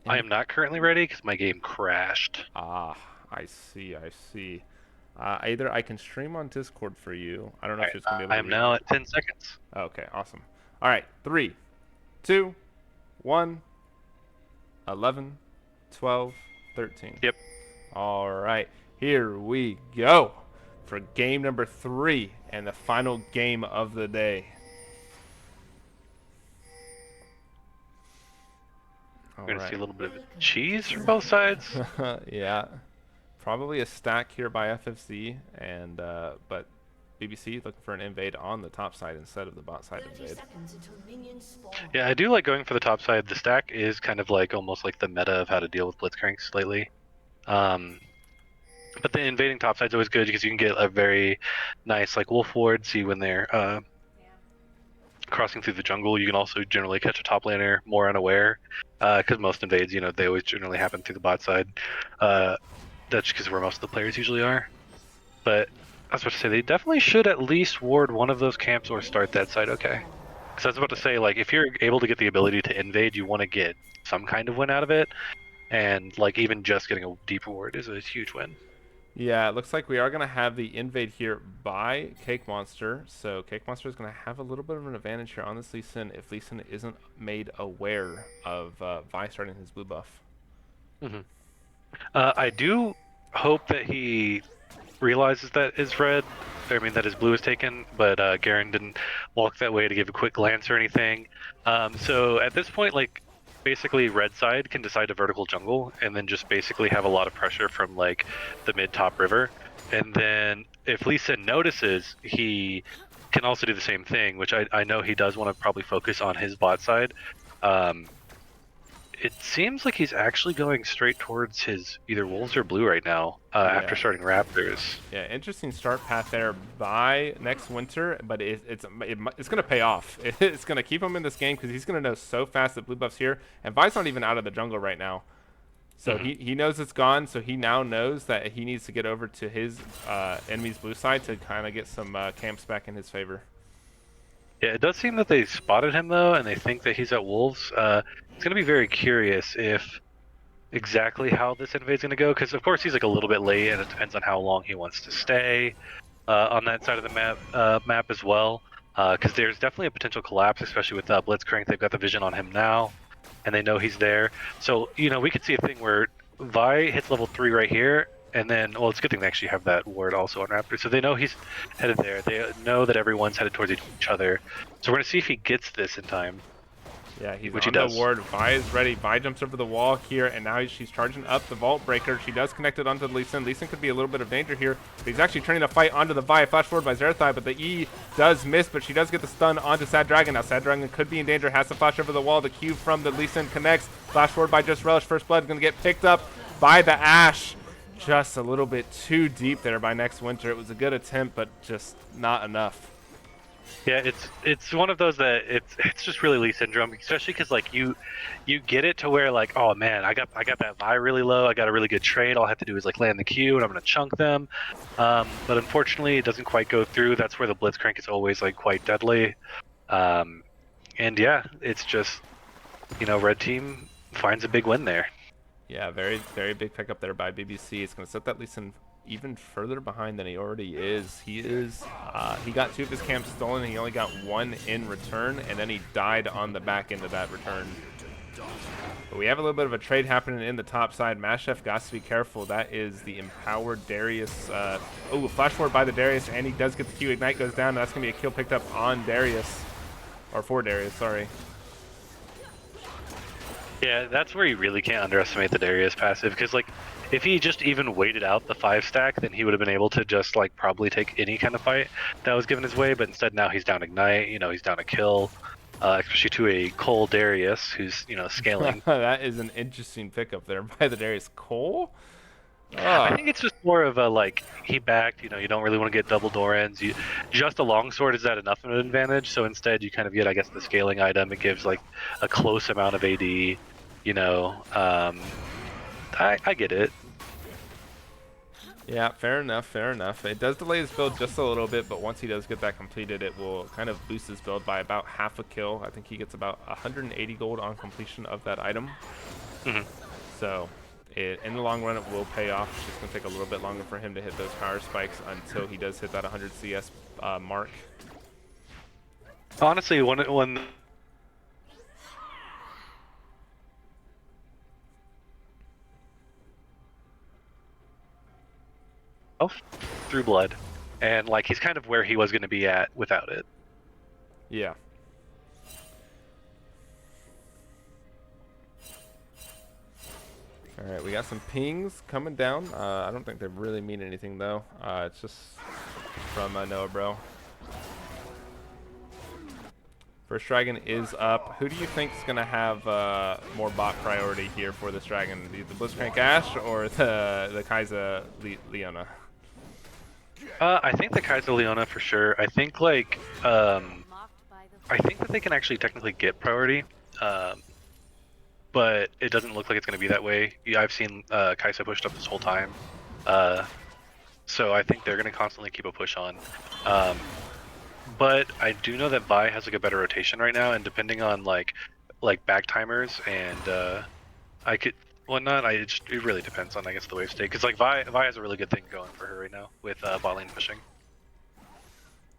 I am not currently ready because my game crashed. Ah, I see. Either I can stream on Discord for you. I don't know if it's going to be able I to am read now it. at 10 seconds. Okay, awesome. All right, 3, 2, 1, 11, 12, 13. Yep. All right, here we go for game number 3 and the final game of the day. All We're going to right. see a little bit of cheese from both sides. Yeah, probably a stack here by FFC, and but BBC looking for an invade on the top side instead of the bot side 30 invade. seconds until minions spawn. Yeah, I do like going for the top side. The stack is kind of like almost like the meta of how to deal with blitzcranks lately. But the invading top side is always good because you can get a very nice like wolf ward. See when they're crossing through the jungle. You can also generally catch a top laner more unaware because most invades, you know, they always generally happen through the bot side. That's because where most of the players usually are. But I was about to say they definitely should at least ward one of those camps or start that side okay. Because I was about to say, like, if you're able to get the ability to invade, you want to get some kind of win out of it. And like even just getting a deep ward is a huge win. Yeah, it looks like we are going to have the invade here by Cake Monster. So Cake Monster is going to have a little bit of an advantage here on this Lee Sin if Lee Sin isn't made aware of Vi starting his blue buff. I do hope that he realizes that his that his blue is taken, but Garen didn't walk that way to give a quick glance or anything. So at this point, like, basically red side can decide to vertical jungle and then just basically have a lot of pressure from like the mid top river. And then if Lee Sin notices, he can also do the same thing, which I know he does want to probably focus on his bot side. It seems like he's actually going straight towards his either wolves or blue right now after starting Raptors. Yeah, interesting start path there by next winter, but it's going to pay off. It's going to keep him in this game because he's going to know so fast that blue buff's here, and Vi's not even out of the jungle right now. So he knows it's gone, so he now knows that he needs to get over to his enemy's blue side to kind of get some camps back in his favor. Yeah, it does seem that they spotted him though, and they think that he's at wolves. It's going to be very curious if exactly how this invade's going to go, because of course he's like a little bit late, and it depends on how long he wants to stay on that side of the map as well. Because there's definitely a potential collapse, especially with Blitzcrank. They've got the vision on him now, and they know he's there. So you know we could see a thing where Vi hits level 3 right here, and then well, it's a good thing they actually have that ward also on Raptor. So they know he's headed there. They know that everyone's headed towards each other. So we're gonna see if he gets this in time. Yeah, he's Which on he the does. ward. Vi is ready. Vi jumps over the wall here, and now she's charging up the Vault Breaker. She does connect it onto Lee Sin. Lee Sin could be a little bit of danger here, but he's actually turning the fight onto the Vi. Flash forward by Zarathai, but the E does miss, but she does get the stun onto Sad Dragon. Now Sad Dragon could be in danger, has to flash over the wall. The Q from the Lee Sin connects. Flash forward by Just Relish. First Blood going to get picked up by the Ashe. Just a little bit too deep there by Next Winter. It was a good attempt, but just not enough. Yeah, it's one of those that it's just really Lee syndrome, especially because like you get it to where like, oh man, I got that Vi really low, I got a really good trade, all I have to do is like land the Q and I'm gonna chunk them, but unfortunately it doesn't quite go through. That's where the Blitzcrank is always like quite deadly, and yeah, it's just, you know, red team finds a big win there. Yeah, very, very big pickup there by BBC. It's going to set that Lee Sin even further behind than he already is. He got 2 of his camps stolen, and he only got 1 in return, and then he died on the back end of that return. But we have a little bit of a trade happening in the top side. Mashef got to be careful. That is the empowered Darius. Oh, flash forward by the Darius, and he does get the Q. Ignite goes down, and that's going to be a kill picked up on Darius. Or for Darius, sorry. Yeah, that's where you really can't underestimate the Darius passive, because like if he just even waited out the 5 stack, then he would have been able to just like probably take any kind of fight that was given his way, but instead now he's down Ignite, you know, he's down a kill, especially to a Cole Darius who's, you know, scaling. That is an interesting pickup there by the Darius. Cole? I think it's just more of a like he backed, you know, you don't really want to get double Dorans. Just a longsword is that enough of an advantage, so instead you kind of get, I guess, the scaling item. It gives like a close amount of AD, you know. I get it. Yeah, fair enough, fair enough. It does delay his build just a little bit, but once he does get that completed, it will kind of boost his build by about half a kill. I think he gets about 180 gold on completion of that item. So in the long run, it will pay off. It's just going to take a little bit longer for him to hit those power spikes until he does hit that 100 CS mark. Honestly, when through blood, and like he's kind of where he was going to be at without it. Yeah. All right, we got some pings coming down. I don't think they really mean anything though. It's just from Noah Bro. First dragon is up. Who do you think is gonna have more bot priority here for this dragon? The Blitzcrank Ash or the Kaiser Leona? I think the Kaiser Leona for sure. I think like I think that they can actually technically get priority, but it doesn't look like it's going to be that way. Yeah, I've seen Kaiser pushed up this whole time, so I think they're going to constantly keep a push on. But I do know that Vi has like a better rotation right now, and depending on like back timers and I could whatnot, it really depends on I guess the wave state, because like Vi has a really good thing going for her right now with bot lane pushing.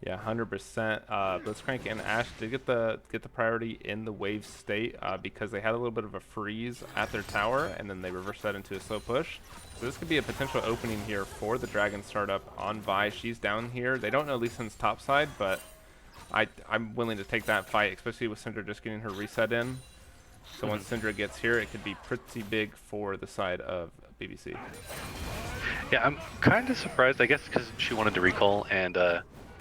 Yeah, 100%. Blitzcrank and Ash did get the priority in the wave state because they had a little bit of a freeze at their tower, and then they reversed that into a slow push. So this could be a potential opening here for the Dragon startup on Vi. She's down here. They don't know Lee Sin's top side, but I'm willing to take that fight, especially with Syndra just getting her reset in. So once Syndra gets here, it could be pretty big for the side of BBC. Yeah, I'm kind of surprised, I guess, because she wanted to recall and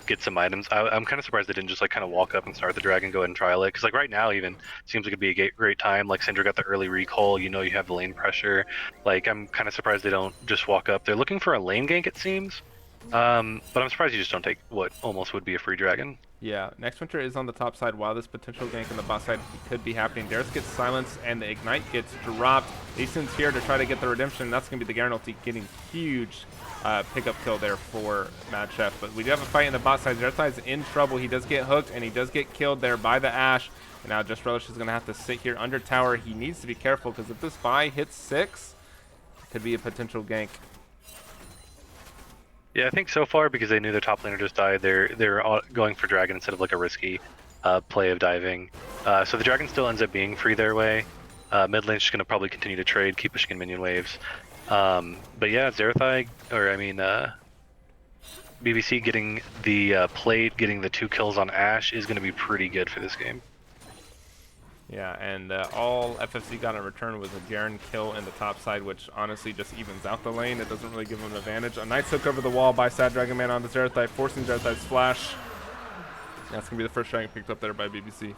get some items. I'm kind of surprised they didn't just like kind of walk up and start the dragon, go ahead and trial it, because like right now even seems like it'd be a great time. Like Syndra got the early recall, you know, you have the lane pressure. Like I'm kind of surprised they don't just walk up. They're looking for a lane gank, it seems, but I'm surprised you just don't take what almost would be a free dragon. Yeah, Next Winter is on the top side while this potential gank on the bot side could be happening. Darius gets silenced and the Ignite gets dropped. Easton's here to try to get the redemption. That's going to be the Garen ulti getting huge pickup kill there for Mad Chef. But we do have a fight in the bot side. Zarathai is in trouble. He does get hooked and he does get killed there by the Ashe. And now Just Relish is going to have to sit here under tower. He needs to be careful because if this buy hits 6, it could be a potential gank. Yeah, I think so far, because they knew their top laner just died, they're all going for dragon instead of like a risky play of diving. So the dragon still ends up being free their way. Mid lane's just going to probably continue to trade, keep pushing in minion waves. But yeah, Zarathai, or I mean BBC getting the plate, getting the 2 kills on Ashe is going to be pretty good for this game. Yeah, and all FFC got in return was a Garen kill in the top side, which honestly just evens out the lane. It doesn't really give them an advantage. A nice hook over the wall by Sad Dragon Man onto Zarathai, forcing Zarathai's flash. That's going to be the first dragon picked up there by BBC.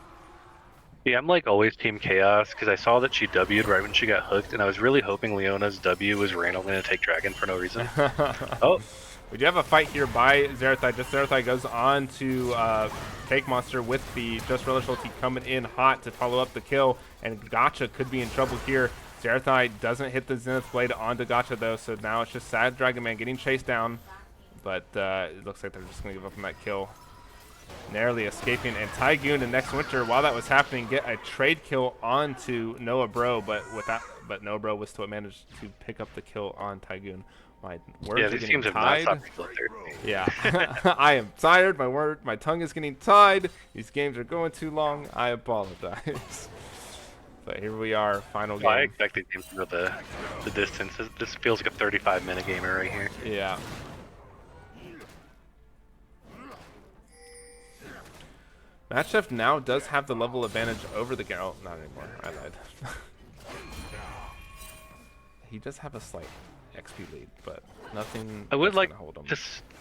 Yeah, I'm like always Team Chaos, because I saw that she W'd right when she got hooked, and I was really hoping Leona's W was randomly going to take dragon for no reason. Oh. We do have a fight here by Zarathai. Just Zarathai goes on to Cake Monster with the Just Relish ulti coming in hot to follow up the kill, and Gotcha could be in trouble here. Zarathai doesn't hit the Zenith Blade onto Gotcha though, so now it's just Sad Dragon Man getting chased down, but it looks like they're just going to give up on that kill. Narrowly escaping, and Tygoon and Next Winter, while that was happening, get a trade kill onto Noah Bro, but Noah Bro was still managed to pick up the kill on Tygoon. My words are getting tied. Yeah, I am tired. My tongue is getting tied. These games are going too long. I apologize. But here we are, final game. I expected games to go the distance. This feels like a 35-minute gamer right here. Yeah. Mad Chef now does have the level advantage over the Garen. Oh, not anymore. I lied. He does have a slight XP lead, but nothing. I would like to hold him.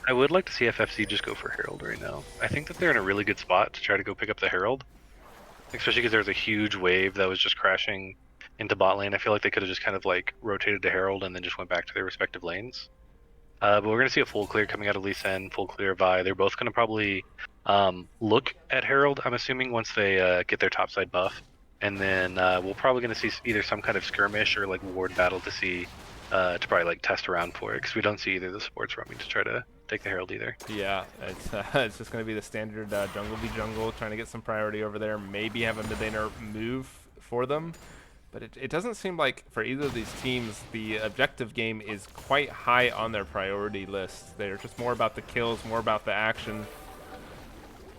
I would like to see FFC just go for Herald right now. I think that they're in a really good spot to try to go pick up the Herald, especially because there's a huge wave that was just crashing into bot lane. I feel like they could have just kind of like rotated to Herald and then just went back to their respective lanes. But we're gonna see a full clear coming out of Lee Sin, full clear Vi. They're both gonna probably look at Herald, I'm assuming, once they get their topside buff. and then we're probably going to see either some kind of skirmish or like ward battle to see to probably like test around for it, because we don't see either of the supports roaming to try to take the Herald either. Yeah, it's just going to be the standard jungle v jungle, trying to get some priority over there. Maybe have a mid laner move for them. But it doesn't seem like for either of these teams, the objective game is quite high on their priority list. They're just more about the kills, more about the action.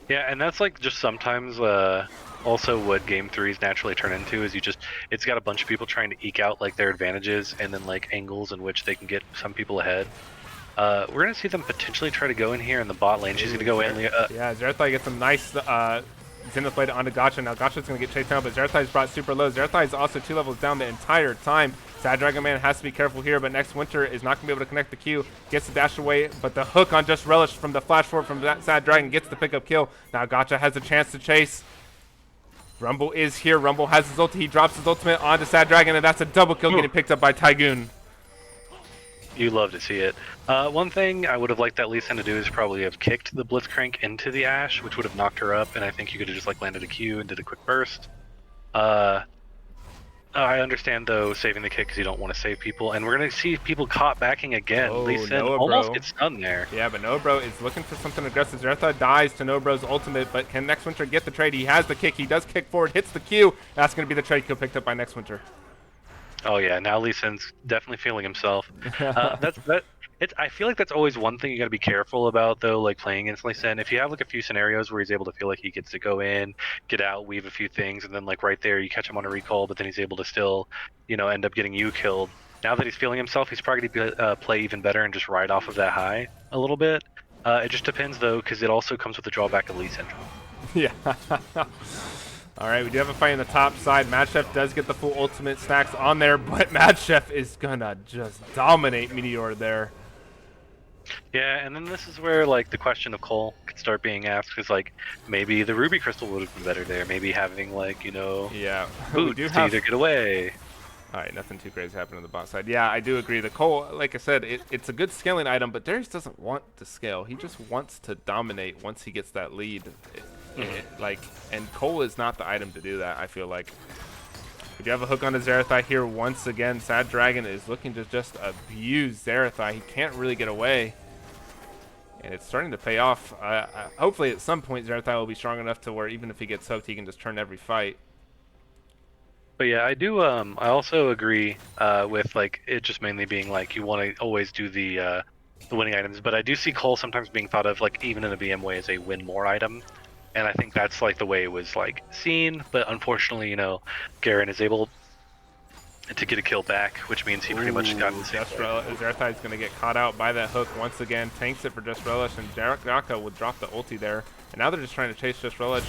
Yeah, and that's like just sometimes also what game threes naturally turn into is it's got a bunch of people trying to eke out like their advantages and then like angles in which they can get some people ahead. We're gonna see them potentially try to go in here in the bot lane. She's gonna go in. Yeah, Zarathai gets some nice Zenith Blade onto Gotcha. Now Gotcha's going to get chased down, but Zarathai's brought super low. Zarathai's also 2 levels down the entire time. Sad Dragon Man has to be careful here, but next Winter is not going to be able to connect the Q. Gets the dash away, but the hook on Just Relish from the flash forward from that Sad Dragon gets the pickup kill. Now Gotcha has a chance to chase. Rumble is here. Rumble has his ulti. He drops his ultimate onto Sad Dragon, and that's a double kill getting picked up by Tygoon. You love to see it. One thing I would have liked that Lee Sin to do is probably have kicked the Blitzcrank into the Ashe, which would have knocked her up, and I think you could have just like landed a Q and did a quick burst. I understand though saving the kick because you don't want to save people, and we're gonna see people caught backing again. Oh, Lee Sin Noah, almost bro. gets stunned there. Yeah, but Noabro is looking for something aggressive. Zarathai dies to Noabro's ultimate, but can Next Winter get the trade? He has the kick. He does kick forward, hits the Q. That's going to be the trade kill picked up by Next Winter. Oh yeah, now Lee Sin's definitely feeling himself. I feel like that's always one thing you got to be careful about though, like playing against Lee Sin. If you have like a few scenarios where he's able to feel like he gets to go in, get out, weave a few things, and then like right there you catch him on a recall, but then he's able to still, end up getting you killed. Now that he's feeling himself, he's probably going to play even better and just ride off of that high a little bit. It just depends though, because it also comes with the drawback of Lee Syndrome. Yeah. All right, we do have a fight on the top side. Mad Chef does get the full ultimate stacks on there, but Mad Chef is gonna just dominate Meteor there. Yeah, and then this is where like the question of Cole could start being asked, because like maybe the Ruby Crystal would have been better there. Maybe having like yeah, boots to either get away. All right, nothing too crazy happened on the bot side. Yeah, I do agree. The Cole, like I said, it's a good scaling item, but Darius doesn't want to scale. He just wants to dominate once he gets that lead. And Cole is not the item to do that, I feel like. We do have a hook on to Zarathai here once again. Sad Dragon is looking to just abuse Zarathai. He can't really get away. And it's starting to pay off. Hopefully at some point Zarathai will be strong enough to where even if he gets hooked, he can just turn every fight. But yeah, I do. I also agree with like it just mainly being like you want to always do the winning items. But I do see Cole sometimes being thought of like even in a BM way as a win more item, and I think that's like the way it was like seen. But unfortunately, Garen is able to get a kill back, which means he pretty much got the same. Zarathai is going to get caught out by that hook once again. Tanks it for Just Relish, and Daka would drop the ulti there. And now they're just trying to chase Just Relish.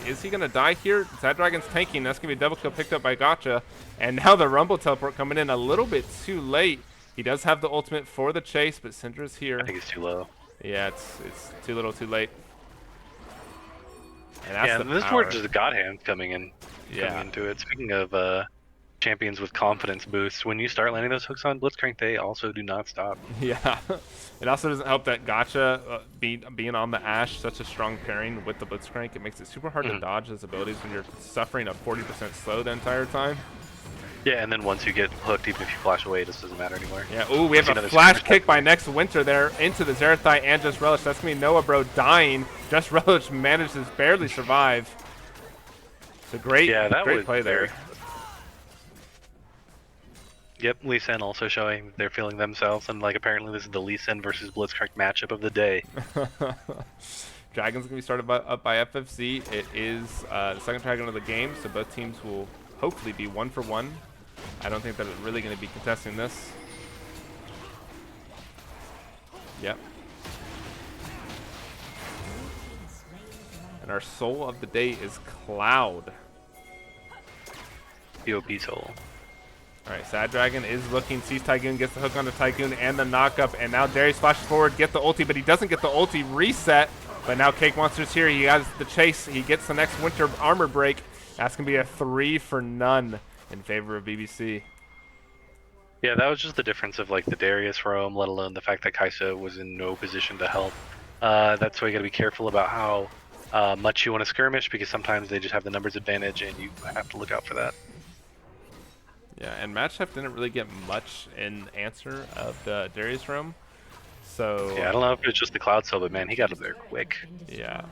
Is he going to die here? Sad Dragon's tanking. That's going to be a double kill picked up by Gotcha. And now the Rumble teleport coming in a little bit too late. He does have the ultimate for the chase, but Syndra's here. I think it's too low. Yeah, it's too little too late. And that's and this is where just the God Hand coming into it. Speaking of champions with confidence boosts, when you start landing those hooks on Blitzcrank, they also do not stop. Yeah. It also doesn't help that Gotcha being on the Ashe, such a strong pairing with the Blitzcrank. It makes it super hard to dodge his abilities when you're suffering a 40% slow the entire time. Yeah, and then once you get hooked, even if you flash away, it just doesn't matter anymore. Yeah, ooh, we have a flash kick by Next Winter there into the Zarathai and Just Relish. That's going to be Noabro dying. Just Relish manages to barely survive. It's a great, great play there. Yep, Lee Sin also showing they're feeling themselves, and like apparently this is the Lee Sin versus Blitzcrank matchup of the day. Dragon's gonna be started up by FFC. It is the second dragon of the game, so both teams will hopefully be 1 for 1. I don't think that it's really gonna be contesting this. Yep. And our soul of the day is Cloud. POP soul. Alright, Sad Dragon is looking, sees Tygoon, gets the hook onto Tygoon and the knockup, and now Darius flashes forward, get the ulti, but he doesn't get the ulti reset. But now Cake Monster's here, he has the chase, he gets the next Winter armor break. That's going to be a 3 for none in favor of BBC. Yeah, that was just the difference of like the Darius roam, let alone the fact that Kaisa was in no position to help. That's why you got to be careful about how much you want to skirmish, because sometimes they just have the numbers advantage, and you have to look out for that. Yeah, and Match Chef didn't really get much in answer of the Darius roam. So Yeah, I don't know if it's just the Cloud Cell, but man, he got up there quick. yeah.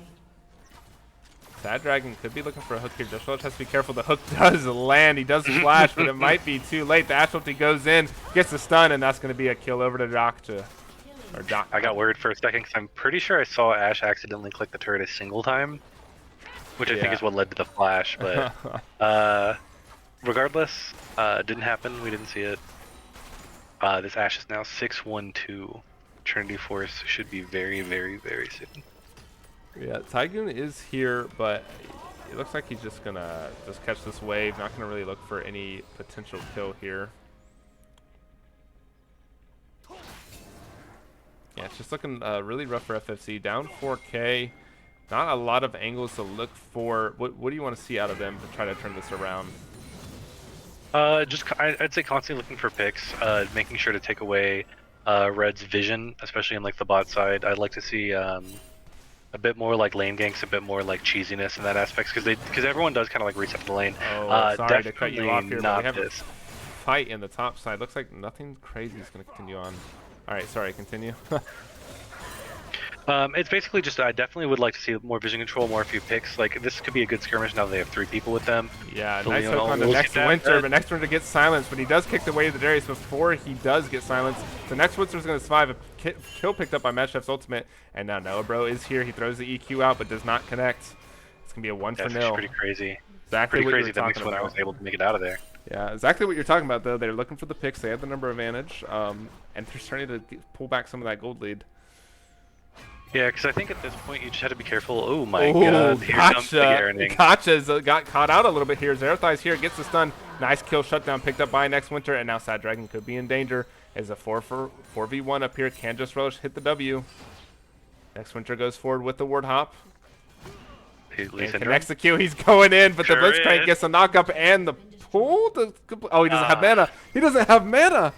Sad Dragon could be looking for a hook here. Just has to be careful. The hook does land. He does flash, but it might be too late. The Ash ulti goes in, gets the stun, and that's going to be a kill over to Doctor. Or Doc. I got worried for a second because I'm pretty sure I saw Ash accidentally click the turret a single time, which I think is what led to the flash. But regardless, didn't happen. We didn't see it. This Ash is now 6-1-2. Trinity Force should be very, very, very soon. Yeah, Tygoon is here, but it looks like he's just gonna catch this wave. Not gonna really look for any potential kill here. Yeah, it's just looking really rough for FFC. Down 4K. Not a lot of angles to look for. What do you want to see out of them to try to turn this around? I'd say constantly looking for picks, making sure to take away Red's vision, especially in like the bot side. I'd like to see a bit more like lane ganks, a bit more like cheesiness in that aspect, because everyone does kind of like reset the lane. Oh, sorry to cut you off here, but we have this a fight in the top side. Looks like nothing crazy is going to continue on. All right, sorry, continue. It's basically just I definitely would like to see more vision control, more a few picks. Like this could be a good skirmish now that they have 3 people with them. Yeah, nice hook on the next Winter, but next Winter gets silenced, but he does kick the way of the Darius before he does get silenced. The next Winter's going to survive. A kill picked up by Mad Chef's ultimate, and now Noah Bro is here. He throws the EQ out, but does not connect. It's going to be a 1-0. That's pretty crazy. Exactly pretty what crazy that next Winter was able to make it out of there. Yeah, exactly what you're talking about, though. They're looking for the picks. They have the number advantage, and they're starting to pull back some of that gold lead. Yeah, because I think at this point you just have to be careful. Oh my god, here comes the Garaning. Gotcha's got caught out a little bit here. Zarathai's here, gets the stun. Nice kill shutdown picked up by next Winter, and now Sad Dragon could be in danger as a 4v1 up here. Can just Relish hit the W. Next Winter goes forward with the ward hop. And connects the Q. He's going in, but the Blitzcrank gets a knock up and the pull. Oh, he doesn't have mana. He doesn't have mana.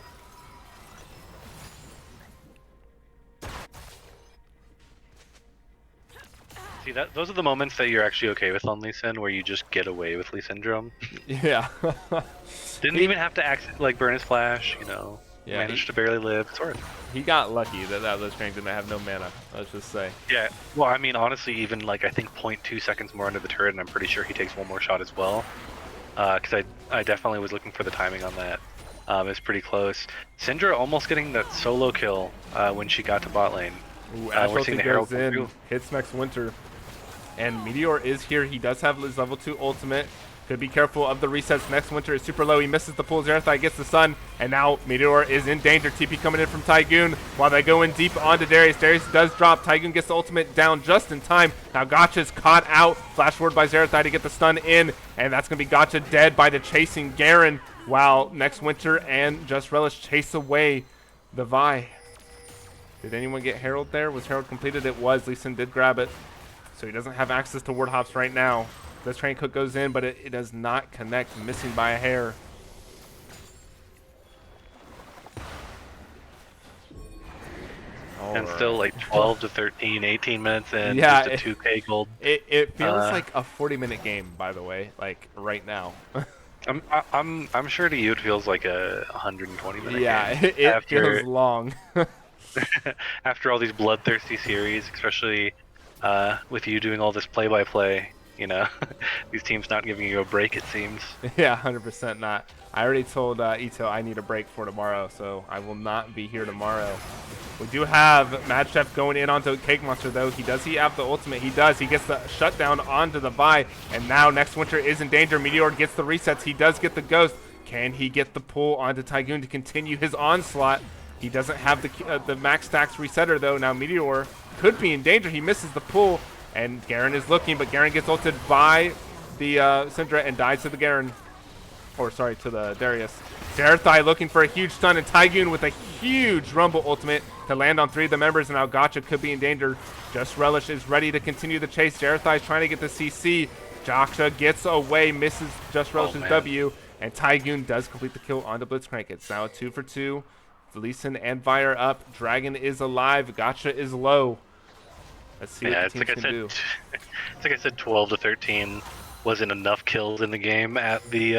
See, those are the moments that you're actually okay with on Lee Sin, where you just get away with Lee Syndrome. Yeah. Didn't even have to like burn his flash, you know. Yeah, managed to barely live. Sort of. He got lucky that Blitzcrank didn't have no mana. Let's just say. Yeah. Well, I mean, honestly, even like I think 0.2 seconds more under the turret, and I'm pretty sure he takes one more shot as well. Because I definitely was looking for the timing on that. It's pretty close. Syndra almost getting that solo kill when she got to bot lane. Ooh, Ash ulti goes in, hits next Winter. And Meteor is here. He does have his level 2 ultimate. Could be careful of the resets. Next Winter is super low. He misses the pull. Zarathai gets the stun. And now Meteor is in danger. TP coming in from Tygoon while they go in deep onto Darius. Darius does drop. Tygoon gets the ultimate down just in time. Now Gotcha's caught out. Flash forward by Zarathai to get the stun in. And that's going to be Gotcha dead by the chasing Garen. While next Winter and Just Relish chase away the Vi. Did anyone get Herald there? Was Herald completed? It was. Lee Sin did grab it. So he doesn't have access to ward hops right now. This train cook goes in, but it does not connect, missing by a hair. And still like 12 to 13, 18 minutes in, yeah, just a 2K gold. It feels like a 40-minute game, by the way, like right now. I'm sure to you it feels like a 120-minute game. Yeah, it feels long. After all these bloodthirsty series, especially with you doing all this play-by-play, you know, these teams not giving you a break, it seems. Yeah, 100% not. I already told Ito I need a break for tomorrow, so I will not be here tomorrow. We do have Mad Chef going in onto Cake Monster, though. Does he have the ultimate? He does. He gets the shutdown onto the Vi, and now next Winter is in danger. Meteor gets the resets. He does get the ghost. Can he get the pull onto Tygoon to continue his onslaught? He doesn't have the max stacks resetter, though. Now Meteor could be in danger. He misses the pull, and Garen is looking, but Garen gets ulted by the Syndra and dies to the Garen. Or, sorry, to the Darius. Zarathai looking for a huge stun, and Tygoon with a huge Rumble ultimate to land on 3 of the members, and now Gotcha could be in danger. Just Relish is ready to continue the chase. Zarathai is trying to get the CC. Gotcha gets away, misses Just Relish's W, and Tygoon does complete the kill on the Blitzcrank. It's now a 2 for 2. Lee Sin and Vi are up. Dragon is alive. Gotcha is low. Let's see Yeah, what it's the like I teams can said. do. It's like I said, 12 to 13 wasn't enough kills in the game at the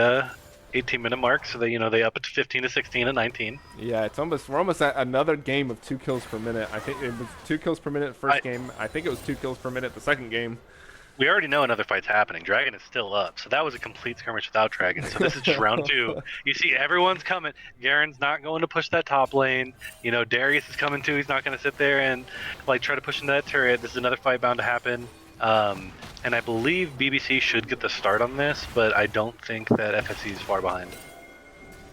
18-minute mark, so they up it to 15 to 16 and 19. Yeah, we're almost at another game of 2 kills per minute. I think it was 2 kills per minute first game. I think it was 2 kills per minute the second game. We already know another fight's happening. Dragon is still up, so that was a complete skirmish without Dragon. So this is just round 2. You see, everyone's coming. Garen's not going to push that top lane. Darius is coming too. He's not going to sit there and try to push into that turret. This is another fight bound to happen. And I believe BBC should get the start on this, but I don't think that FFC is far behind.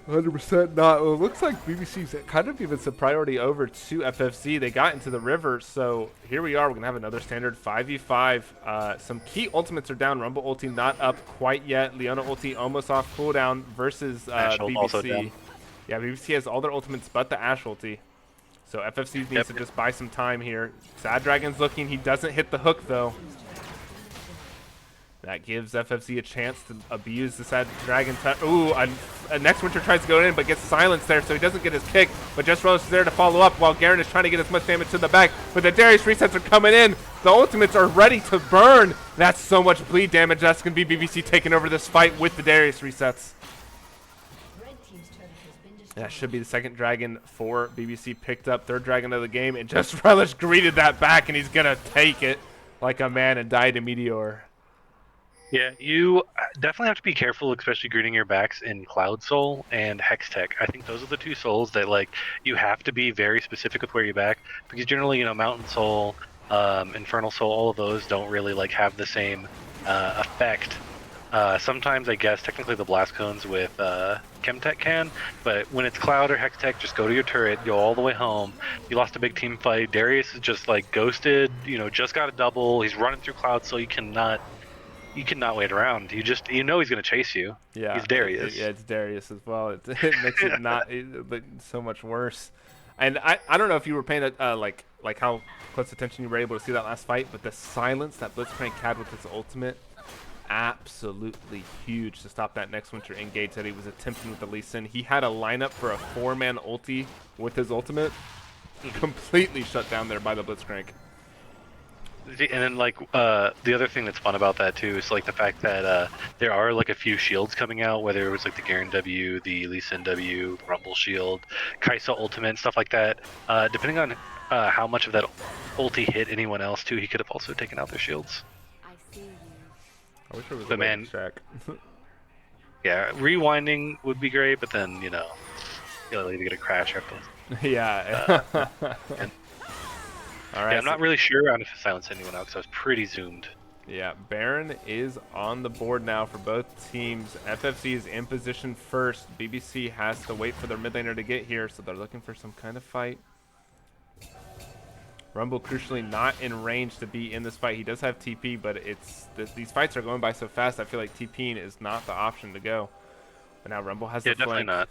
100% not. Well, it looks like BBC's kind of given some priority over to FFC. They got into the river, so here we are. We're going to have another standard 5v5. Some key ultimates are down. Rumble ulti not up quite yet. Leona ulti almost off cooldown versus Ashhold also down. BBC. Yeah, BBC has all their ultimates but the Ash ulti. So FFC needs to just buy some time here. Sad Dragon's looking. He doesn't hit the hook, though. That gives FFC a chance to abuse the Sad Dragon. Ooh, Next Winter tries to go in, but gets silenced there, so he doesn't get his kick. But Just Relish is there to follow up while Garen is trying to get as much damage to the back. But the Darius resets are coming in. The ultimates are ready to burn. That's so much bleed damage. That's going to be BBC taking over this fight with the Darius resets. That should be the second dragon for BBC picked up. Third dragon of the game, and Just Relish greeted that back, and he's going to take it like a man and die to Meteor. Yeah, you definitely have to be careful, especially greeting your backs in Cloud Soul and Hex Tech. I think those are the 2 souls that you have to be very specific with where you back, because generally, Mountain Soul, Infernal Soul, all of those don't really have the same effect. Sometimes I guess technically the Blast Cones with Chemtech can, but when it's Cloud or Hex Tech, just go to your turret, go all the way home. You lost a big team fight. Darius is just ghosted. Just got a double. He's running through Cloud, so you cannot wait around. You he's going to chase you. Yeah, he's Darius. It's Darius as well. It makes it so much worse. And I don't know if you were paying how close attention you were able to see that last fight, but the silence that Blitzcrank had with his ultimate, absolutely huge to stop that Next Winter engage that he was attempting with the Lee Sin. He had a lineup for a 4-man ulti with his ultimate, completely shut down there by the Blitzcrank. And then the other thing that's fun about that too is the fact that there are a few shields coming out, whether it was the Garen W, the Lee Sin W, Rumble Shield, Kaisa Ultimate, stuff like that. Depending on how much of that ulti hit anyone else too, he could have also taken out their shields. I wish it was but a way man, to check. Yeah, rewinding would be great, but then you'll either get a crash or Yeah. All right. Yeah, I'm not really sure on if I silenced anyone out because I was pretty zoomed. Yeah, Baron is on the board now for both teams. FFC is in position first. BBC has to wait for their mid laner to get here, so they're looking for some kind of fight. Rumble crucially not in range to be in this fight. He does have TP, but these fights are going by so fast. I feel like TPing is not the option to go. But now Rumble has the definitely flank. not.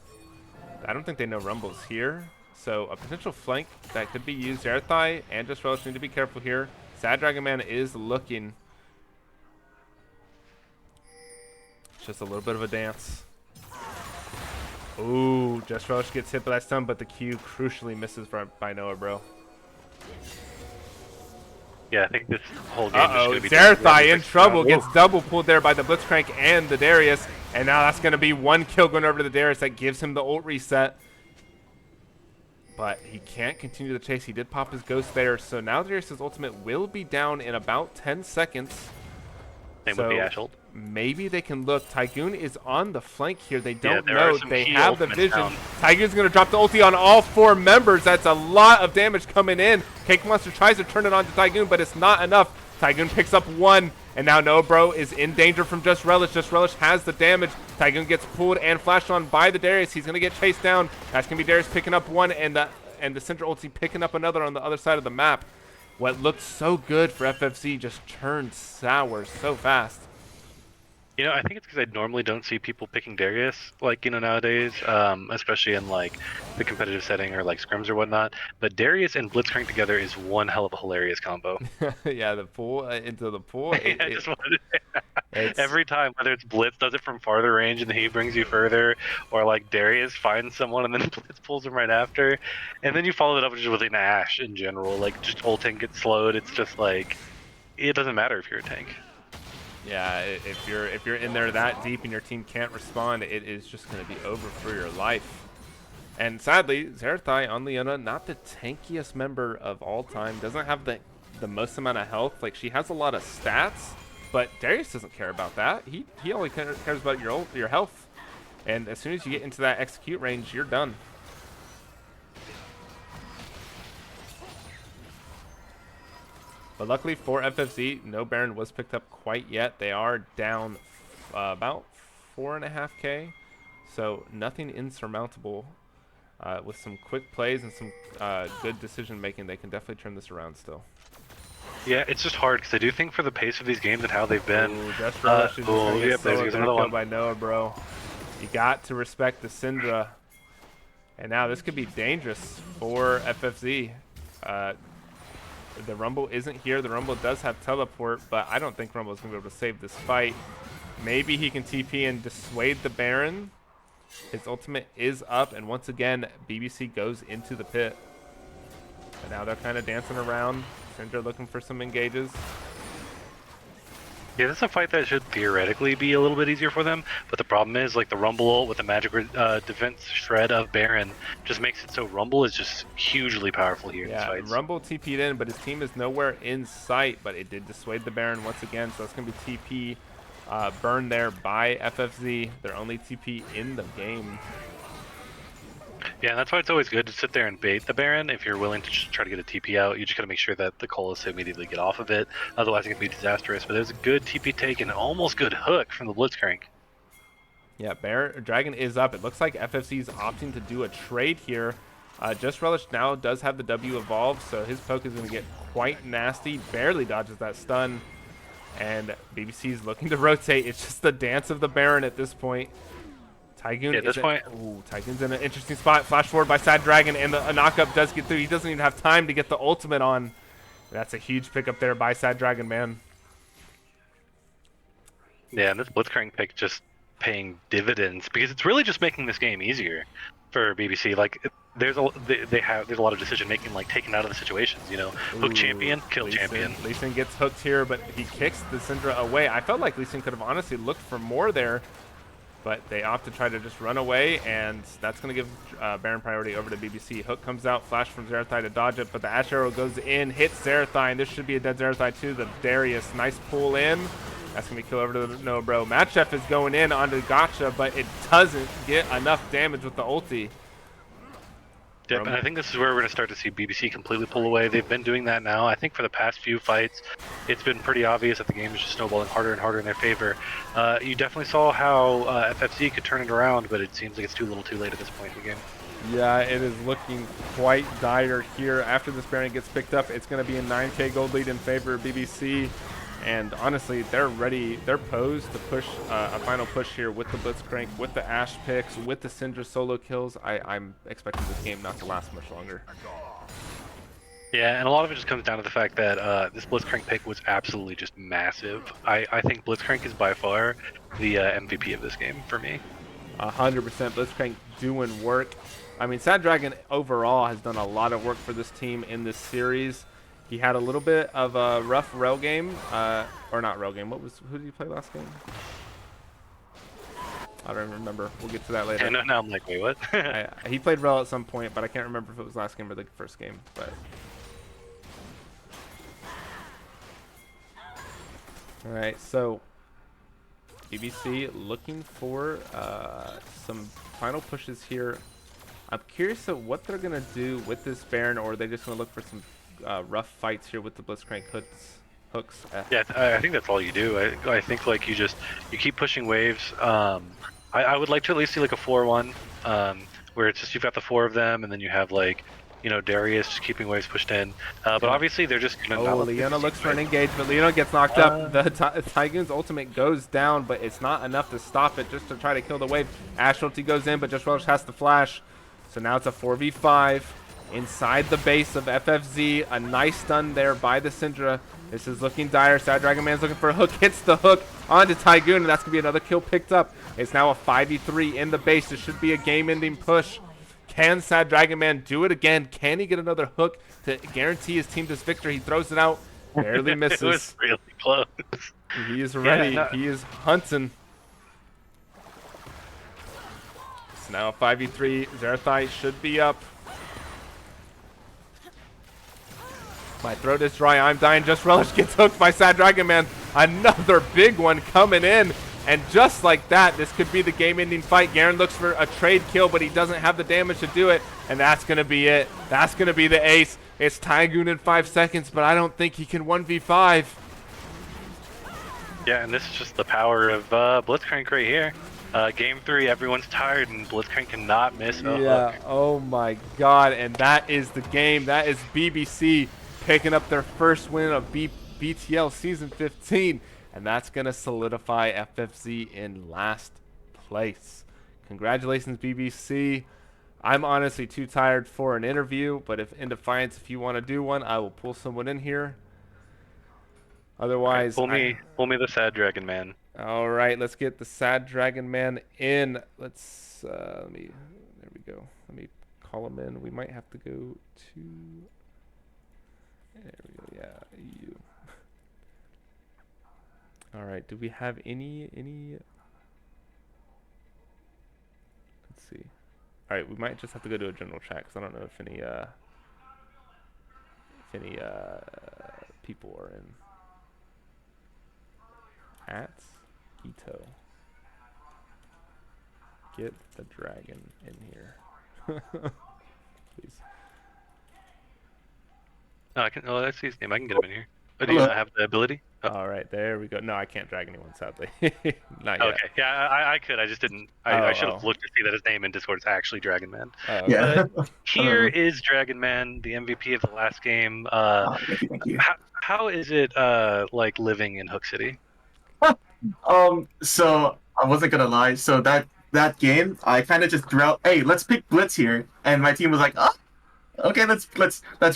I don't think they know Rumble's here. So a potential flank that could be used. Zarathai and Just Relish need to be careful here. Sad Dragon Man is looking. It's just a little bit of a dance. Ooh, Just Relish gets hit by that stun, but the Q crucially misses by Noah, bro. Yeah, I think this whole game is going to be... Zarathai in trouble, gets double pulled there by the Blitzcrank and the Darius. And now that's going to be 1 kill going over to the Darius. That gives him the ult reset. But he can't continue the chase. He did pop his ghost there. So now Darius' ultimate will be down in about 10 seconds. Same with the Ashhold. Maybe they can look. Tygoon is on the flank here. They don't there know. are some They key have the ultimates vision. down. Tygoon's going to drop the ulti on all 4 members. That's a lot of damage coming in. Cake Monster tries to turn it on to Tygoon, but it's not enough. Tygoon picks up 1, and now Noah Bro is in danger from Just Relish. Just Relish has the damage. Tygoon gets pulled and flashed on by the Darius. He's going to get chased down. That's going to be Darius picking up 1, and the Central ulti picking up another on the other side of the map. What looked so good for FFC just turned sour so fast. You know, I think it's because I normally don't see people picking Darius, like, you know, nowadays, especially in, like, the competitive setting or, like, scrims or whatnot. But Darius and Blitzcrank together is one hell of a hilarious combo. Yeah, the pool into the pool. Yeah, I just wanted It's every time, whether it's Blitz does it from farther range and he brings you further, or, like, Darius finds someone and then Blitz pulls him right after. And then you follow it up just with an Ashe in general. Like, just ulting gets slowed. It's just, like, it doesn't matter if you're a tank. yeah. If you're in there that deep and your team can't respond, it is just going to be over for your life. And sadly, Zarathai on Leona, not the tankiest member of all time, doesn't have the most amount of health. Like, she has a lot of stats, but Darius doesn't care about that. He only cares about your health. And as soon as you get into that execute range, you're done. But luckily for FFZ, no Baron was picked up quite yet. They are down about 4.5k, so nothing insurmountable. With some quick plays and some good decision making, they can definitely turn this around still. Yeah, it's just hard because I do think for the pace of these games and how they've been. Ooh, Just Relish is just gonna get there's another one by Noah, bro. You got to respect the Syndra. And now this could be dangerous for FFZ. The Rumble isn't here. The Rumble does have teleport, but I don't think Rumble's going to be able to save this fight. Maybe he can TP and dissuade the Baron. His ultimate is up, and once again, BBC goes into the pit. And now they're kind of dancing around. Syndra looking for some engages. Yeah, this is a fight that should theoretically be a little bit easier for them, but the problem is, like, the Rumble ult with the magic defense shred of Baron just makes it so Rumble is just hugely powerful here in these fights. Rumble TP'd in, but his team is nowhere in sight, but it did dissuade the Baron once again, so that's going to be TP burned there by FFZ, their only TP in the game. Yeah, and that's why it's always good to sit there and bait the Baron. If you're willing to just try to get a TP out, you just gotta make sure that the Colas immediately get off of it. Otherwise, it can be disastrous. But there's a good TP take and an almost good hook from the Blitzcrank. Yeah, Dragon is up. It looks like FFC is opting to do a trade here. Just Relish now does have the W evolved, so his poke is going to get quite nasty. Barely dodges that stun. And BBC is looking to rotate. It's just the dance of the Baron at this point. Tygoon at this point, Tygoon's in an interesting spot. Flash forward by Sad Dragon, and a knockup does get through. He doesn't even have time to get the ultimate on. That's a huge pickup there by Sad Dragon, man. Yeah, and this Blitzcrank pick just paying dividends because it's really just making this game easier for BBC. Like, there's a lot of decision making, like taken out of the situations. You know, hook champion, kill champion. Lee Sin gets hooked here, but he kicks the Syndra away. I felt like Lee Sin could have honestly looked for more there, but they opt to try to just run away, and that's going to give Baron priority over to BBC. Hook comes out, flash from Zarathai to dodge it, but the Ash Arrow goes in, hits Zarathai, and this should be a dead Zarathai too. The Darius, nice pull in. That's going to be kill over to the No Bro. Match Chef is going in onto Gotcha, but it doesn't get enough damage with the ulti. Yep, and I think this is where we're going to start to see BBC completely pull away. They've been doing that now. I think for the past few fights, it's been pretty obvious that the game is just snowballing harder and harder in their favor. You definitely saw how FFC could turn it around, but it seems like it's too little too late at this point in the game. Yeah, it is looking quite dire here. After this Baron gets picked up, it's going to be a 9k gold lead in favor of BBC. And honestly, they're ready. They're posed to push a final push here with the Blitzcrank, with the Ashe picks, with the Syndra solo kills. I'm expecting this game not to last much longer. Yeah, and a lot of it just comes down to the fact that this Blitzcrank pick was absolutely just massive. I think Blitzcrank is by far the MVP of this game for me. 100% Blitzcrank doing work. I mean, Sad Dragon overall has done a lot of work for this team in this series. He had a little bit of a rough rail game, or not rail game. Who did he play last game? I don't even remember. We'll get to that later. Yeah, now I'm like, wait, what? He played rail at some point, but I can't remember if it was last game or the first game. But all right, so BBC looking for some final pushes here. I'm curious of what they're gonna do with this Baron, or are they just gonna look for some rough fights here with the Blitzcrank hooks. Yeah, I think that's all you do. I think like you keep pushing waves. I would like to at least see like a 4-1 where it's just you've got the 4 of them, and then you have like Darius keeping waves pushed in. But obviously they're just gonna not Oh, let the Leona team looks for an fight. engagement. Leona gets knocked up. The Tygoon's ultimate goes down, but it's not enough to stop it just to try to kill the wave. Ash ulti goes in, but Just Relish has to flash. So now it's a 4v5 inside the base of FFZ. A nice stun there by the Syndra. This is looking dire. Sad Dragon Man's looking for a hook. Hits the hook onto Tygoon, and that's going to be another kill picked up. It's now a 5v3 in the base. This should be a game-ending push. Can Sad Dragon Man do it again? Can he get another hook to guarantee his team this victory? He throws it out. Barely misses. It was really close. He is ready. Yeah, no. He is hunting. It's now a 5v3. Zarathai should be up. My throat is dry. I'm dying. Just Relish gets hooked by Sad Dragon Man. Another big one coming in. And just like that, this could be the game-ending fight. Garen looks for a trade kill, but he doesn't have the damage to do it. And that's going to be it. That's going to be the ace. It's Tygoon in 5 seconds, but I don't think he can 1v5. Yeah, and this is just the power of Blitzcrank right here. Game 3, everyone's tired, and Blitzcrank cannot miss a Yeah, hook. oh my god. And that is the game. That is BBC picking up their first win of BTL Season 15. And that's going to solidify FFZ in last place. Congratulations, BBC. I'm honestly too tired for an interview, but if in Defiance, if you want to do one, I will pull someone in here. Otherwise, Pull me the Sad Dragon Man. all right, let's get the Sad Dragon Man in. Let's there we go. Let me call him in. We might have to go to. There we go. Yeah, you. All right. Do we have any? Let's see. All right, we might just have to go to a general chat because I don't know if any people are in. Hats, Ito. Get the dragon in here, please. Oh, I can. Oh, that's his name. I can get him in here. Oh, do you not have the ability? Oh. All right, there we go. No, I can't drag anyone, sadly. Not yet. Okay, yeah, I could. I just didn't. I should have looked to see that his name in Discord is actually Dragon Man. Okay. Yeah. Here is Dragon Man, the MVP of the last game. Thank you. How is it like living in Hook City? So I wasn't gonna lie. So that game, I kind of just threw out, hey, let's pick Blitz here, and my team was like, oh, okay, let's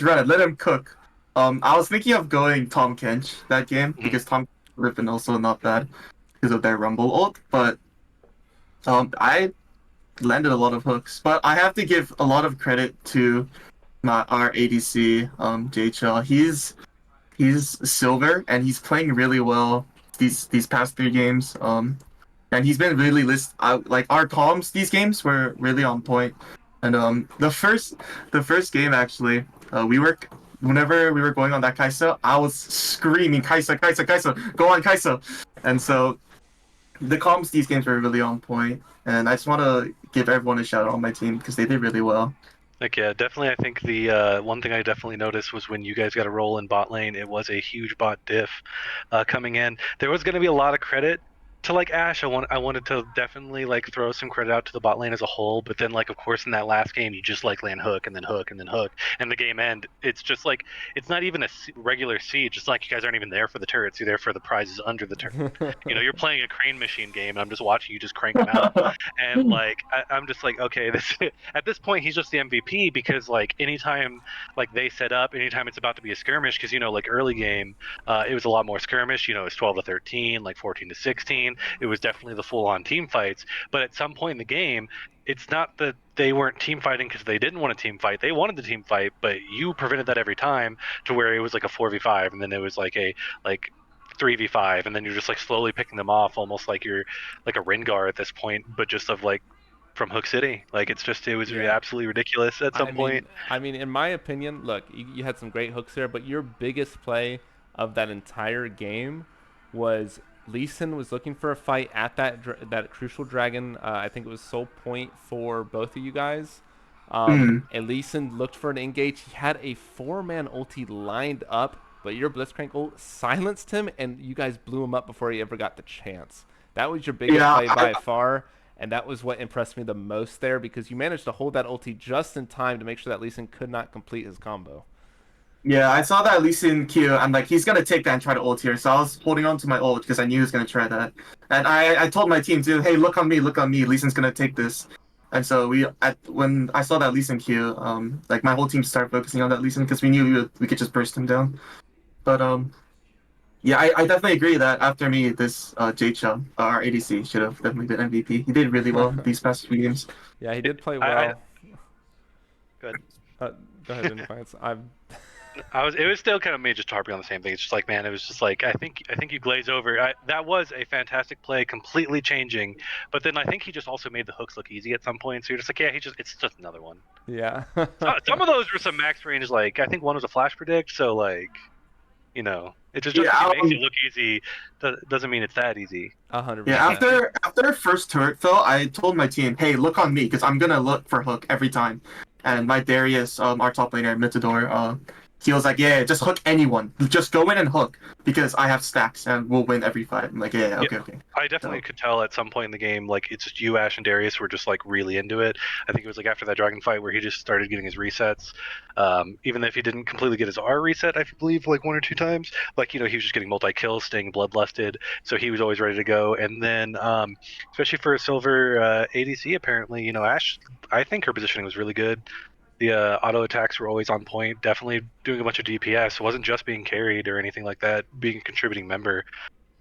run it. Let him cook. I was thinking of going Tom Kench that game because Tom would have been also not bad because of their Rumble ult, but I landed a lot of hooks. But I have to give a lot of credit to our ADC, JHL. He's silver and he's playing really well these past 3 games. And he's been really like our comms these games were really on point. And the first game actually, whenever we were going on that Kai'Sa, I was screaming Kai'Sa, Kai'Sa, Kai'Sa, go on Kai'Sa. And so the comms these games were really on point. And I just want to give everyone a shout out on my team because they did really well. Like, yeah, definitely. I think the one thing I definitely noticed was when you guys got a roll in bot lane, it was a huge bot diff coming in. There was going to be a lot of credit to like Ash. I wanted to definitely like throw some credit out to the bot lane as a whole, but then like of course in that last game you just like land hook and then hook and then hook, and the game end. It's just like it's not even a regular siege. It's like you guys aren't even there for the turrets. You're there for the prizes under the turret. You're playing a crane machine game, and I'm just watching you just crank them out. And like I'm just like, okay, this at this point he's just the MVP because like anytime like they set up, anytime it's about to be a skirmish, because like early game, it was a lot more skirmish. It was 12 to 13, like 14 to 16. It was definitely the full-on team fights. But at some point in the game, it's not that they weren't team fighting because they didn't want a team fight. They wanted the team fight, but you prevented that every time to where it was like a 4v5, and then it was like a 3v5, and then you're just like slowly picking them off, almost like you're like a Rengar at this point, but just of like from Hook City. Like it was absolutely ridiculous at some point. I mean, in my opinion, look, you had some great hooks there, but your biggest play of that entire game was Lee Sin was looking for a fight at that crucial dragon. I think it was soul point for both of you guys. And Lee Sin looked for an engage. He had a 4-man ulti lined up, but your Blitzcrank ult silenced him, and you guys blew him up before he ever got the chance. That was your biggest play by far. And that was what impressed me the most there, because you managed to hold that ulti just in time to make sure that Lee Sin could not complete his combo. Yeah, I saw that Lee Sin Q. I'm like, he's gonna take that and try to ult here. So I was holding on to my ult because I knew he was gonna try that. And I told my team too, hey, look on me, look on me. Lee Sin's gonna take this. And so when I saw that Lee Sin Q, like my whole team started focusing on that Lee Sin because we knew we could just burst him down. But yeah, I definitely agree that after me, this J Chum, our ADC, should have definitely been MVP. He did really well these past few games. Yeah, he did play well. Good. Go ahead, Defiance. It was still kind of me just harping on the same thing. It's just like, man, it was just like I think you glaze over. That was a fantastic play, completely changing. But then I think he just also made the hooks look easy at some point. So you're just like, yeah, it's just another one. Yeah. Some of those were some max range. Like I think one was a flash predict. So like, it just Yeah, makes it look easy. Doesn't mean it's that easy. 100%. Yeah, after first turret fell, I told my team, hey, look on me because I'm gonna look for hook every time. And my Darius, our top laner, Mitador, he was like, yeah, just hook anyone. Just go in and hook because I have stacks and we'll win every fight. I'm like, yeah, okay. I definitely could tell at some point in the game, like it's just you, Ash, and Darius were just like really into it. I think it was like after that dragon fight where he just started getting his resets. Even if he didn't completely get his R reset, I believe like 1 or 2 times. Like he was just getting multi kills, staying bloodlusted, so he was always ready to go. And then, especially for a silver ADC, apparently, Ash, I think her positioning was really good. The auto attacks were always on point, definitely doing a bunch of DPS. It wasn't just being carried or anything like that, being a contributing member.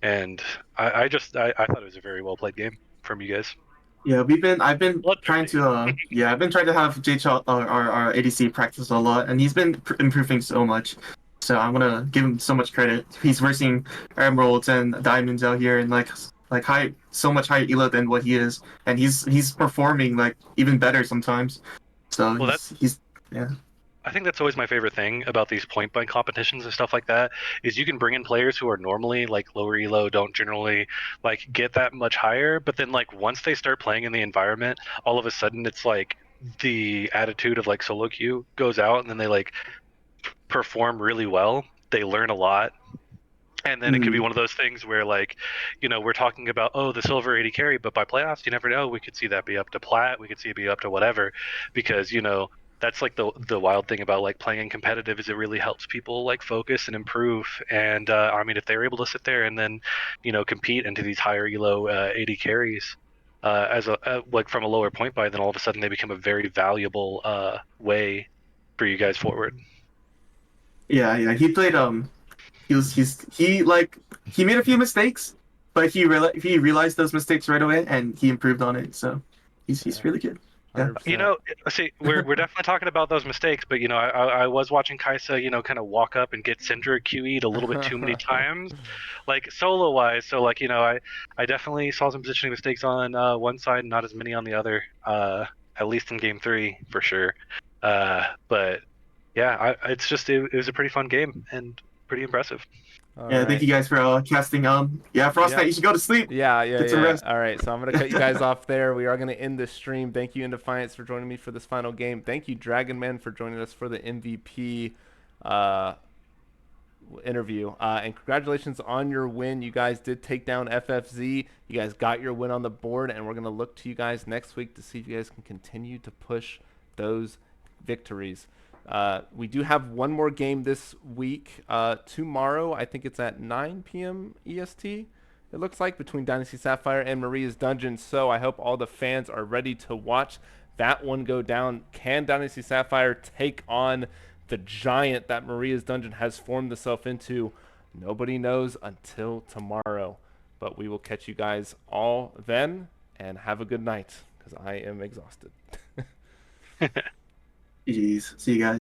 And I thought it was a very well played game from you guys. Yeah, I've been trying to have J-Chop, our ADC practice a lot, and he's been improving so much. So I want to give him so much credit. He's versing emeralds and diamonds out here, and like so much higher elo than what he is, and he's performing like even better sometimes. So he's yeah. I think that's always my favorite thing about these point blank competitions and stuff like that is you can bring in players who are normally like lower elo, don't generally like get that much higher, but then like once they start playing in the environment, all of a sudden it's like the attitude of like solo queue goes out and then they like perform really well. They learn a lot. And then it could be one of those things where, like, we're talking about, the silver 80 carry, but by playoffs, you never know. We could see that be up to plat. We could see it be up to whatever, because that's like the wild thing about like playing competitive is it really helps people like focus and improve. And I mean, if they're able to sit there and then, compete into these higher elo 80 carries as like from a lower point buy, then all of a sudden they become a very valuable way for you guys forward. Yeah. He played he made a few mistakes, but he realized those mistakes right away and he improved on it. So he's really good. Yeah. See, we're definitely talking about those mistakes, but I was watching Kaisa, kind of walk up and get Syndra QE'd a little bit too many times, like solo wise. So like I definitely saw some positioning mistakes on one side, not as many on the other. At least in game 3 for sure. But yeah, it was a pretty fun game and pretty impressive. Thank you guys for casting. Frostbyt, you should go to sleep. Yeah. Get some rest. All right, so I'm gonna cut you guys off there. We are gonna end this stream. Thank you, Indefiance, for joining me for this final game. Thank you, Dragon Man, for joining us for the MVP interview. And congratulations on your win. You guys did take down FFZ. You guys got your win on the board, and we're gonna look to you guys next week to see if you guys can continue to push those victories. We do have one more game this week. Tomorrow, I think it's at 9 p.m. EST, it looks like, between Dynasty Sapphire and Maria's Dungeon. So I hope all the fans are ready to watch that one go down. Can Dynasty Sapphire take on the giant that Maria's Dungeon has formed itself into? Nobody knows until tomorrow. But we will catch you guys all then, and have a good night, because I am exhausted. Jeez. See you guys.